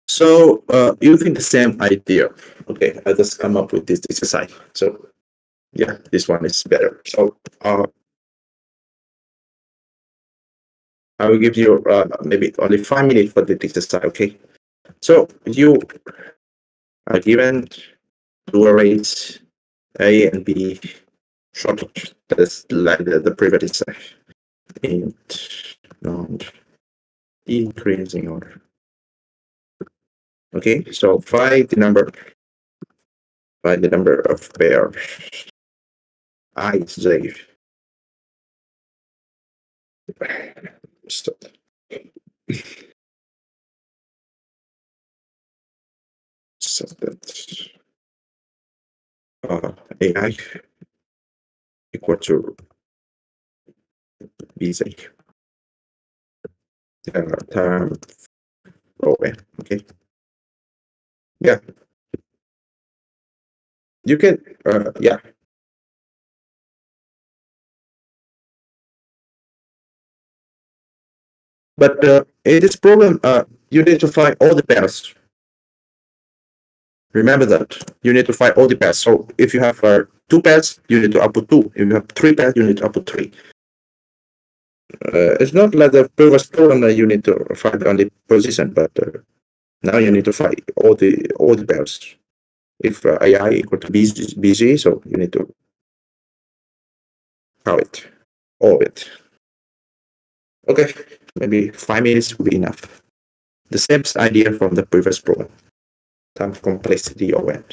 So using the same idea, okay, I just come up with this exercise. So yeah, this one is better. So I will give you maybe only 5 minutes for the exercise. Okay, so you are given two arrays A and B shorted. That's like the previous exercise. Int not increasing order. Okay, so find the number of pairs. I is J. Stop. So that's AI. equal to BZ. Term ON. Okay. Yeah. You can. Yeah. But in this problem, you need to find all the pairs. Remember that you need to find all the pairs. So if you have 2 pairs, you need to output 2. If you have 3 pairs, you need to output 3. It's not like the previous problem that you need to find only position, but now you need to find all the pairs. If AI equal to BG, so you need to count it, all of it. Okay, maybe 5 minutes will be enough. The same idea from the previous problem. Time complexity ON.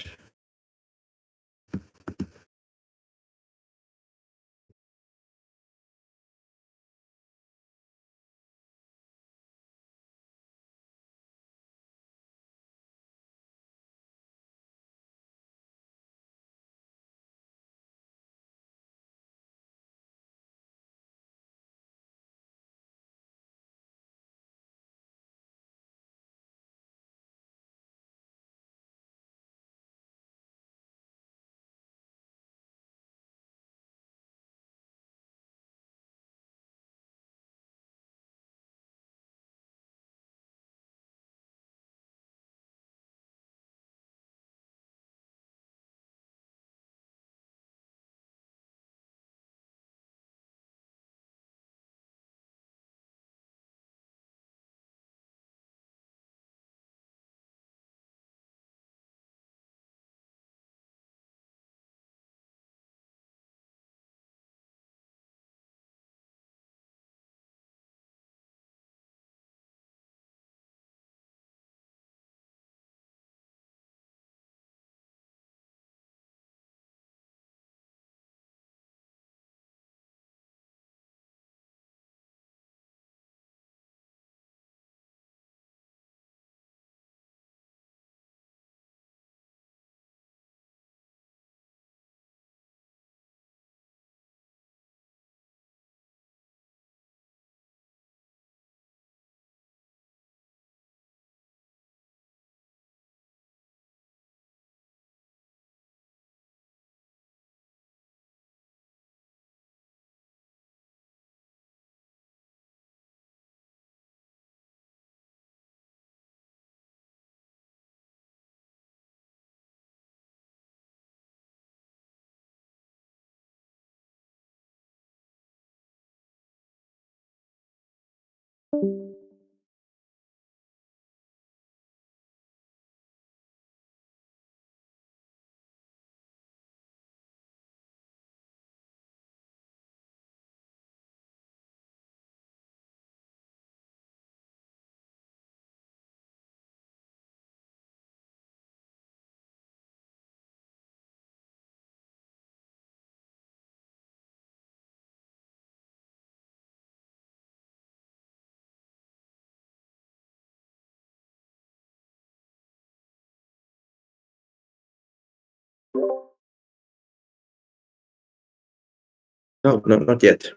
No, not yet.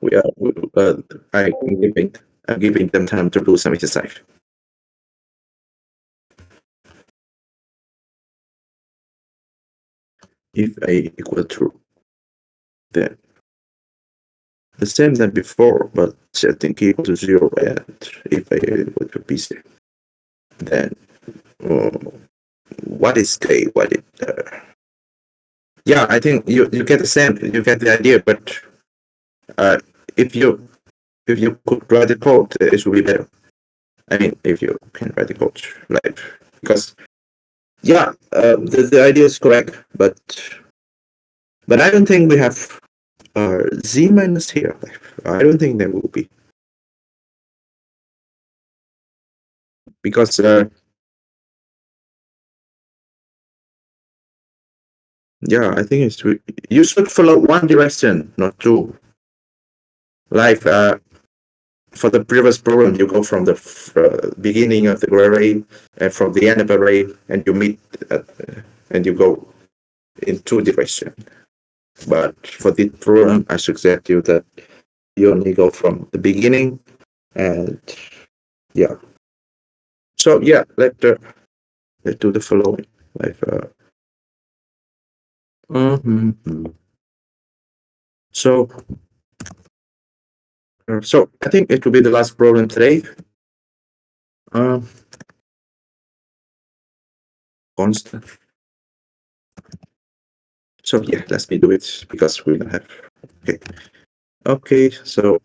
I'm giving them time to do some exercise. If A equal to, then the same than before, but setting equal to 0 and if A equal to BC, then what is K? What is yeah, I think you get the same, you get the idea, but if you could write the code, it would be better. I mean, if you can write the code, like, because yeah, the idea is correct, but I don't think we have z minus here. I don't think there will be, because yeah, I think it's you should follow one direction, not two. Like for the previous problem, you go from the beginning of the array and from the end of the array, and you meet and you go in two directions. But for this program, I suggest you that you only go from the beginning, and yeah. So yeah, let's do the following. Like, so I think it will be the last problem today. Constant. So yeah, let me do it because we don't have. Okay. So.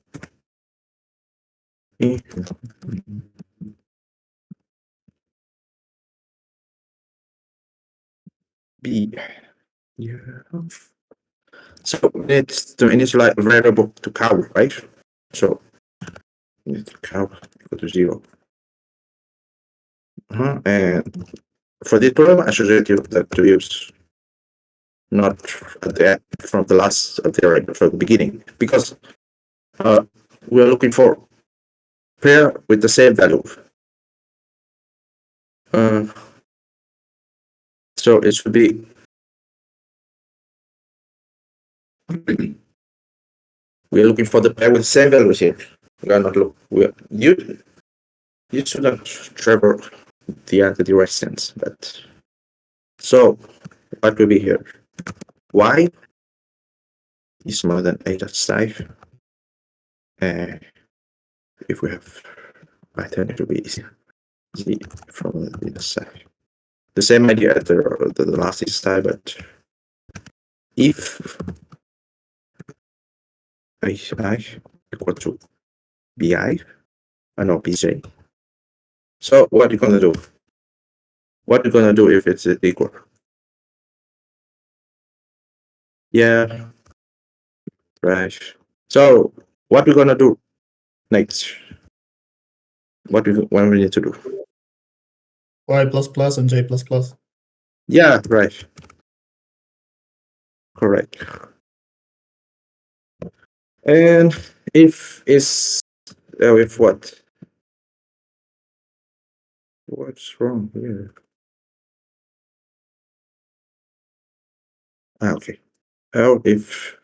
B. Yeah. So it's to initialize a variable to cow, right? So cow equal to 0. And for this problem, I suggest you that to use not at the end from the last at the right from the beginning, because we are looking for pair with the same value. So it should be we are looking for the pair with the same values here. We are not look. You should not travel the antidirections, but so what will be here? Y is more than 8.5. If we have I think it will be easy. Z from the other side. The same idea as the last exercise, but if I equal to bi, no bj. So what are you gonna do? What are you gonna do if it's equal? Yeah, right. So what we're gonna do next? What we need to do? Y++ and J++. Yeah, right. Correct. And if it's if what? What's wrong here? Okay. Oh, if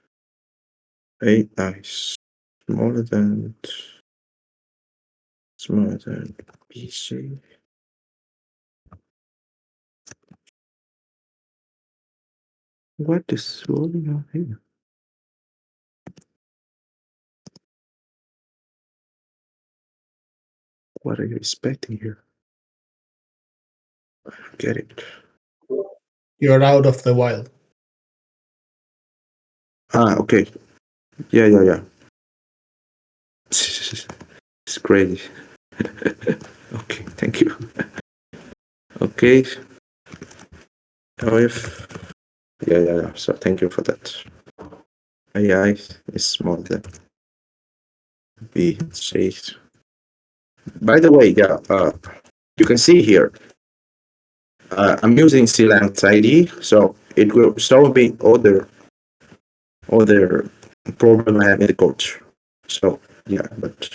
A is smaller than BC. What is going on here? What are you expecting here? Get it. You're out of the while. Okay. Yeah. It's crazy. Okay, thank you. Okay. If yeah. So thank you for that. AI is smaller than B. By the way, yeah, you can see here. I'm using CLAMP ID, so it will show me other problem I have in the code. So yeah, but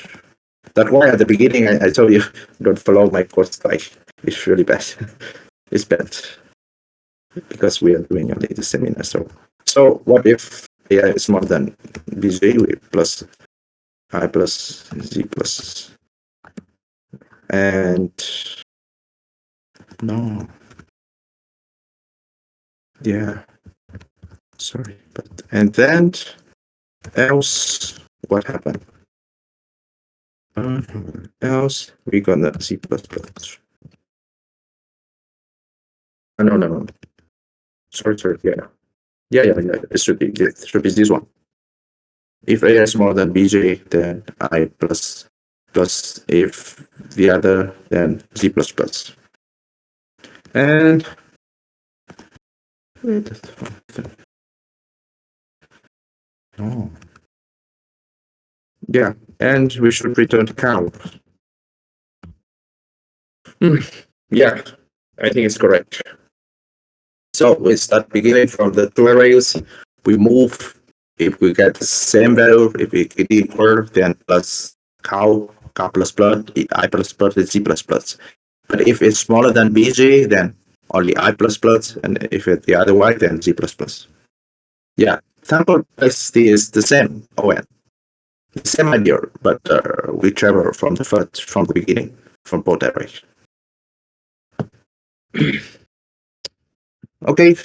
that's why at the beginning I told you don't follow my code style. It's really bad. It's bad because we are doing only the seminar. So what if AI is more than BJ plus I plus Z plus and no. Yeah. Sorry, but and then else what happened? Else we gonna C plus plus. No. Sorry. Yeah. It should be this one. If A is more than BJ, then I plus if the other, then Z plus plus. And no. Yeah, and we should return to cow. Yeah, I think it's correct. So we start beginning from the two arrays. We move. If we get the same value, if we get equal, then plus cow plus plus, I plus plus, and Z plus plus. But if it's smaller than BJ, then only I plus plus, and if it's the other way, then Z plus plus. Yeah. sample complexity is the same. The same idea, but we travel from the beginning, from both directions. Okay.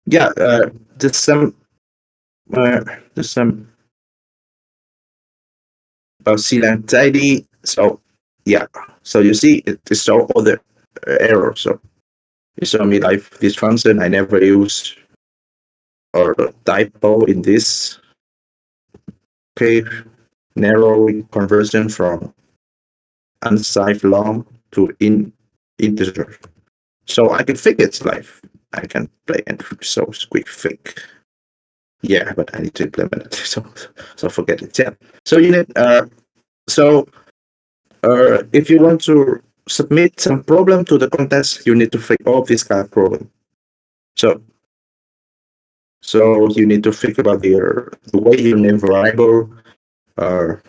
Yeah. There's some about C-line tidy. So yeah. So you see, it is all other error. So you saw me like this function I never use, or typo in this. Okay, narrow conversion from unsigned long to integer. So I can fake it live. I can play and so quick fake. Yeah, but I need to implement it. So forget it. Yeah. So you need if you want to submit some problem to the contest, you need to fake all this kind of problem. So you need to think about the way you name variable, the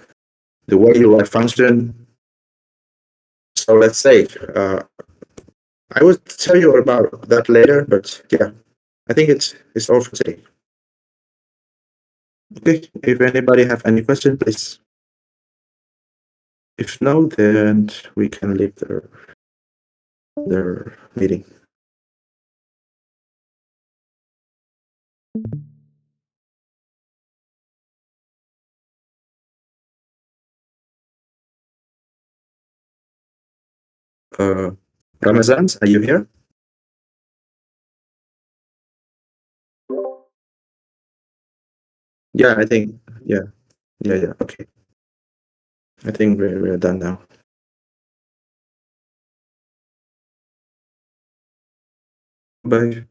way you write function. So let's say I will tell you about that later, but yeah, I think it's all for today. Okay, if anybody have any question, please. If no, then we can leave their meeting. Ramazan, are you here? Yeah, I think, yeah. Okay. I think we're done now. Bye.